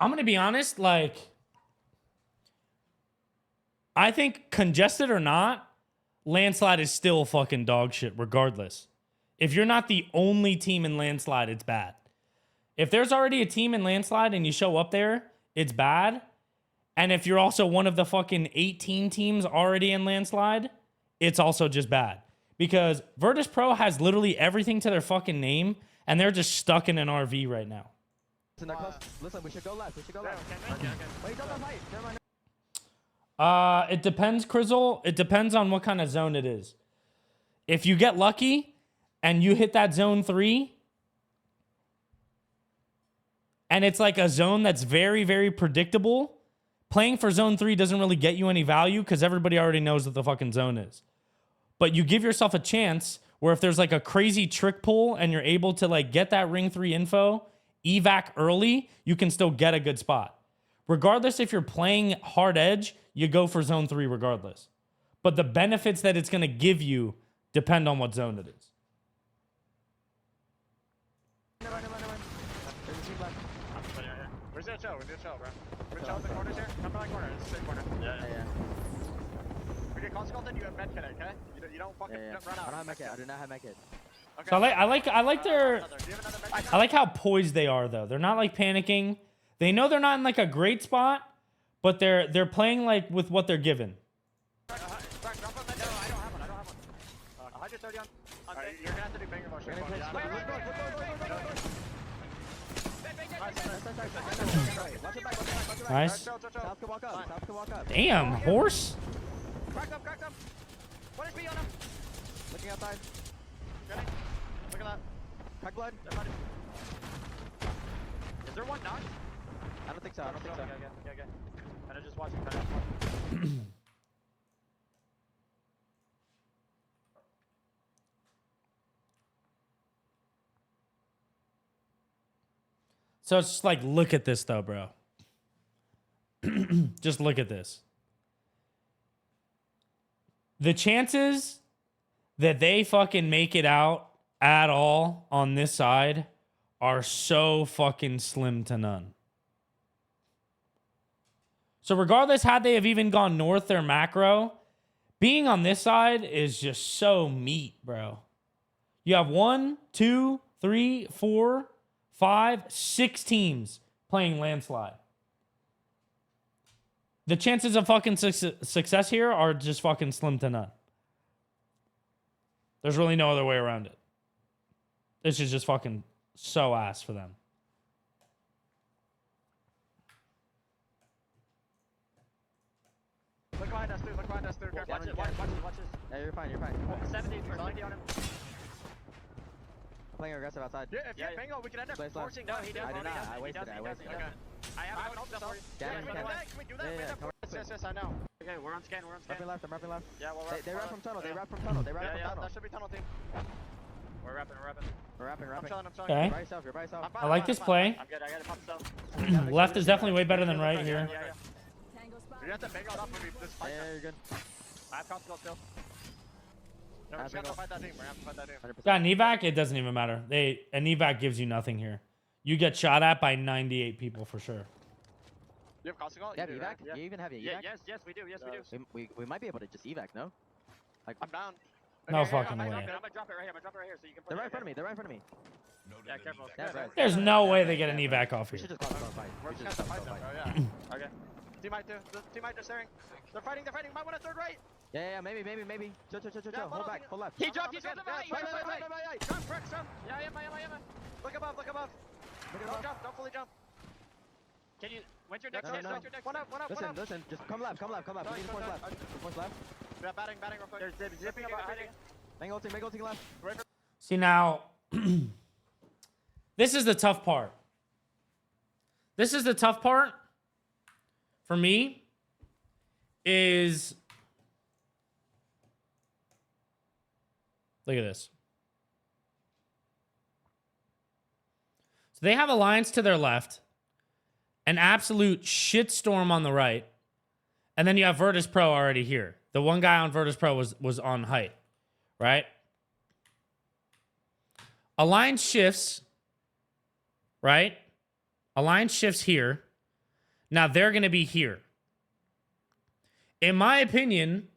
I'm gonna be honest, like, I think congested or not, landslide is still fucking dog shit regardless. If you're not the only team in landslide, it's bad. If there's already a team in landslide and you show up there, it's bad. And if you're also one of the fucking 18 teams already in landslide, it's also just bad. Because Virtus Pro has literally everything to their fucking name, and they're just stuck in an RV right now. Listen, they're close. Listen, we should go left. Okay. Wait, don't on height. Never mind. It depends, Crizzle. It depends on what kind of zone it is. If you get lucky and you hit that zone 3, and it's like a zone that's very, very predictable, playing for zone 3 doesn't really get you any value because everybody already knows what the fucking zone is. But you give yourself a chance where if there's like a crazy trick pull and you're able to like get that ring 3 info, evac early, you can still get a good spot. Regardless if you're playing hard edge, you go for zone 3 regardless. But the benefits that it's going to give you depend on what zone it is. Never mind. There's a team left. Where's the chill? Bro? We're chill in the corners here. Come to my corner. It's a straight corner. Yeah. We get consult, you have med kit, okay? You don't fucking Yeah. run out. I don't have my kit. I do not have my kit. Okay. So I like their Do you have another med kit? I like how poised they are though. They're not like panicking. They know they're not in like a great spot, but they're playing like with what they're given. Drop on med kit. No, I don't have one. 130 on. Alright, you're gonna have to do banger motion. Wait. Watch it back. Nice. Chill. South can walk up. Damn, horse. Cracked up. What is B on him? Looking outside. Ready? Look at that. Crack blood. Is there one knocked? I don't think so. Okay. Kinda just watching. So it's just like, look at this though, bro. Just look at this. The chances that they fucking make it out at all on this side are so fucking slim to none. So regardless, had they have even gone north their macro, being on this side is just so meat, bro. You have 1, 2, 3, 4, 5, 6 teams playing landslide. The chances of fucking success here are just fucking slim to none. There's really no other way around it. This is just fucking so ass for them. Look behind us, dude. Careful. Watch this. Yeah, you're fine. 70 on him. I'm playing aggressive outside. Yeah, if you have bingo, we can end up Place left. forcing. No, he does. I did not. I He wasted does. it. Okay. I have a for you. Damn it, Can we do that? Yeah, cover. Yes, I know. Okay, we're on scan. I'm wrapping left. Yeah, well, They wrap from tunnel. They wrap from Yeah, tunnel. that should be tunnel team. we're wrapping. We're wrapping. I'm chilling. Okay. You're by yourself. I'm fine, I like I'm this fine, play. I'm good. I got to pump stuff. Left is definitely way better than right here. Yeah. You have to bingo it up when we this fight. Yeah, you're good. I have console still. No, we're just gonna fight that team. We're gonna have to fight that team. 100%. Got an evac? It doesn't even matter. An evac gives you nothing here. You get shot at by 98 people for sure. You have console? Yeah, You do, evac. right? Yeah. You even have an Yeah, evac. yes, we do. Yes, we do. We might be able to just evac. No. Like I'm down. No Okay, fucking I'm way. gonna I'm gonna drop it right here. So you can. they're right in front of me. Yeah, careful. Yeah, right. There's no way they get an evac off We here. should just call it a fight. We're We just should gonna just have call to it a fight fight. them, bro. Yeah. Okay. Teammate too. The teammate just staring. They're fighting. Might want a third right. Yeah, maybe. Chill. Yeah, Hold back. Hold left. He dropped. He's on on the right. Jump, Rex, jump. Yeah, I am. Look above. Don't jump. Don't fully jump. Can you? When's your next? No. When's your next? One up. Listen. Just come left. We need points left. Points left. Yeah, batting real quick. There's zipping about hiding. Mango ulting left. See now, This is the tough part. This is the tough part for me is look at this. So they have Alliance to their left, an absolute shitstorm on the right, and then you have Virtus Pro already here. The one guy on Virtus Pro was on height, right? Alliance shifts, right? Alliance shifts here. Now they're going to be here. In my opinion,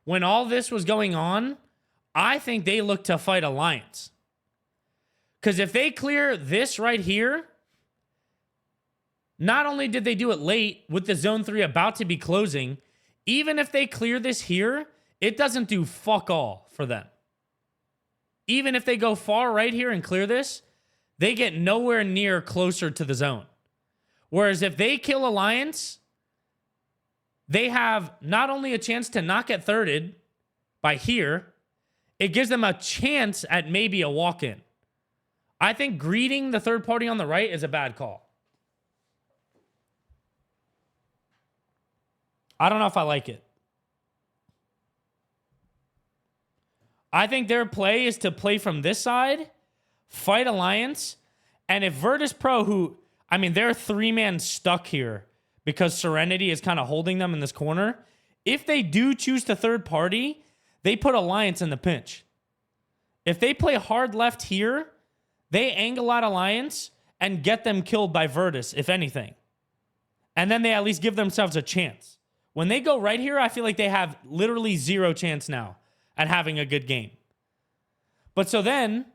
when all this was going on, I think they looked to fight Alliance. Because if they clear this right here, not only did they do it late with the Zone 3 about to be closing, even if they clear this here, it doesn't do fuck all for them. Even if they go far right here and clear this, they get nowhere near closer to the zone. Whereas if they kill Alliance, they have not only a chance to not get thirded by here, it gives them a chance at maybe a walk-in. I think greeting the third party on the right is a bad call. I don't know if I like it. I think their play is to play from this side, fight Alliance, and if Virtus Pro, who, I mean, they're 3-man stuck here because Serenity is kind of holding them in this corner. If they do choose to third party, they put Alliance in the pinch. If they play hard left here, they angle out Alliance and get them killed by Virtus, if anything. And then they at least give themselves a chance. When they go right here, I feel like they have literally zero chance now at having a good game. But so then,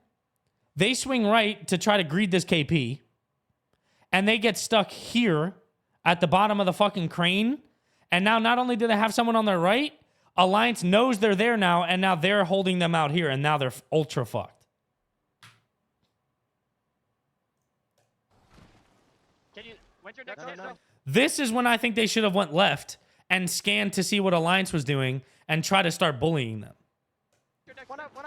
they swing right to try to greed this KP, and they get stuck here at the bottom of the fucking crane, and now not only do they have someone on their right, Alliance knows they're there now, and now they're holding them out here, and now they're ultra fucked. Can you? When's your next game? No. This is when I think they should have went left and scanned to see what Alliance was doing and try to start bullying them.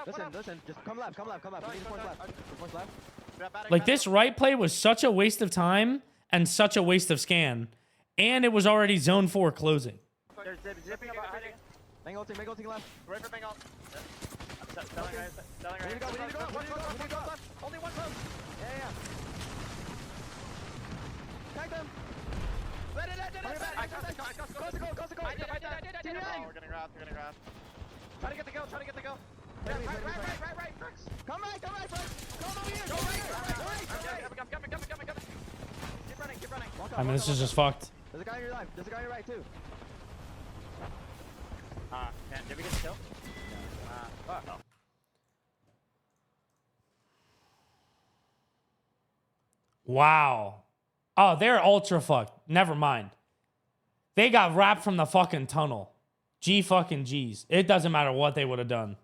Listen, just come left. We need the points left. Like, this right play was such a waste of time and such a waste of scan, and it was already zone 4 closing. There's zipping about hiding. Mango ulting left. Right for Bengal. Selling right. We need to go. Left. Only one close. Yeah. Tag them. Let it. I got the goal. I did. Oh, we're getting grabbed. Try to get the go. Yeah, right, Flex. Come right, Flex. Come over here. Go right. I'm coming. Keep running. I mean, this is just fucked. There's a guy on your left. There's a guy on your right, too. Did we get the kill? No. Wow. Oh, they're ultra fucked. Never mind. They got wrapped from the fucking tunnel. G fucking G's. It doesn't matter what they would have done.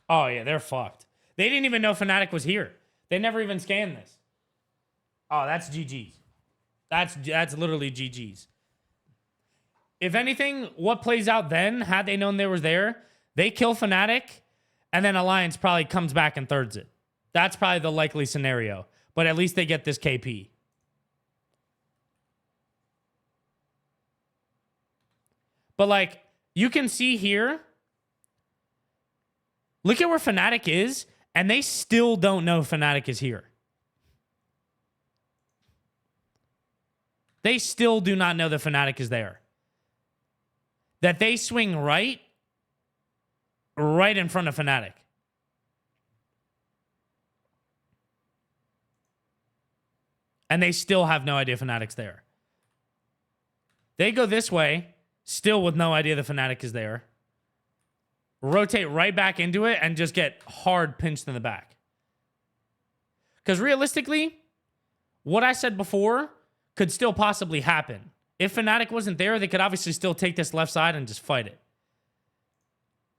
Oh, yeah, they're fucked. They didn't even know Fnatic was here. They never even scanned this. Oh, that's GG's. That's literally GG's. If anything, what plays out then, had they known they were there, they kill Fnatic, and then Alliance probably comes back and thirds it. That's probably the likely scenario. But at least they get this KP. But, like, you can see here, look at where Fnatic is, and they still don't know Fnatic is here. They still do not know that Fnatic is there. That they swing right in front of Fnatic. And they still have no idea Fnatic's there. They go this way, still with no idea the Fnatic is there. Rotate right back into it and just get hard pinched in the back. Because realistically, what I said before could still possibly happen. If Fnatic wasn't there, they could obviously still take this left side and just fight it.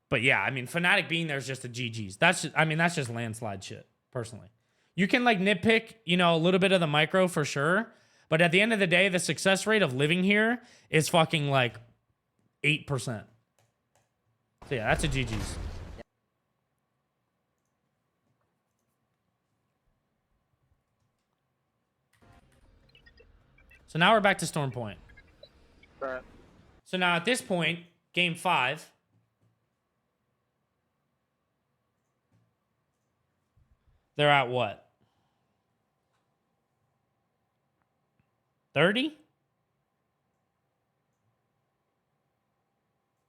But yeah, I mean, Fnatic being there is just a GG's. That's just landslide shit, personally. You can, like, nitpick, you know, a little bit of the micro for sure. But at the end of the day, the success rate of living here is fucking, like, 8%. So yeah, that's a GG's. So now we're back to Storm Point. Right. So now at this point, game 5. They're at what? 30?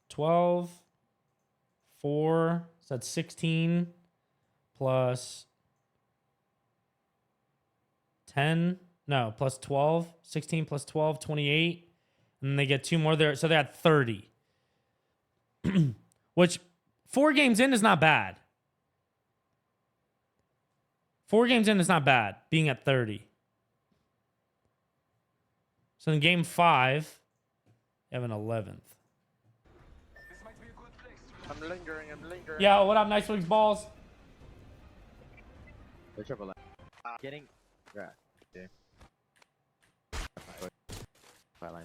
12, 4, so that's 16 plus 10. No, plus 12. 16 plus 12, 28. And then they get 2 more there. So they're at 30. Which 4 games in is not bad. 4 games in is not bad, being at 30. So in game 5, you have an 11th. I'm lingering. Yo, what up, Nice Wigs Balls? They're triple line. Getting. Yeah. Okay. Flat line.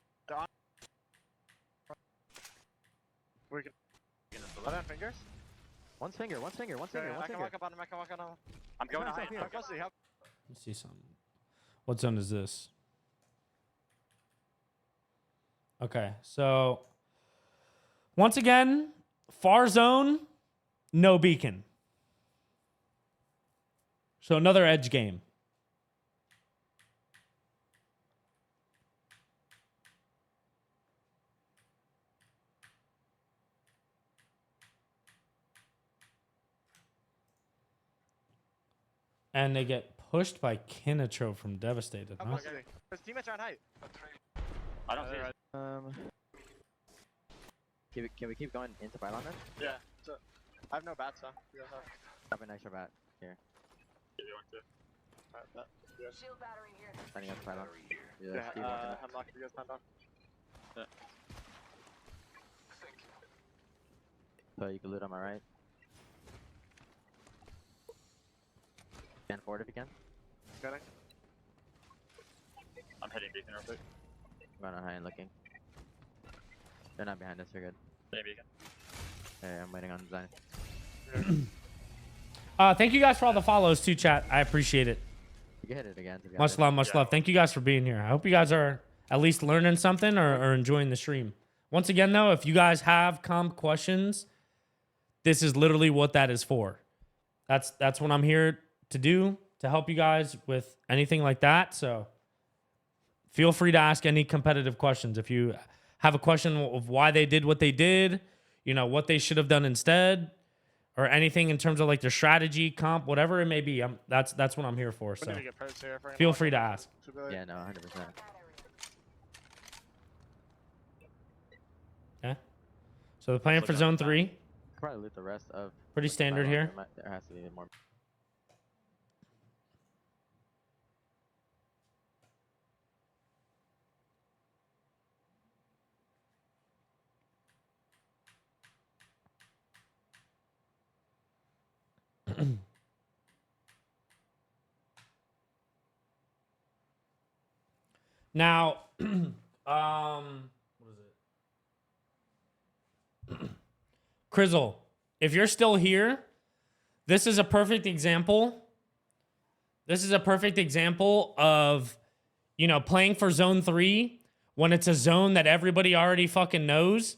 We can. Are there fingers? One finger. I can walk up on him. I'm going Nice, high. up here. Let's see. Let's see something. What zone is this? Okay, so once again, far zone, no beacon. So another edge game. And they get pushed by Kinetro from Devastated. Huh? Okay. His teammates are on height. I don't see it. Can we keep going into pylon then? Yeah. So, I have no bats, so you guys have. Drop an extra bat here. If you want to. Alright, bet. Yes. Standing up pylon. Yeah, Yeah. keep walking up. I'm locking you guys down. So you can loot on my right. Scan forward if you can. Getting. I'm hitting beacon real quick. Going on high and looking. They're not behind us, you're good. Hitting beacon. Hey, I'm waiting on design. Thank you guys for all the follows too, chat. I appreciate it. You can hit it again. To be Much honest. love, much love. Thank you guys for being here. I hope you guys are at least learning something or enjoying the stream. Once again, though, if you guys have comp questions, this is literally what that is for. That's what I'm here to do, to help you guys with anything like that. So feel free to ask any competitive questions. If you have a question of why they did what they did, you know, what they should have done instead, or anything in terms of like their strategy, comp, whatever it may be, that's what I'm here for. We So need to get perks here. feel free to ask. Yeah, no, 100%. Yeah. So the plan for zone 3, Probably loot the rest of. pretty standard pylon. here. There has to be more. Now, what is it? Crizzle, if you're still here, this is a perfect example. This is a perfect example of, you know, playing for zone 3 when it's a zone that everybody already fucking knows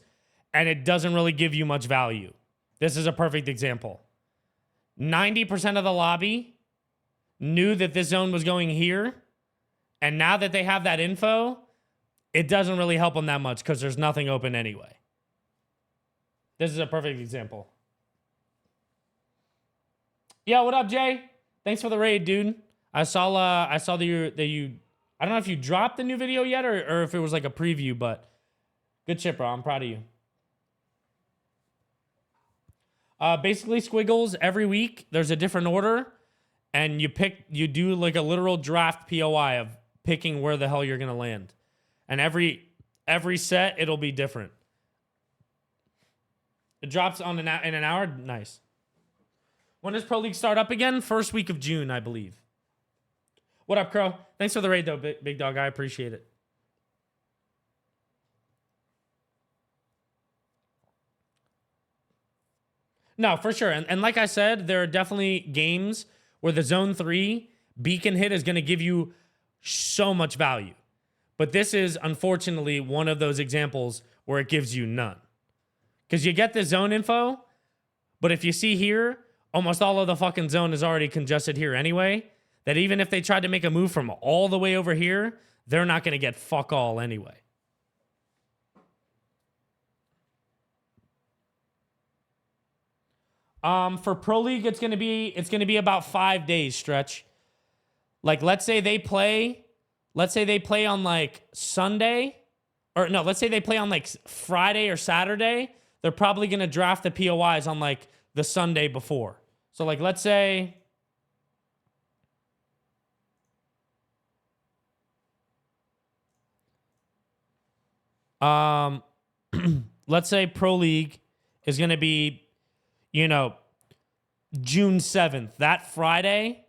and it doesn't really give you much value. This is a perfect example. 90% of the lobby knew that this zone was going here. And now that they have that info, it doesn't really help them that much because there's nothing open anyway. This is a perfect example. Yeah, what up, Jay? Thanks for the raid, dude. I saw that you I don't know if you dropped the new video yet or if it was like a preview, but good shit, bro. I'm proud of you. Basically, Squiggles, every week there's a different order, and you do like a literal draft POI of picking where the hell you're gonna land, and every set it'll be different. It drops on in an hour. Nice. When does Pro League start up again? First week of June, I believe. What up, Crow? Thanks for the raid, though, big dog. I appreciate it. No, for sure. And like I said, there are definitely games where the Zone 3 beacon hit is going to give you so much value. But this is, unfortunately, one of those examples where it gives you none. Because you get the zone info, but if you see here, almost all of the fucking zone is already congested here anyway, that even if they tried to make a move from all the way over here, they're not going to get fuck all anyway. For Pro League, it's gonna be about 5 days stretch. Like, let's say they play on like Sunday, or no, let's say they play on like Friday or Saturday. They're probably gonna draft the POIs on like the Sunday before. So like, let's say let's say Pro League is gonna be, you know, June 7th, that Friday.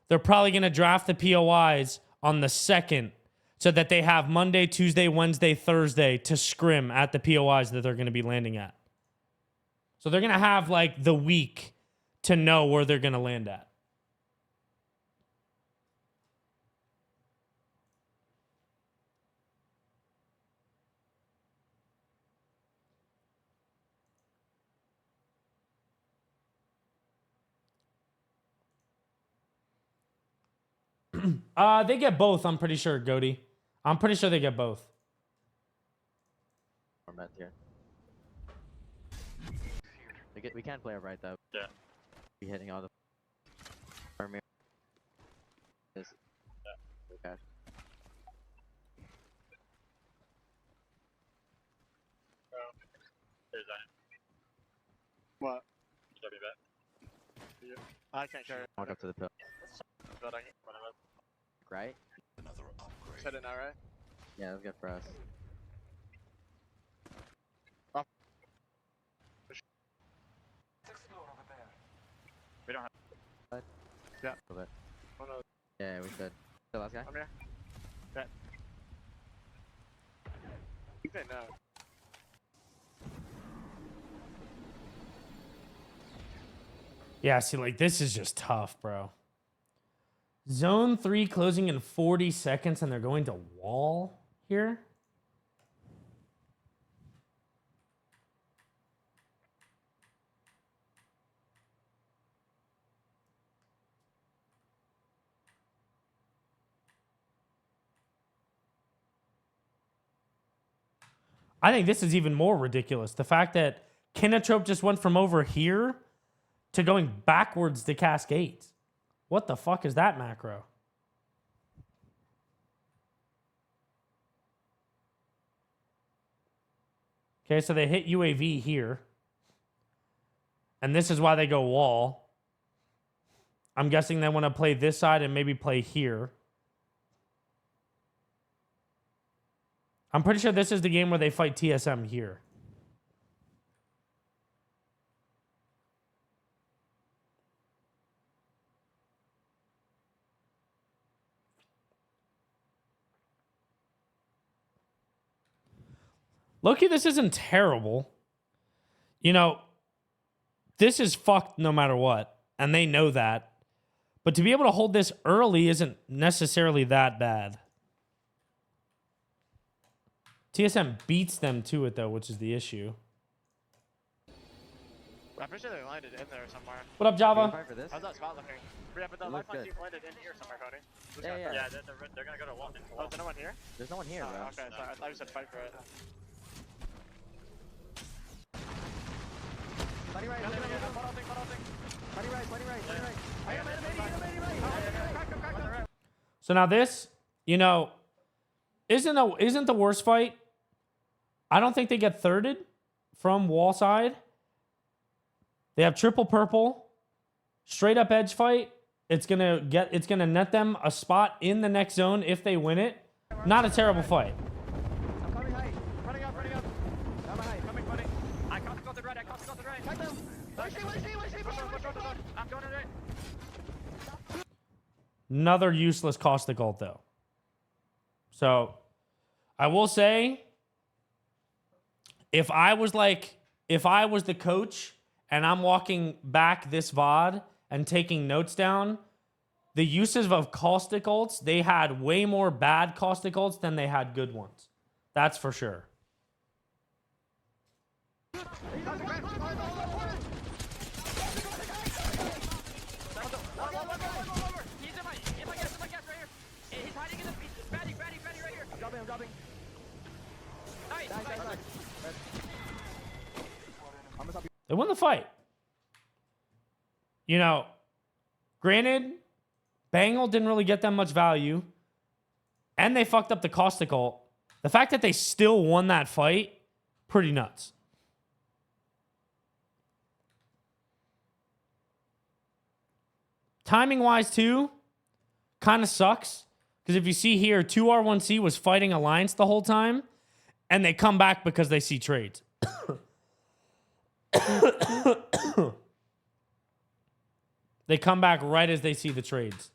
They're probably going to draft the POIs on the 2nd so that they have Monday, Tuesday, Wednesday, Thursday to scrim at the POIs that they're going to be landing at. So they're going to have like the week to know where they're going to land at. They get both, I'm pretty sure, Goaty. I'm pretty sure they get both. Format here. We can't play it right though. Yeah. Be hitting all the army. Okay. There's that. What? Should I be back? I can't carry it. Walk up to the pill. But I can run out. Right? Said it now, right? Yeah, that's good for us. We don't have. Yeah. A little bit. Oh no. Yeah, we should. The last guy? I'm here. Yeah. You say no. Yeah, see, like, this is just tough, bro. Zone 3 closing in 40 seconds, and they're going to wall here? I think this is even more ridiculous. The fact that Kinatrope just went from over here to going backwards to Cascades. What the fuck is that macro? Okay, so they hit UAV here. And this is why they go wall. I'm guessing they want to play this side and maybe play here. I'm pretty sure this is the game where they fight TSM here. Loki, this isn't terrible. You know, this is fucked no matter what, and they know that. But to be able to hold this early isn't necessarily that bad. TSM beats them to it, though, which is the issue. I'm pretty sure they landed in there somewhere. What up, Java? For this? How's that spot looking? Yeah, but the It looks lifeline good. team landed in here somewhere, Cody. Yeah. Yeah, they're gonna go to wall. Oh, is there no one here? There's no one here, Oh, bro. okay, so I thought you said fight for it. Buddy right, buddy right, buddy right, buddy right, buddy right. I am right. So now this, you know, isn't the worst fight. I don't think they get thirded from wall side. They have triple purple, straight up edge fight. It's gonna net them a spot in the next zone if they win it. Not a terrible fight. I'm coming high. Running up. I'm high. Coming, buddy. I caught the gold right. Check them. I'm going in right. Another useless caustic ult though. So I will say, if I was the coach and I'm walking back this VOD and taking notes down, the uses of caustic ults, they had way more bad caustic ults than they had good ones. That's for sure. I'm dropping. Nice. They won the fight. You know, granted, Bangle didn't really get that much value, and they fucked up the caustic ult. The fact that they still won that fight, pretty nuts. Timing-wise, too, kind of sucks. Because if you see here, 2R1C was fighting Alliance the whole time, and they come back because they see trades. They come back right as they see the trades.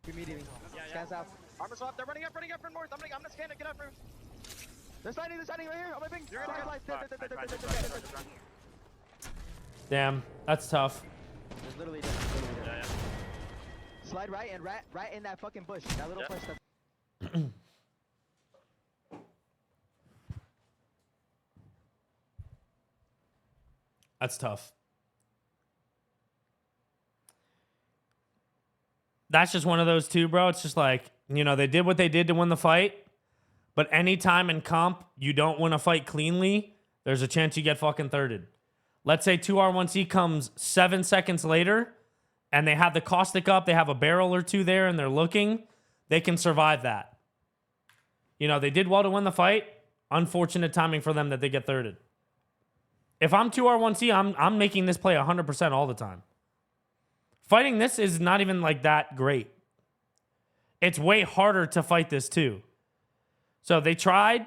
Immediately. Scans out. Armor swap. They're running up from north. I'm gonna scan it. Get up, first. They're sliding right here. On my ping. Damn, that's tough. There's literally Yeah. Slide right and right in that fucking bush. That little bush. That's tough. That's just one of those two, bro. It's just like, you know, they did what they did to win the fight, but anytime in comp you don't win a fight cleanly, there's a chance you get fucking thirded. Let's say 2R1C comes 7 seconds later, and they have the caustic up, they have a barrel or two there, and they're looking, they can survive that. You know, they did well to win the fight. Unfortunate timing for them that they get thirded. If I'm 2R1C, I'm making this play 100% all the time. Fighting this is not even like that great. It's way harder to fight this too. So they tried,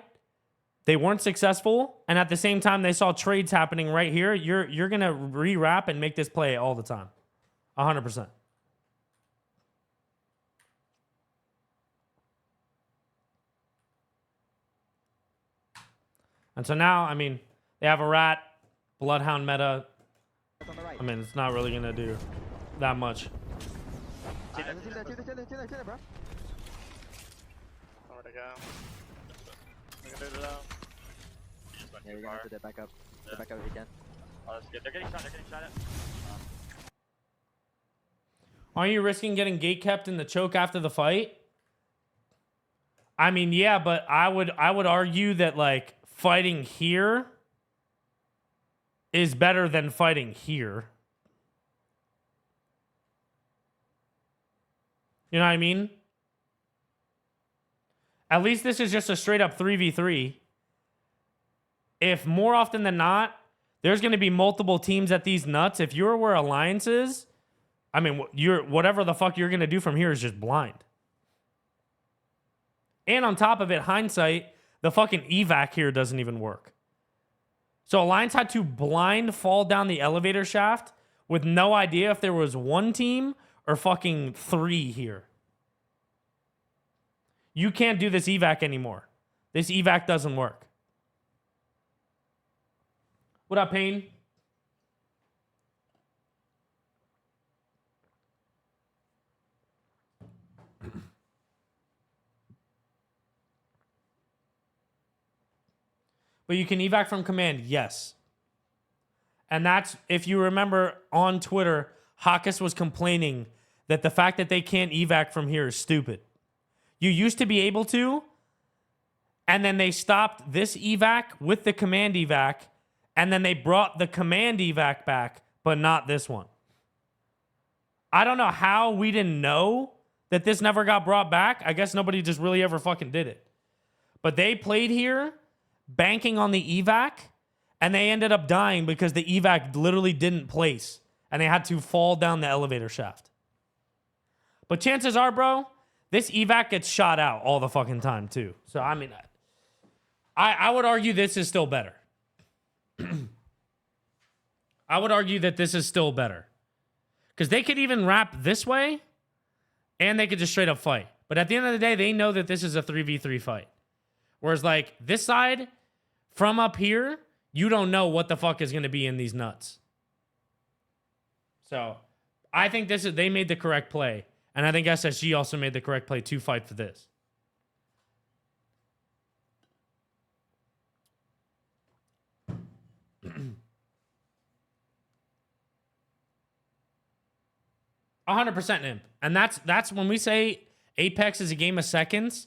they weren't successful, and at the same time they saw trades happening right here. You're gonna re-wrap and make this play all the time. 100%. And so now, I mean, they have a rat, Bloodhound meta. I mean, it's not really gonna do that much. Bro. Nowhere to go. We can do it out. You just went Yeah, too you're gonna far. have to get back up. Yeah. Get back up if you can. Oh, that's good. They're getting shot. Aren't you risking getting gate kept in the choke after the fight? I mean, yeah, but I would argue that like fighting here is better than fighting here. You know what I mean? At least this is just a straight up 3v3. If more often than not, there's going to be multiple teams at these nuts. If you're where Alliance is, I mean, whatever the fuck you're going to do from here is just blind. And on top of it, hindsight, the fucking evac here doesn't even work. So Alliance had to blind fall down the elevator shaft with no idea if there was one team or fucking 3 here. You can't do this evac anymore. This evac doesn't work. What up, Payne? But you can evac from command, yes. And that's, if you remember on Twitter, Hawkus was complaining that the fact that they can't evac from here is stupid. You used to be able to, and then they stopped this evac with the command evac, and then they brought the command evac back, but not this one. I don't know how we didn't know that this never got brought back. I guess nobody just really ever fucking did it. But they played here banking on the evac, and they ended up dying because the evac literally didn't place, and they had to fall down the elevator shaft. But chances are, bro, this evac gets shot out all the fucking time too. So I mean, I would argue this is still better. I would argue that this is still better. Because they could even wrap this way, and they could just straight up fight. But at the end of the day, they know that this is a 3v3 fight. Whereas, like, this side, from up here, you don't know what the fuck is going to be in these nuts. So, I think they made the correct play. And I think SSG also made the correct play to fight for this. %, Imp. And that's when we say Apex is a game of seconds,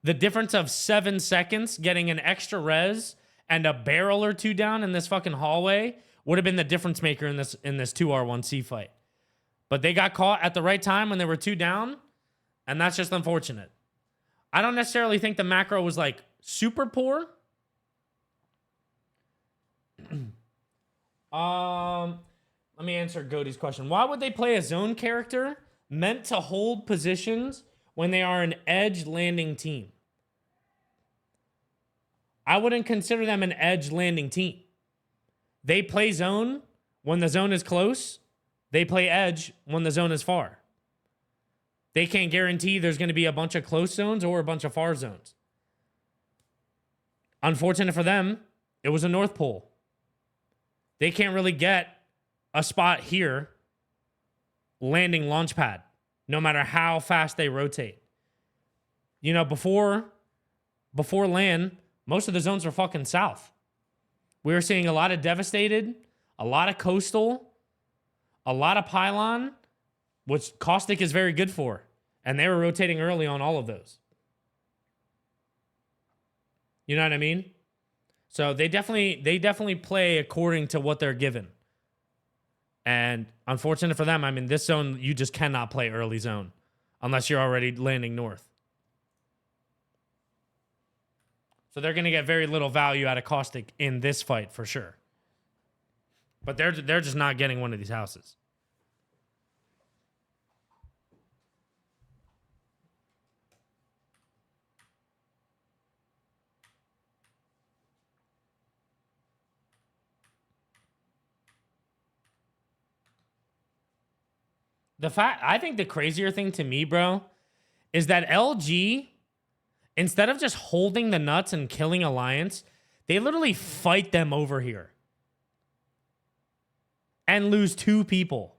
the difference of 7 seconds getting an extra res and a barrel or two down in this fucking hallway would have been the difference maker in this 2R1C fight. But they got caught at the right time when they were 2 down, and that's just unfortunate. I don't necessarily think the macro was like super poor. Let me answer Goaty's question. Why would they play a zone character meant to hold positions when they are an edge landing team? I wouldn't consider them an edge landing team. They play zone when the zone is close. They play edge when the zone is far. They can't guarantee there's going to be a bunch of close zones or a bunch of far zones. Unfortunate for them, it was a North Pole. They can't really get a spot here landing launch pad, no matter how fast they rotate. You know, before LAN, most of the zones were fucking south. We were seeing a lot of devastated, a lot of coastal, a lot of pylon, which Caustic is very good for. And they were rotating early on all of those. You know what I mean? So they definitely play according to what they're given. And unfortunate for them, I mean, this zone, you just cannot play early zone unless you're already landing north. So they're going to get very little value out of Caustic in this fight for sure. But they're just not getting one of these houses. I think the crazier thing to me, bro, is that LG, instead of just holding the nuts and killing Alliance, they literally fight them over here and lose 2 people.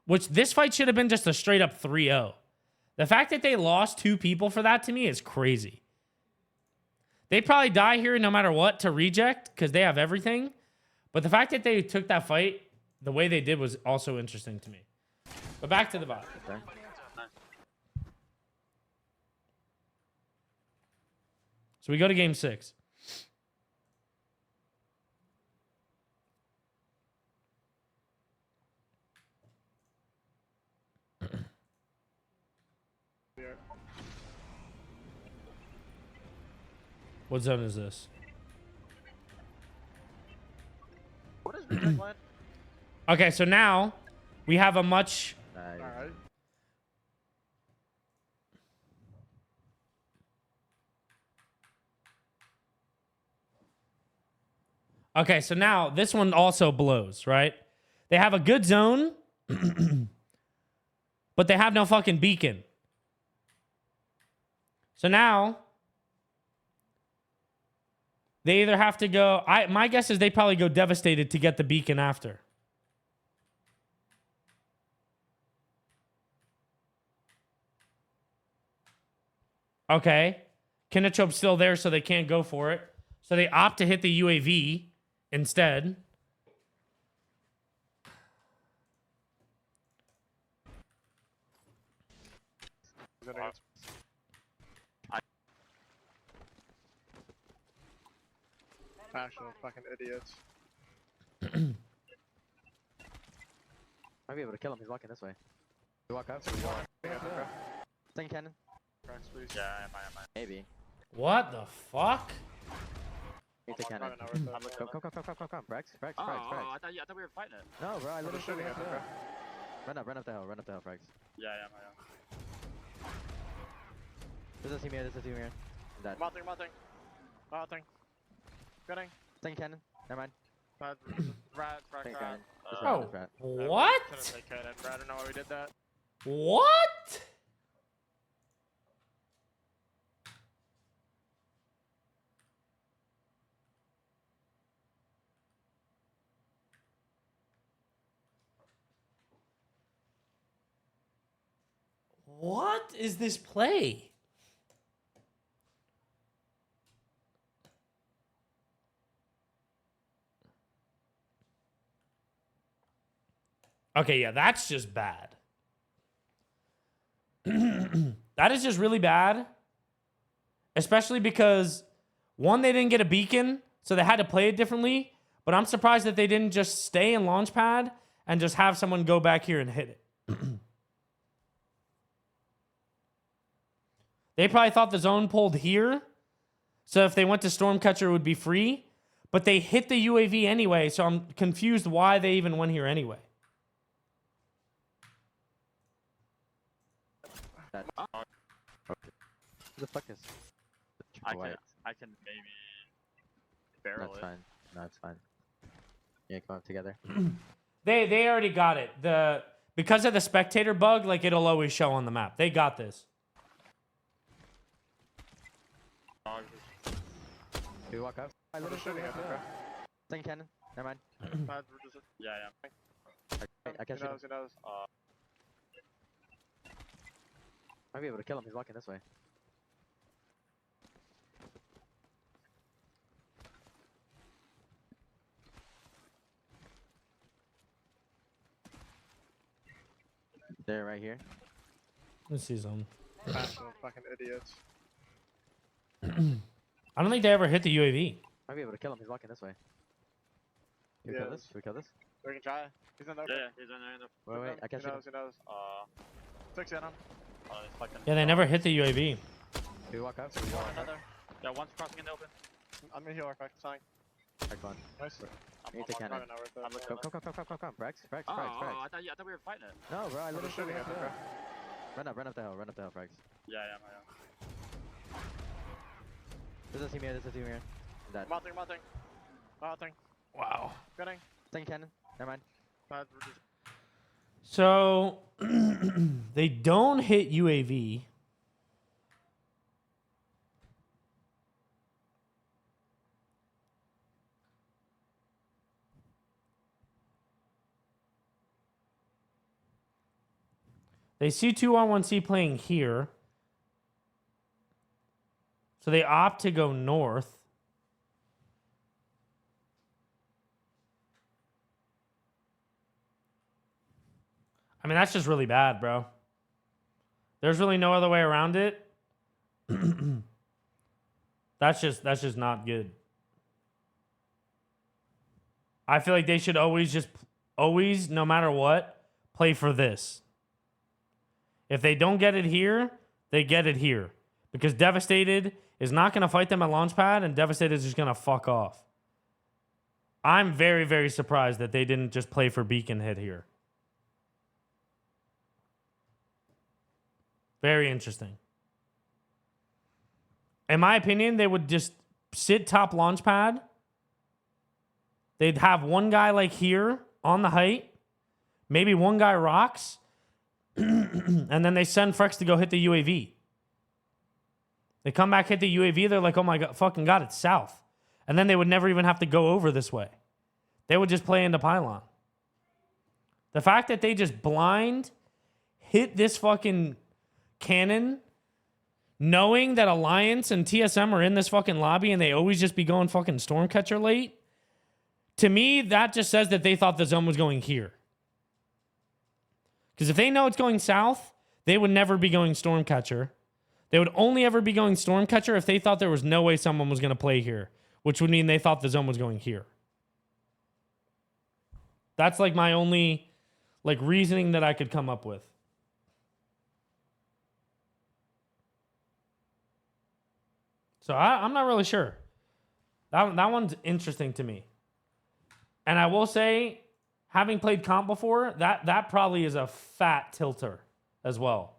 Which this fight should have been just a straight up 3-0. The fact that they lost 2 people for that to me is crazy. They probably die here no matter what to reject because they have everything. But the fact that they took that fight the way they did was also interesting to me. But back to the bot. Okay. So we go to game 6. What zone is this? What is reject land? Okay, so now we have a much... Alright. Okay, so now this one also blows, right? They have a good zone, but they have no fucking beacon. So now they either have to go... my guess is they probably go devastated to get the beacon after. Okay. Kinichop's still there, so they can't go for it. So they opt to hit the UAV instead. Actual fucking idiots. Might be able to kill him. He's walking this way. You walk up. So you walk. Second cannon. Cracks, please. Yeah, am I? Maybe. What the fuck? You take cannon. I'm looking Come. Frags. Oh, I thought we were fighting it. No, bro. I literally shooting shooting at at them, the hill. Run up the hill. Frags. Yeah, am I? There's a team here. Dead. Mounting. Gunning. Second cannon. Never mind. Rat. Second cannon. Just Oh, rat. what? I don't know why we did that. What? What is this play? Okay, yeah, that's just bad. That is just really bad. Especially because, one, they didn't get a beacon, so they had to play it differently. But I'm surprised that they didn't just stay in Launchpad and just have someone go back here and hit it. They probably thought the zone pulled here. So if they went to Stormcatcher, it would be free. But they hit the UAV anyway, so I'm confused why they even went here anyway. That. Okay. Who the fuck is? I can maybe barrel That's it. fine. No, it's fine. Yeah, come up together. They already got it. Because of the spectator bug, like it'll always show on the map. They got this. Do we walk up? I literally shooting at them, bro. Second cannon. Never mind. Yeah. I can't Who shoot knows? him. Who knows? Might be able to kill him. He's walking this way. They're right here. Let's see some. National fucking idiots. I don't think they ever hit the UAV. Might be able to kill him. He's walking this way. Should we Yeah. kill this? Should we kill this? We can try. He's in there. Yeah, he's in there. Wait, I can't shoot him. Who knows? 6 in him. He's fucking. Yeah, they never hit the UAV. Do we walk up? Should we walk up? Another. Yeah, one's crossing in the open. I'm in healer, Frax. Sign. Alright, come on. Nice. You take cannon. I'm looking Come. Frax. I thought we were fighting it. No, bro, I I'm literally shooting at them, bro. Run up the hill, Frax. Yeah. There's a team here, Dead. Mounting. Wow. Gunning. Second cannon. Never mind. So they don't hit UAV. They see 2R1C playing here. So they opt to go north. I mean, that's just really bad, bro. There's really no other way around it. That's just not good. I feel like they should always, no matter what, play for this. If they don't get it here, they get it here. Because Devastated is not going to fight them at Launchpad, and Devastated is just going to fuck off. I'm very, very surprised that they didn't just play for Beacon hit here. Very interesting. In my opinion, they would just sit top Launchpad. They'd have one guy like here on the height. Maybe one guy rocks. And then they send Frex to go hit the UAV. They come back, hit the UAV. They're like, oh my God, fucking God, it's south. And then they would never even have to go over this way. They would just play into pylon. The fact that they just blind hit this fucking cannon, knowing that Alliance and TSM are in this fucking lobby and they always just be going fucking Stormcatcher late, to me, that just says that they thought the zone was going here. Because if they know it's going south, they would never be going Stormcatcher. They would only ever be going Stormcatcher if they thought there was no way someone was going to play here, which would mean they thought the zone was going here. That's like my only reasoning that I could come up with. So I'm not really sure. That one's interesting to me. And I will say, having played comp before, that probably is a fat tilter as well.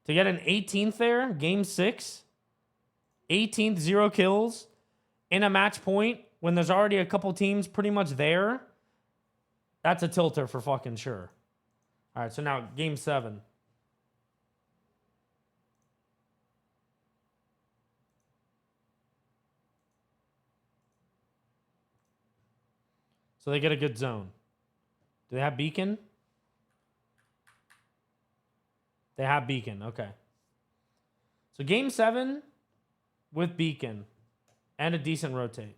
To get an 18th there, game 6, 18th, 0 kills, in a match point, when there's already a couple teams pretty much there, that's a tilter for fucking sure. All right, so now game 7. So they get a good zone. Do they have beacon? They have Beacon. Okay. So game 7 with Beacon and a decent rotate.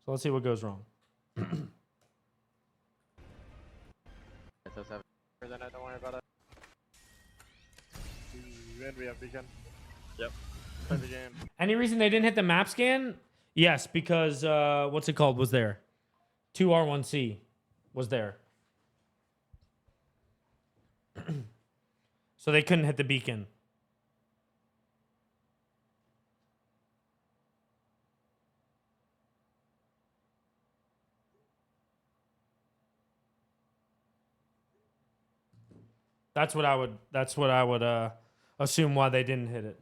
So let's see what goes wrong. It's so 7. Then I don't worry about it. And we have beacon. Yep. Play the game. Any reason they didn't hit the map scan? Yes, because what's it called was there. 2R1C was there. So they couldn't hit the beacon. That's what I would assume why they didn't hit it.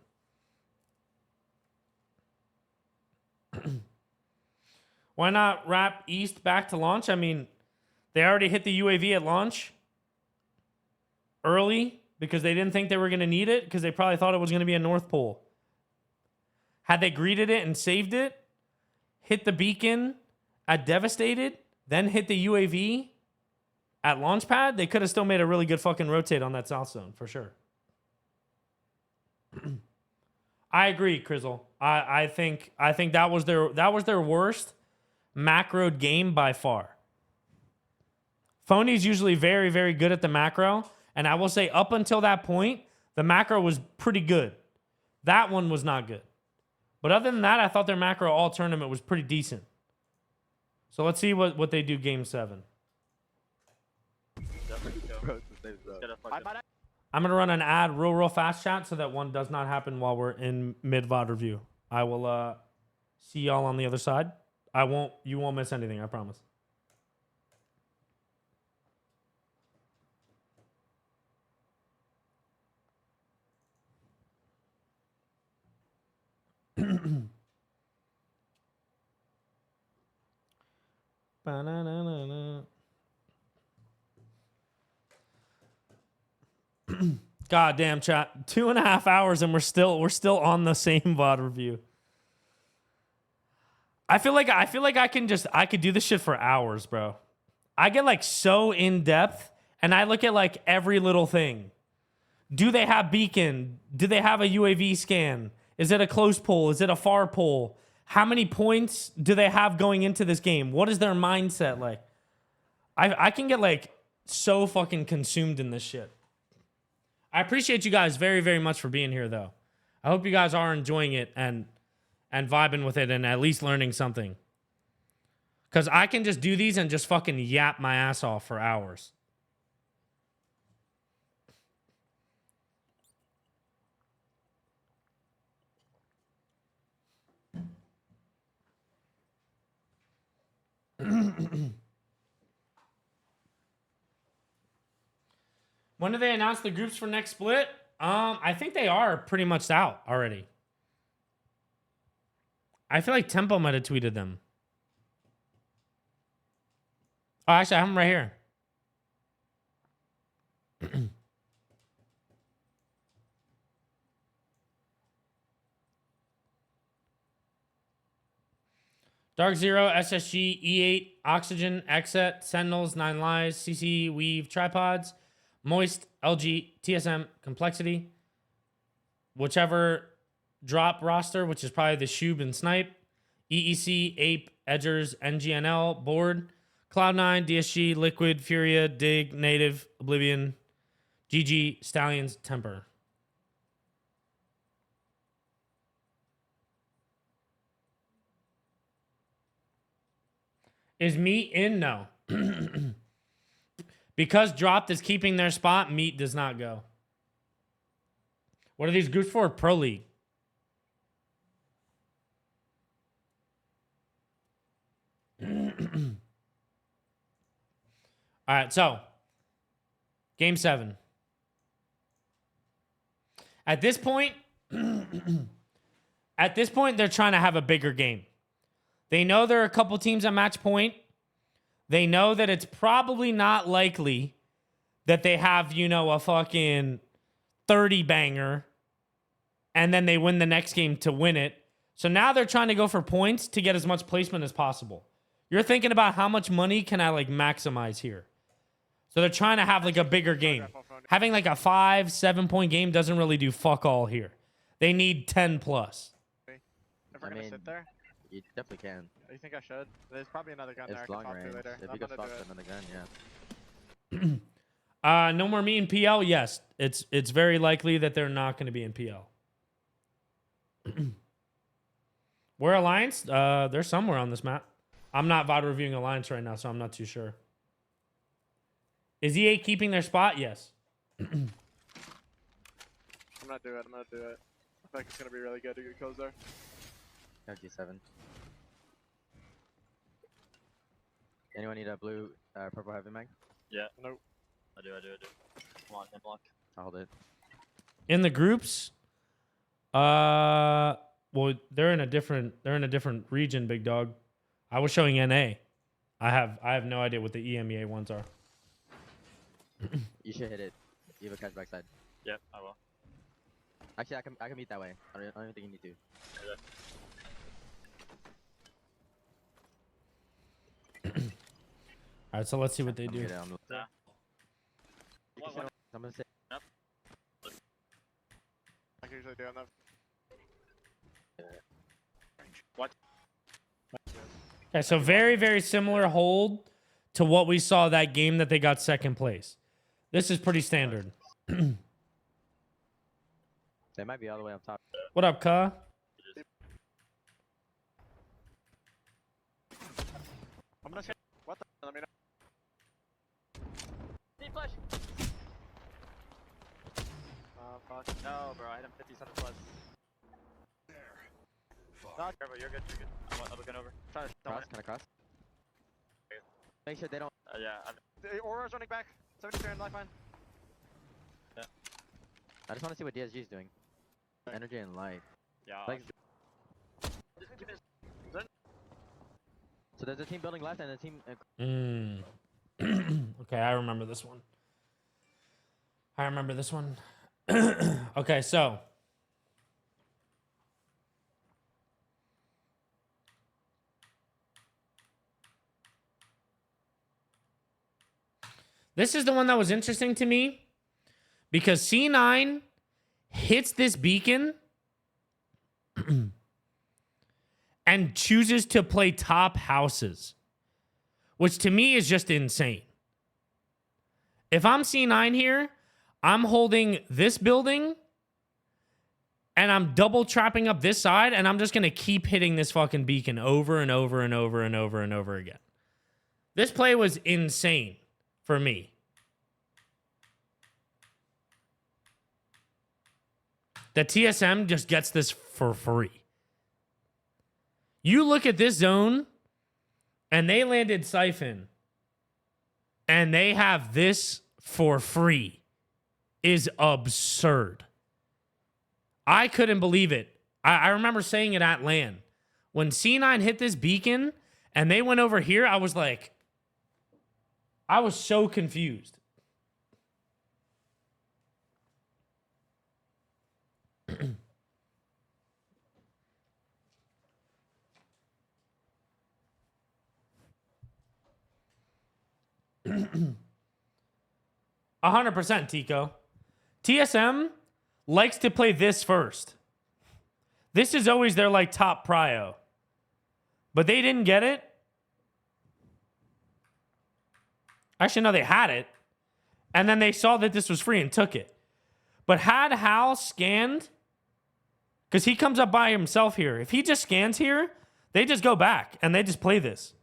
Why not wrap East back to launch? I mean, they already hit the UAV at launch early because they didn't think they were going to need it because they probably thought it was going to be a North Pole. Had they greeted it and saved it, hit the beacon at Devastated, then hit the UAV at Launchpad, they could have still made a really good fucking rotate on that South Zone, for sure. I agree, Crizzle. I think that was their worst macroed game by far. Phony's usually very, very good at the macro, and I will say up until that point, the macro was pretty good. That one was not good. But other than that, I thought their macro all tournament was pretty decent. So let's see what they do game 7. I'm going to run an ad real fast, chat, so that one does not happen while we're in mid VOD review. I will see y'all on the other side. You won't miss anything, I promise. Ba-na-na-na-na. God damn, chat. 2.5 hours and we're still on the same VOD review. I feel like I could do this shit for hours, bro. I get like so in depth and I look at like every little thing. Do they have beacon? Do they have a UAV scan? Is it a close pull? Is it a far pull? How many points do they have going into this game? What is their mindset like? I can get like so fucking consumed in this shit. I appreciate you guys very, very much for being here, though. I hope you guys are enjoying it and vibing with it and at least learning something. Because I can just do these and just fucking yap my ass off for hours. When do they announce the groups for next split? I think they are pretty much out already. I feel like Tempo might have tweeted them. Oh, actually, I have them right here. Dark Zero, SSG, E8, Oxygen, Exet, Sentinels, 9 Lives, CC, Weave, Tripods, Moist, LG, TSM, Complexity, whichever drop roster, which is probably the Shub and Snipe, EEC, Ape, Edgers, NGNL, Board, Cloud9, DSG, Liquid, Furia, Dig, Native, Oblivion, GG, Stallions, Temper. Is Meat in? No. Because Dropped is keeping their spot, Meat does not go. What are these groups for? Pro League. All right, so game 7. At this point, they're trying to have a bigger game. They know there are a couple teams at match point. They know that it's probably not likely that they have, a fucking 30 banger and then they win the next game to win it. So now they're trying to go for points to get as much placement as possible. You're thinking about how much money can I maximize here. So they're trying to have like a bigger game. Having like a 5-7 point game doesn't really do fuck all here. They need 10 plus. If we're gonna sit there, You definitely can. you think I should? There's probably another gun there I It's can long swap to range. later. If I'm you could gonna swap do to it. another gun, yeah. No more me in PL. Yes, it's very likely that they're not going to be in PL. Where Alliance? They're somewhere on this map. I'm not VOD reviewing Alliance right now, so I'm not too sure. Is EA keeping their spot? Yes. I'm gonna do it. I'm gonna do it. I feel like it's gonna be really good to get kills there. Got G7. Anyone need a blue, purple heavy mag? Yeah. Nope. I do. Come on, hemlock. I'll hold it. In the groups, well, they're in a different region, big dog. I was showing NA. I have no idea what the EMEA ones are. You should hit it. You have a catch backside. Yep, I will. Actually, I can meet that way. I don't even think you need to. All right, so let's see what they I'm do. good, Yeah. I'm gonna say. I can usually do enough. Okay, so very, very similar hold to what we saw that game that they got second place. This is pretty standard. They might be all the way up top. What up, Ka? I'm gonna say. What the? Let me know. Need flash. Fuck. No, bro. I hit him 57 plus. Fuck. Careful, you're good. I'm looking over. Try to Cross, can I cross? Make sure they don't. Yeah. The Aura's running back. 73 in lifeline. I just want to see what DSG is doing. Energy and light. Yeah. Like, so there's a team building left and a team. Okay, I remember this one. Okay, so. This is the one that was interesting to me because C9 hits this beacon and chooses to play top houses, which to me is just insane. If I'm C9 here, I'm holding this building and I'm double trapping up this side and I'm just going to keep hitting this fucking beacon over and over and over and over and over again. This play was insane for me. The TSM just gets this for free. You look at this zone, and they landed Siphon, and they have this for free. Is absurd. I couldn't believe it. I remember saying it at LAN. When C9 hit this beacon, and they went over here, I was like, I was so confused. A 100%, Tico. TSM likes to play this first. This is always their like top prio. But they didn't get it. Actually, no, they had it. And then they saw that this was free and took it. But had Hal scanned, because he comes up by himself here. If he just scans here, they just go back and they just play this.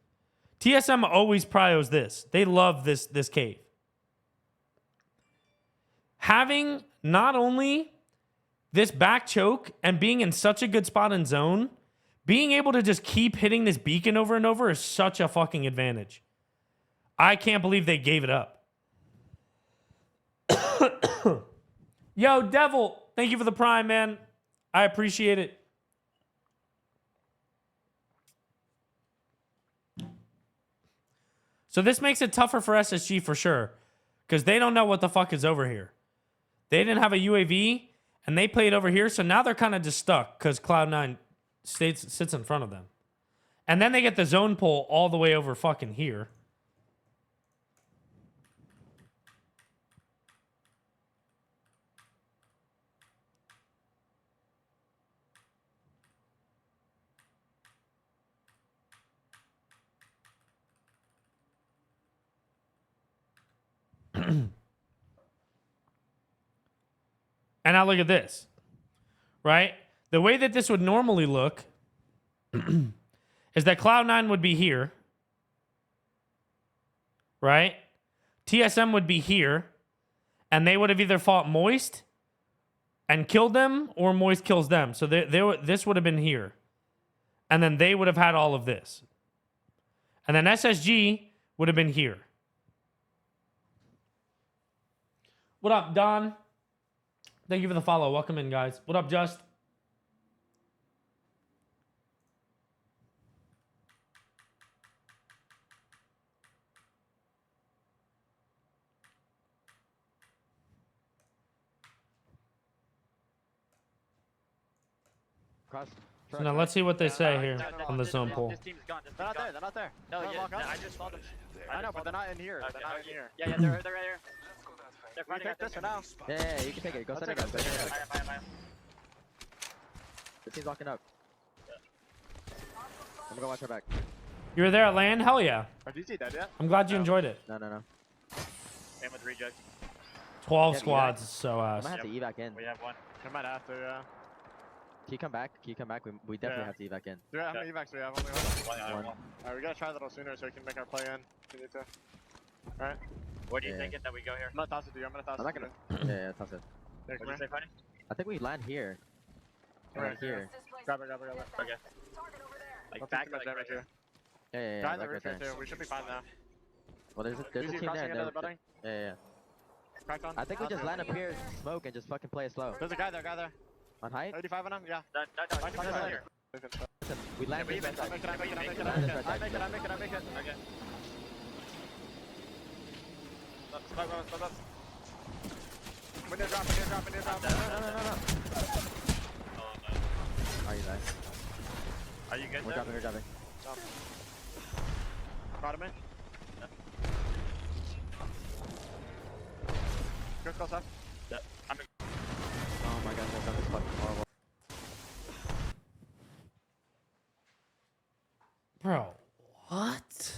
TSM always prios this. They love this cave. Having not only this back choke and being in such a good spot in zone, being able to just keep hitting this beacon over and over is such a fucking advantage. I can't believe they gave it up. Yo, Devil, thank you for the prime, man. I appreciate it. So this makes it tougher for SSG for sure, because they don't know what the fuck is over here. They didn't have a UAV, and they played over here, so now they're kind of just stuck because Cloud9 sits in front of them. And then they get the zone pull all the way over fucking here. And now look at this, right? The way that this would normally look is that Cloud9 would be here, right? TSM would be here, and they would have either fought Moist and killed them, or Moist kills them. So this would have been here. And then they would have had all of this. And then SSG would have been here. What up, Don? Thank you for the follow. Welcome in, guys. What up, Just? Cross. So now let's see what they say here on the zone poll. This team's gone. This They're team's not there. gone. They're not there. No, They're yeah, locked up. I just saw them. I know, but they're not in here. They're not in here. Yeah, they're right here. They're We fighting take this for now. Yeah, you can take it. Go set it up. I am. The team's locking up. I'm gonna go watch her back. You were there at LAN? Hell yeah. Are DC dead yet? I'm glad you enjoyed it. No. Same with reject. 12 Yeah, squads is so I ass. might have to evac in. We have one. I might have to, yeah. Can you come back? We definitely Yeah. have to evac in. Do we how many evacs do we have? Only one? One. Alright, we gotta try a little sooner so we can make our play in. We need to. Alright. What are you Yeah. thinking that we go here? I'm gonna toss it to you. I'm gonna toss I'm it not to gonna. you. Yeah, toss it. Yeah, What come did you here. say, Funny? I think we land here. Right Here. Grab it. Okay. Like Don't back take too much like damage right here. Yeah. Try the Back roof right here there. too. We should be fine now. Well, there's a DC team there. crossing And into the building. yeah. Cracked on. I think we just land up here, smoke, and just fucking play it slow. There's a guy there. On height? 85 on him? Yeah. No, I can come do over that. here. Listen, we land I this make it. right I side. make it. Land this right side. Okay. Stop. Window drop. No. Oh no. Are you nice? Are you good We're there? dropping. Brought him in. Go close up. I'm Oh my god, that is fucking horrible. Bro, what?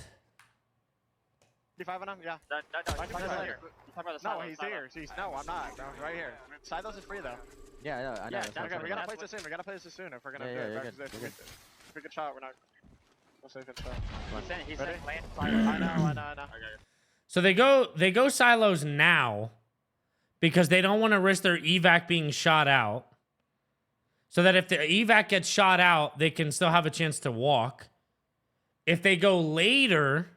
85 on him? Yeah. No, Why you're do you right say here. You talk about the No, silo, he's silo. here. No, I'm not. No, right here. Silos is free though. Yeah, I know. Yeah, that's what I'm okay, talking we gotta about. play this soon. We gotta play this soon if we're gonna Yeah, do yeah, it. you're Because good, if you're we good. if we get shot, we're not. We'll save it. He said Ready? land I silo. know. Okay. So they go silos now because they don't want to risk their evac being shot out. So that if the evac gets shot out, they can still have a chance to walk. If they go later,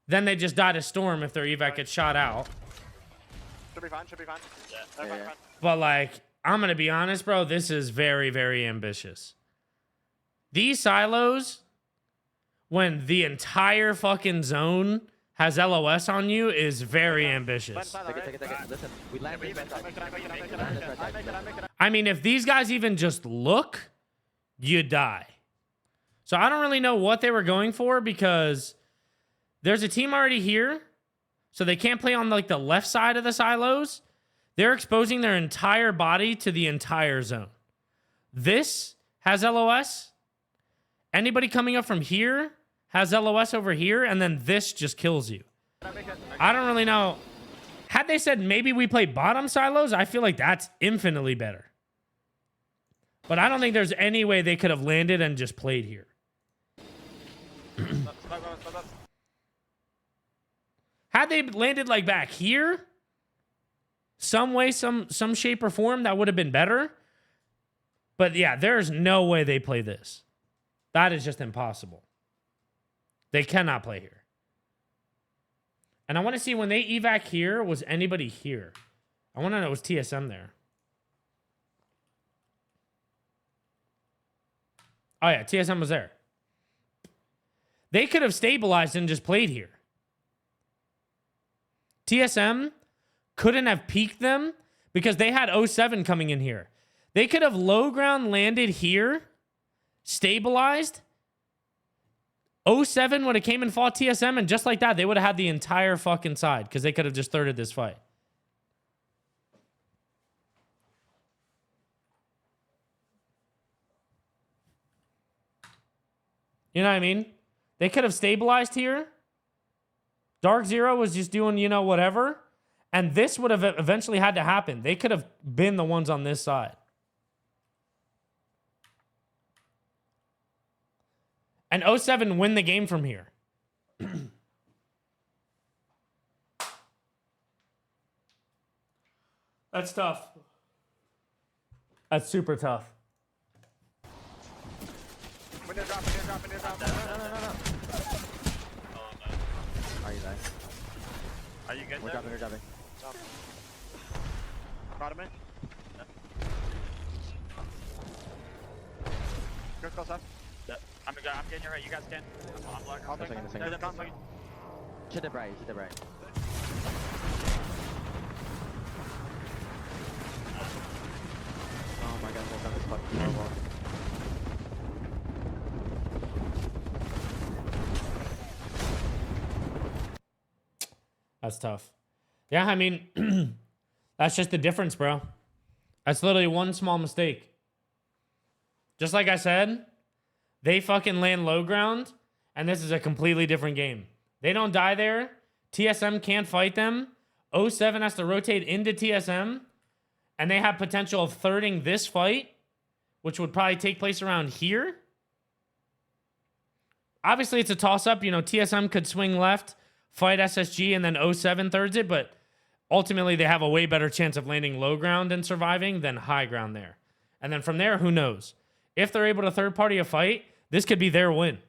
then they just die to storm if their evac gets shot out. Should be fine. Yeah. Everybody Yeah. fine. But like, I'm going to be honest, bro, this is very, very ambitious. These silos, when the entire fucking zone has LOS on you, is very ambitious. Take it. Listen, we land this right side. I make it. I mean, if these guys even just look, you die. So I don't really know what they were going for because there's a team already here. So they can't play on like the left side of the silos. They're exposing their entire body to the entire zone. This has LOS. Anybody coming up from here has LOS over here. And then this just kills you. I don't really know. Had they said maybe we play bottom silos, I feel like that's infinitely better. But I don't think there's any way they could have landed and just played here. Had they landed like back here, some way, some shape or form, that would have been better. But yeah, there's no way they play this. That is just impossible. They cannot play here. And I want to see when they evac here, was anybody here? I want to know, was TSM there? Oh yeah, TSM was there. They could have stabilized and just played here. TSM couldn't have peeked them because they had 07 coming in here. They could have low ground landed here, stabilized. 07 would have came and fought TSM, and just like that, they would have had the entire fucking side because they could have just thirded this fight. You know what I mean? They could have stabilized here. Dark Zero was just doing, whatever. And this would have eventually had to happen. They could have been the ones on this side. And 07 win the game from here. That's tough. That's super tough. Window drop, window drop, window drop. No. Oh no. Are you there? Are you good We're there? dropping, we're dropping. Brought him in. Go close up. I'm getting you right. You guys can. I'm black. I'll Second, take second. There's a conflict. Shit the bright, shit the bright. Oh my god, this gun is fucking horrible. That's tough. Yeah, I mean, that's just the difference, bro. That's literally one small mistake. Just like I said, they fucking land low ground, and this is a completely different game. They don't die there. TSM can't fight them. 07 has to rotate into TSM, and they have potential of thirding this fight, which would probably take place around here. Obviously, it's a toss-up. You know, TSM could swing left, fight SSG, and then 07 thirds it, but ultimately they have a way better chance of landing low ground and surviving than high ground there. And then from there, who knows? If they're able to third-party a fight, this could be their win.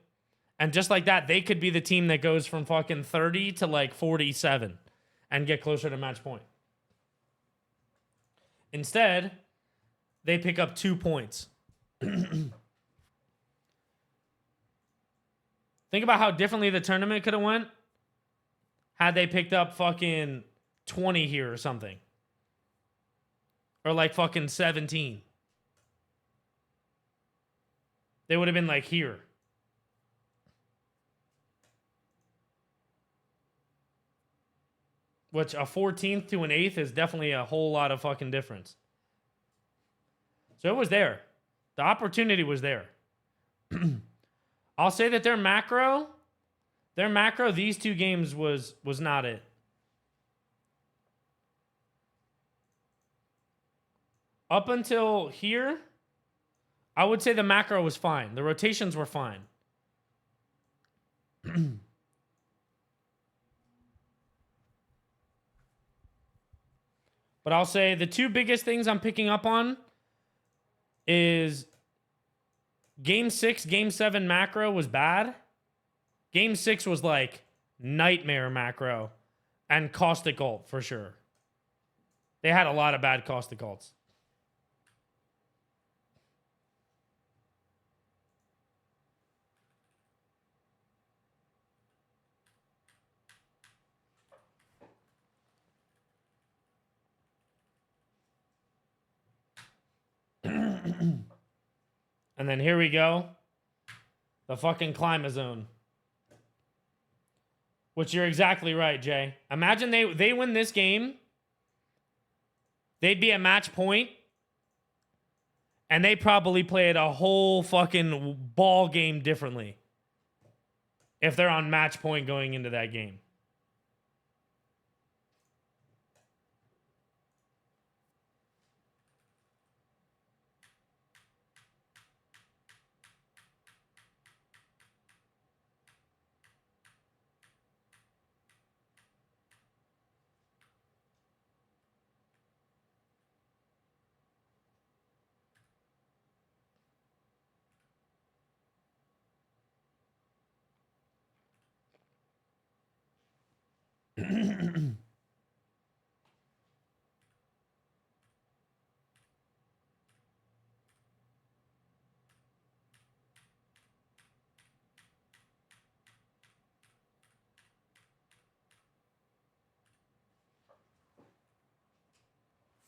And just like that, they could be the team that goes from fucking 30 to like 47 and get closer to match point. Instead, they pick up 2 points. Think about how differently the tournament could have went had they picked up fucking 20 here or something. Or like fucking 17. They would have been like here. Which a 14th to an 8th is definitely a whole lot of fucking difference. So it was there. The opportunity was there. I'll say that their macro, these 2 games was not it. Up until here, I would say the macro was fine. The rotations were fine. But I'll say the 2 biggest things I'm picking up on is Game 6, Game 7 macro was bad. Game 6 was like nightmare macro and caustic ult for sure. They had a lot of bad caustic ults. And then here we go. The fucking climate zone. Which you're exactly right, Jay. Imagine they win this game. They'd be at match point. And they probably played a whole fucking ball game differently. If they're on match point going into that game.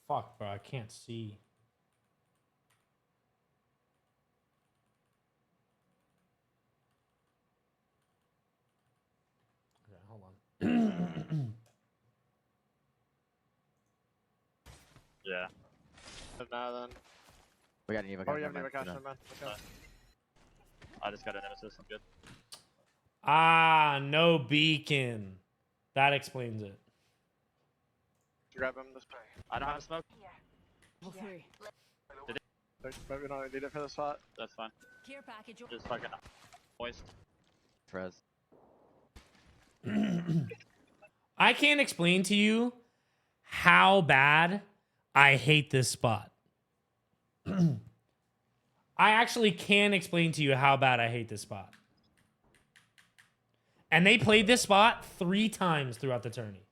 Fuck, bro, I can't see. Okay, hold on. Yeah. Now then. We got an Eva. Oh, you have never catch him, man. Okay. I just got a nemesis. I'm good. Ah, no beacon. That explains it. Grab him this way. I don't have a smoke. Level 3. Maybe we don't need it for the spot. That's fine. Care package. Just fucking moist. Frez. I can't explain to you how bad I hate this spot. I actually can explain to you how bad I hate this spot. And they played this spot 3 times throughout the tourney.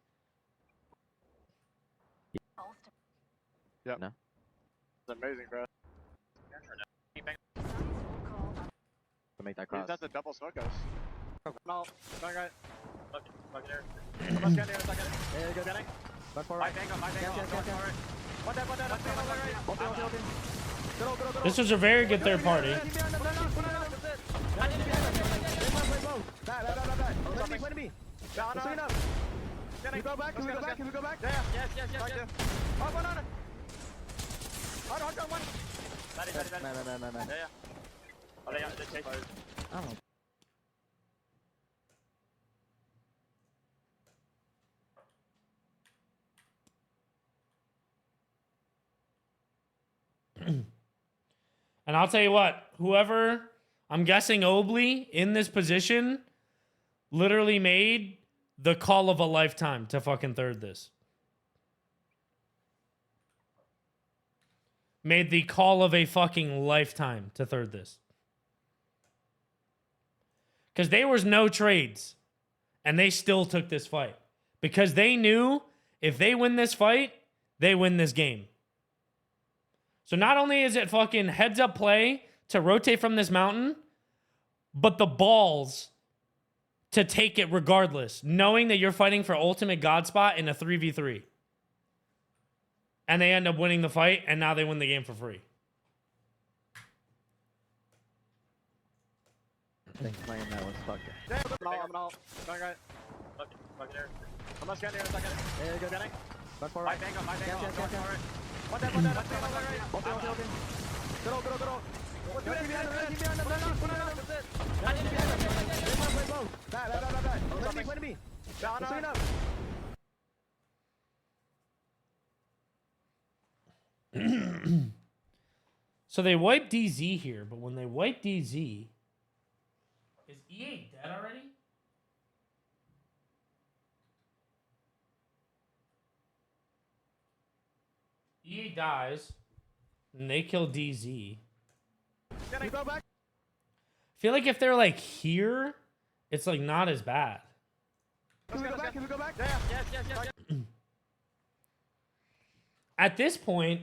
Yep. No. It's amazing, bro. To make that cross. That's a double smoke us. No, don't right. Fuck there. Let's get there, second. Yeah, go. Getting. Back forward. My bang on, my bang on. What that, Open. Go. This was a very good third party. Back. Play to me. Down, Swing up. Can we go back? Can we go back? Can we go back? Yeah. Yes. Oh, one on it. Hold on, one. Ready. Man. Yeah. Oh, they chase. I don't know. And I'll tell you what, whoever, I'm guessing Obley in this position literally made the call of a lifetime to fucking third this. Made the call of a fucking lifetime to third this. Because there was no trades. And they still took this fight. Because they knew if they win this fight, they win this game. So not only is it fucking heads up play to rotate from this mountain, but the balls to take it regardless, knowing that you're fighting for ultimate god spot in a 3v3. And they end up winning the fight, and now they win the game for free. I think playing that was fucking. I'm all. Don't right. Fuck there. I'm just getting there, second. Yeah, go. Getting. Back forward. My bang on, my bang on. What that, Open. Go. Back. Play to me. Swing up. So they wipe DZ here, but when they wipe DZ, is EA dead already? EA dies, and they kill DZ. Getting. Go back. I feel like if they're like here, it's like not as bad. Can we go back? Yeah. Yes. At this point,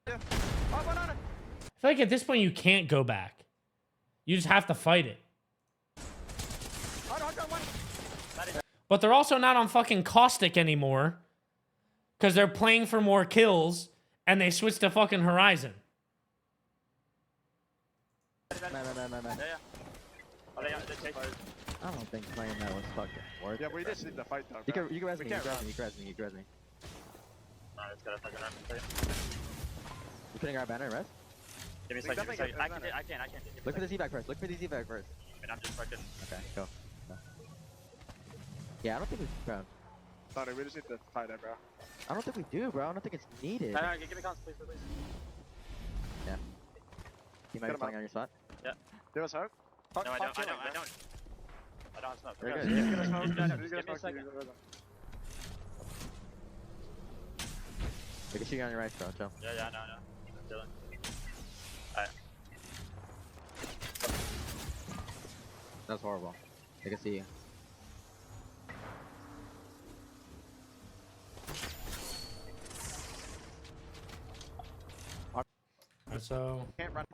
Oh, one on it. I feel like at this point you can't go back. You just have to fight it. Hold on, one. But they're also not on fucking Caustic anymore. Because they're playing for more kills. And they switched to fucking Horizon. Man. Yeah. Oh, they chase. I don't think playing that was fucking worth it. Yeah, we just need to fight though. You bro. can res me. We You can't can run. res me. Alright, let's go. Fucking run. You putting our banner res? Give me a We second. definitely I get can't. advantage. Give me a Look for second. the Z-back first. I mean, I'm just fucking. Okay, go. Yeah, I don't think we, bro. Sorry, we just need to fight it, bro. I don't think we do, bro. I don't think it's needed. No, give me cons, please. You might be playing on your spot. Do us hope? No, I don't. I don't have smoke. Very Okay. good. He's gonna smoke. No, He's gonna give me a smoke. second. We can shoot you on your right, bro. Chill. Yeah, no. I'm chilling. Alright. That's horrible. I can see you. So Can't run.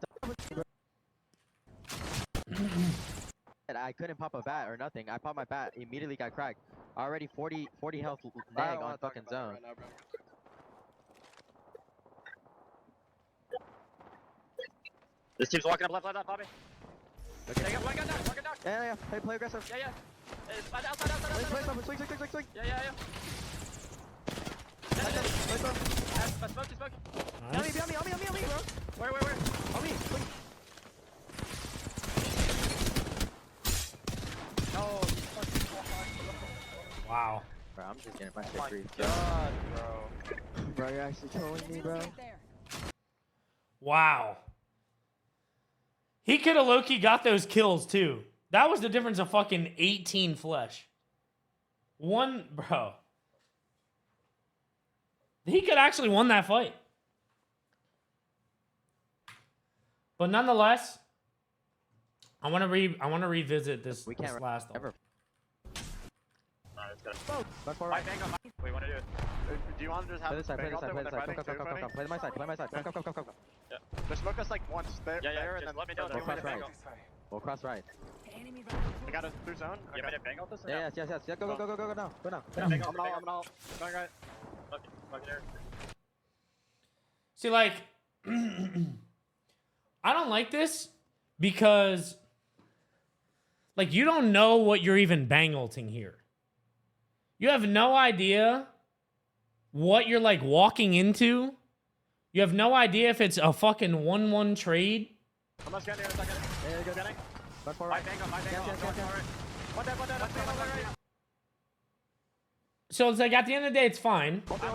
I couldn't pop a bat or nothing. I popped my bat, immediately got cracked. Already 40 health nag on fucking zone. Right now, bro. This team's walking up left, Bobby. Okay. Take it, one gun down. Yeah. Play aggressive. Yeah. It's outside. Swing. Yeah. Smoke. nice. Behind me, bro. Where? On me. Swing. shit my grief, bro. god, bro. Bro, you're actually trolling me, bro. Right there. Wow. He could have low-key got those kills too. That was the difference of fucking 18 flesh. One, bro. He could actually won that fight. But nonetheless, I want to revisit this, We this can't last ever. one. Alright, let's go. Back forward. Right, Bango. What do you want to do? Do you want to just have Play this side, play Bango this side, when play they're this side. fighting Come, too, come. Play my side, play my side. Come. Yeah. Just smoke us like once there, Yeah, there, just and then let me know if We'll you cross want right. Bango. We'll cross right. Enemy I got us through zone. You want me to Bango this? or no? Yes. Yeah, go now. Go now. Yeah, Bango, I'm all. Going right. Look here. See, like, I don't like this because, like, you don't know what you're even bang ulting here. You have no idea what you're, like, walking into. You have no idea if it's a fucking 1-1 trade. I'm not scanning. I'm not scanning. There you go. Scanning. Back forward. My Bango. Yes. One dead. Let's go. Right. So it's like, at the end of the day, it's fine, Okay.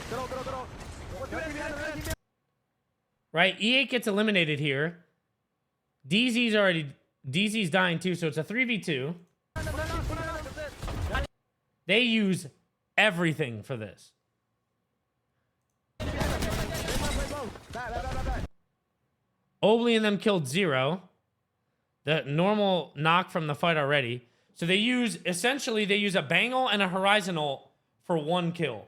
Good. right? E8 gets eliminated here. DZ's dying too, so it's a 3v2. They use everything for this. Obley and them killed 0. The normal knock from the fight already. So they use a bangle and a horizon ult for 1 kill.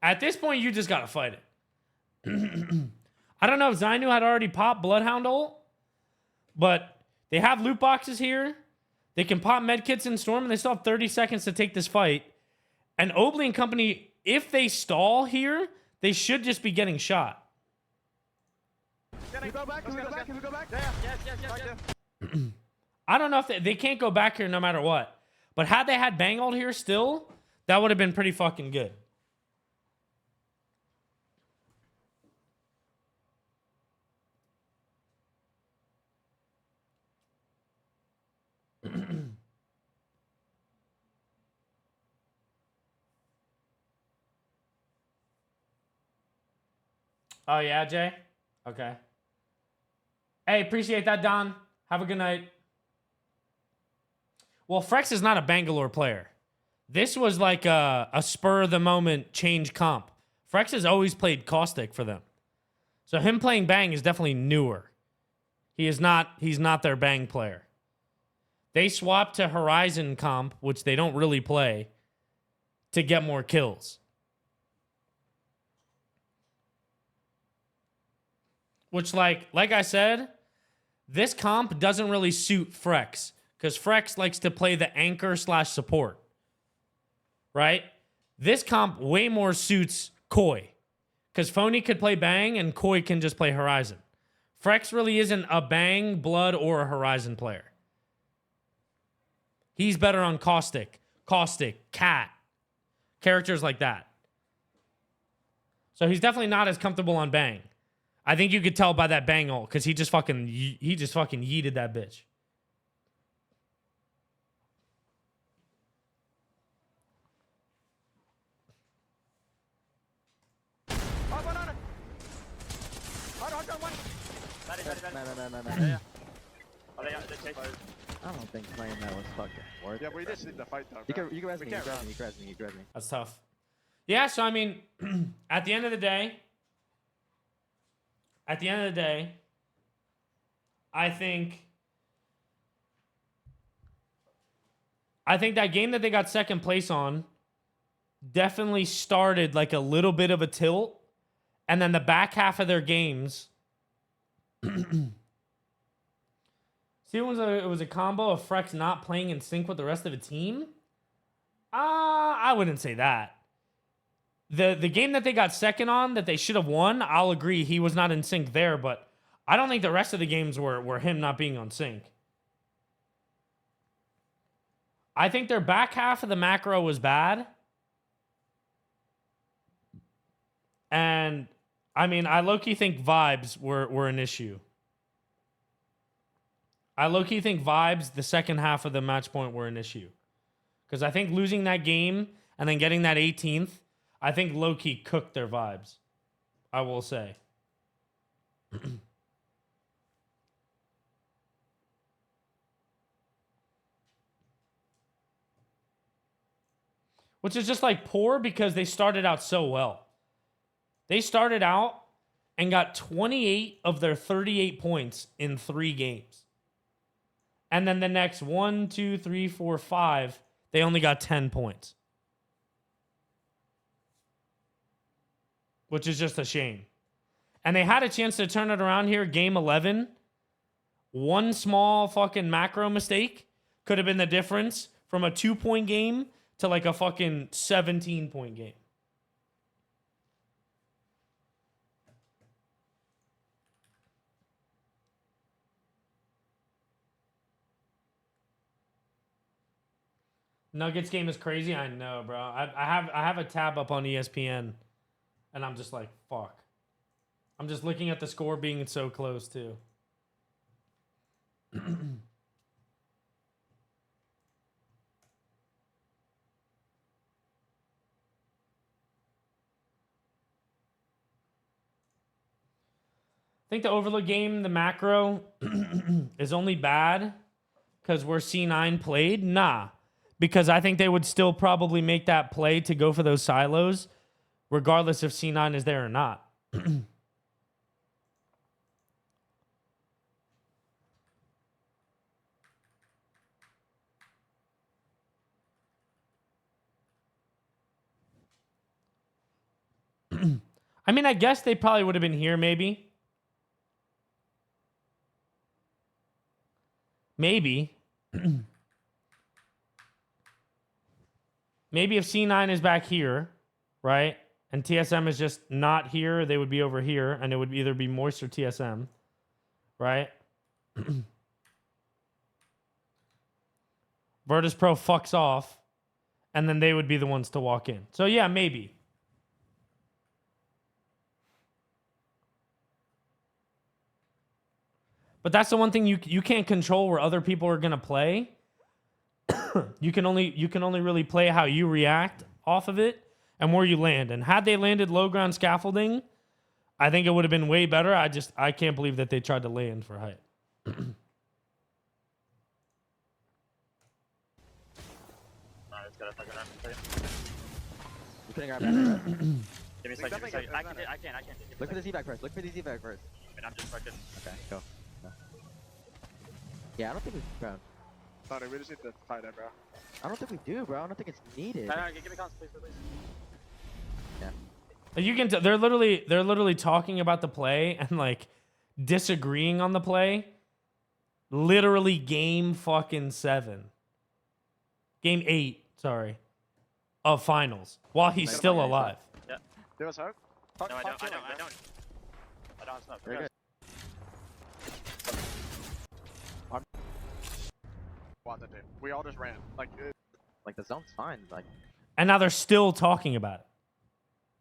At this point, you just gotta fight it. I don't know if Zainu had already popped Bloodhound ult, but they have loot boxes here. They can pop medkits in Storm, and they still have 30 seconds to take this fight. And Obley and company, if they stall here, they should just be getting shot. Can we go back? Yes. I don't know if they can't go back here no matter what. But had they had Bang ult here still, that would have been pretty fucking good. Oh, yeah, Jay? Okay. Hey, appreciate that, Don. Have a good night. Well, Frex is not a Bangalore player. This was like a spur-of-the-moment change comp. Frex has always played Caustic for them. So him playing Bang is definitely newer. He's not their Bang player. They swapped to Horizon comp, which they don't really play, to get more kills. Which, like I said, this comp doesn't really suit Frex, because Frex likes to play the anchor / support. Right? This comp way more suits Koi, because Phony could play Bang and Koi can just play Horizon. Frex really isn't a Bang, Blood, or a Horizon player. He's better on Caustic, Cat, characters like that. So he's definitely not as comfortable on Bang. I think you could tell by that Bang ult, because he just fucking yeeted that bitch. No. Oh, they chase. I don't think playing that was fucking worth Yeah, it. we just need to fight though. You bro. can res We me, can't run. you can res me. That's tough. Yeah, so I mean, at the end of the day, I think that game that they got second place on definitely started like a little bit of a tilt, and then the back half of their games. See, it was a combo of Frex not playing in sync with the rest of the team. I wouldn't say that. The game that they got second on that they should have won, I'll agree he was not in sync there, but I don't think the rest of the games were him not being on sync. I think their back half of the macro was bad. And I mean, I low-key think vibes were an issue. I low-key think vibes the second half of the match point were an issue. Because I think losing that game and then getting that 18th, I think low-key cooked their vibes. I will say. Which is just like poor because they started out so well. They started out and got 28 of their 38 points in 3 games. And then the next 1, 2, 3, 4, 5, they only got 10 points. Which is just a shame. And they had a chance to turn it around here, game 11. One small fucking macro mistake could have been the difference from a 2-point game to like a fucking 17-point game. Nuggets game is crazy. I know, bro. I have a tab up on ESPN, and I'm just like, fuck. I'm just looking at the score being so close too. I think the Overlook game, the macro, is only bad because we're C9 played. Nah. Because I think they would still probably make that play to go for those silos, regardless if C9 is there or not. I mean, I guess they probably would have been here, maybe. Maybe. Maybe if C9 is back here, right? And TSM is just not here, they would be over here, and it would either be Moist or TSM, right? Virtus Pro fucks off, and then they would be the ones to walk in. So yeah, maybe. But that's the one thing you can't control where other people are gonna play. you can only really play how you react off of it and where you land. And had they landed low ground scaffolding, I think it would have been way better. I can't believe that they tried to land for height. Alright, let's get a fucking run. You couldn't grab that, right? Give me a second, give me a second. I can't. Look for the Z-back first. Look for the Z-back first. And I'm just fucking... Okay, go. Yeah, I don't think we ground. Sorry, we just need to fight it, bro. I don't think we do, bro. I don't think it's needed. No, give me cons, please. Yeah. You can they're literally talking about the play and like disagreeing on the play. Literally game fucking 7. Game 8, sorry. Of finals. While he's still alive. Yeah. Do us hope? No, I don't smoke. Very good. We all just ran. Like the zone's fine. Like, And now they're still talking about it.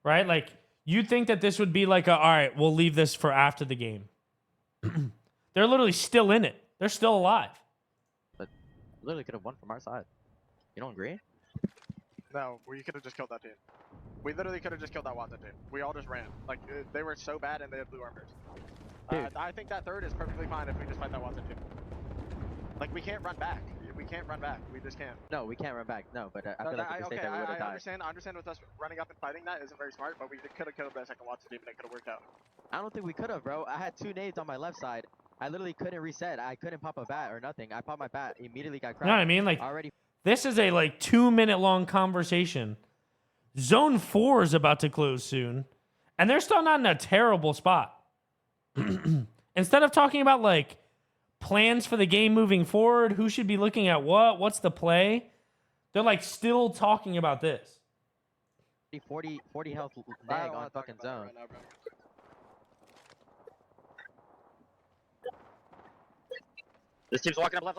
Right? Like, you'd think that this would be like all right, we'll leave this for after the game. They're literally still in it. They're still alive. but literally could have won from our side. You don't agree? no, we could have just killed that team. We literally could have just killed that Watson team. We all just ran. Like they were so bad and they had blue armors. I think that third is perfectly fine if we just fight that Watson team. Like we can't run back. We can't run back. We just can't. No, we can't run back. No, but I feel like if we stayed there, we would have died. I understand with us running up and fighting that isn't very smart, but we could have killed that second Watson team and it could have worked out. I don't think we could have, bro. I had 2 nades on my left side. I literally couldn't reset. I couldn't pop a bat or nothing. I popped my bat, immediately got cracked. You know what I mean? Like, Already. this is a like 2-minute long conversation. Zone 4 is about to close soon, and they're still not in a terrible spot. Instead of talking about like plans for the game moving forward, who should be looking at what's the play, they're like still talking about this. 40 health nag on fucking zone. Right now, bro. This team's walking up left.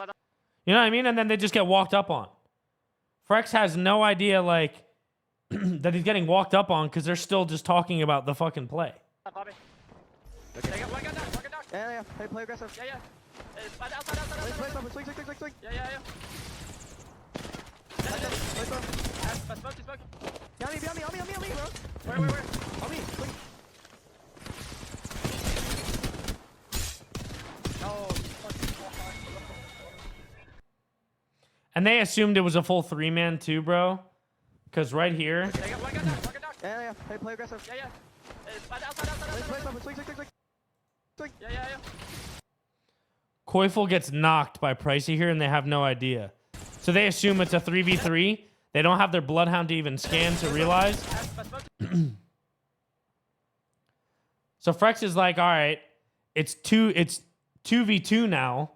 You know what I mean? And then they just get walked up on. Frex has no idea like that he's getting walked up on because they're still just talking about the fucking play. Bobby. Okay. Take it, one gun down. Yeah. Play aggressive. Yeah. Outside. Swing. Yeah. Smoky. Behind me, bro. Where? On me. Swing. No. And they assumed it was a full 3-man too, bro. Because right here, They got one gun knock. Yeah. Hey, play aggressive. Yeah. Outside. Swing. Yeah. Koifel gets knocked by Pricey here, and they have no idea. So they assume it's a 3v3. They don't have their Bloodhound to even scan to realize. So Frex is like, all right, it's 2v2 now,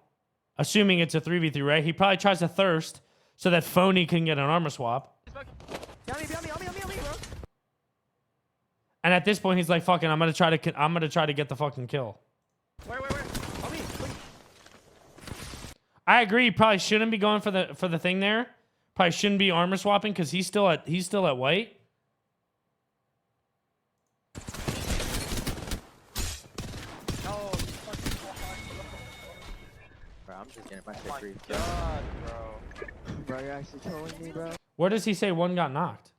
assuming it's a 3v3, right? He probably tries to thirst so that Phony can get an armor swap. Behind me, bro. And at this point, he's like, "Fucking, I'm gonna try to get the fucking kill." Where? On me. Swing. I agree. He probably shouldn't be going for the thing there. Probably shouldn't be armor swapping because he's still at white. No. Bro, I'm just getting my shit My free. God, bro. Bro, you're actually trolling me, bro. Where does he say one got knocked?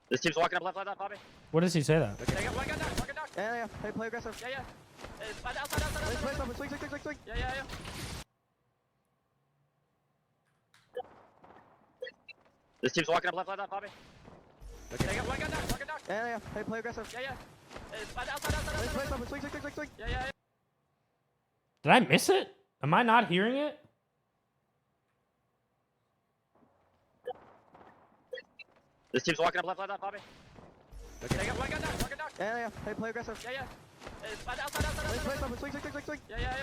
This team's walking up left, Bobby. Where does he say that? They got one gun knock. Yeah. Hey, play aggressive. Yeah. Outside. Swing. Yeah. This team's walking up left, Bobby. They got one gun knock. Yeah. Hey, play aggressive. Yeah. Outside. Swing. Yeah. Did I miss it? Am I not hearing it? This team's walking up left, Bobby. They got one gun knock. Yeah. Hey, play aggressive. Yeah. Outside. Swing. Yeah.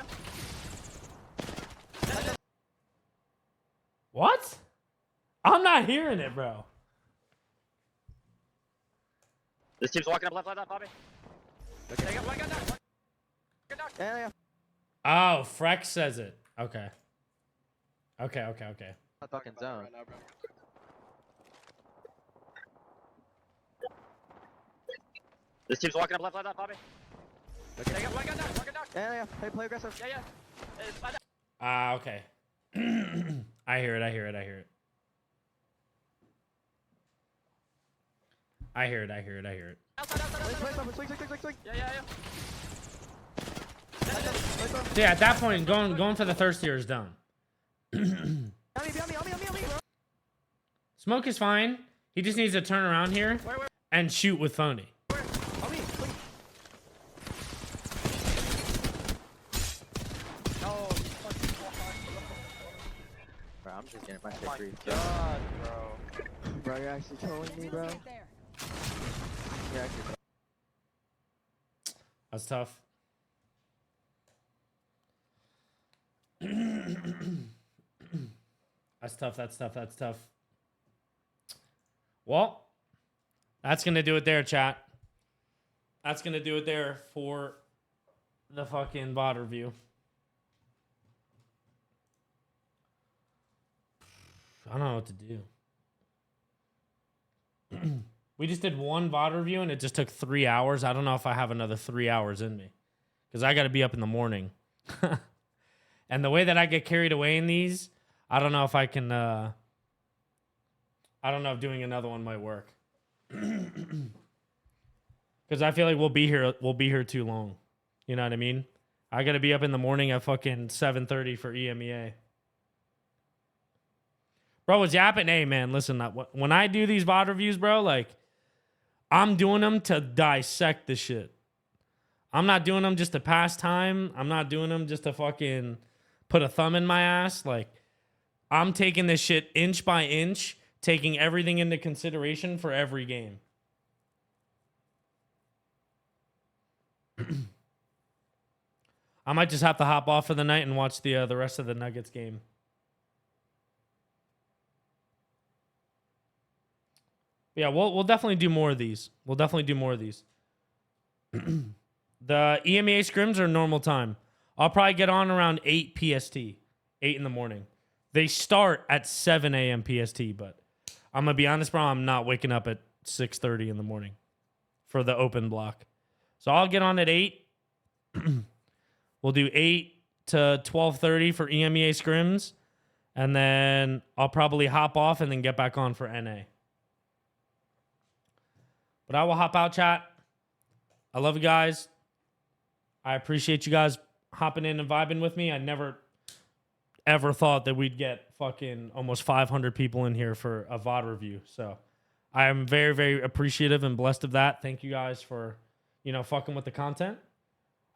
What? I'm not hearing it, bro. This team's walking up left, Bobby. They got one gun knock. Yeah. Oh, Frex says it. Okay. Fucking zone. This team's walking up left, Bobby. They got one gun knock. Yeah. Hey, play aggressive. Yeah. Ah, okay. I hear it. I hear it. Swing. Yeah. So yeah, at that point, going for the thirstier is done. Behind me, bro. Smoke is fine. He just needs to turn around here Where? and shoot with Phony. On me. Swing. No. Bro, I'm just getting my shit My free. God, bro. Bro, you're actually trolling me, bro. Right there. You're actually. That's tough. That's tough. Well, that's going to do it there, chat. That's going to do it there for the fucking VOD review. I don't know what to do. We just did one VOD review and it just took 3 hours. I don't know if I have another 3 hours in me because I got to be up in the morning. And the way that I get carried away in these, I don't know if I can, I don't know if doing another one might work. Because I feel like we'll be here too long. You know what I mean? I got to be up in the morning at fucking 7:30 for EMEA. Bro, what's happening? Hey, man, listen, when I do these VOD reviews, bro, like, I'm doing them to dissect the shit. I'm not doing them just to pass time. I'm not doing them just to fucking put a thumb in my ass. Like, I'm taking this shit inch by inch, taking everything into consideration for every game. I might just have to hop off for the night and watch the rest of the Nuggets game. Yeah, we'll definitely do more of these. The EMEA scrims are normal time. I'll probably get on around 8 PST, 8 in the morning. They start at 7 a.m. PST, but I'm going to be honest, bro, I'm not waking up at 6:30 in the morning for the open block. So I'll get on at 8. We'll do 8 to 12:30 for EMEA scrims. And then I'll probably hop off and then get back on for NA. But I will hop out, chat. I love you guys. I appreciate you guys hopping in and vibing with me. I never, ever thought that we'd get fucking almost 500 people in here for a VOD review. So I am very, very appreciative and blessed of that. Thank you guys for, fucking with the content.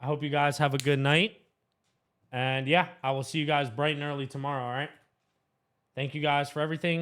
I hope you guys have a good night. And yeah, I will see you guys bright and early tomorrow, all right? Thank you guys for everything.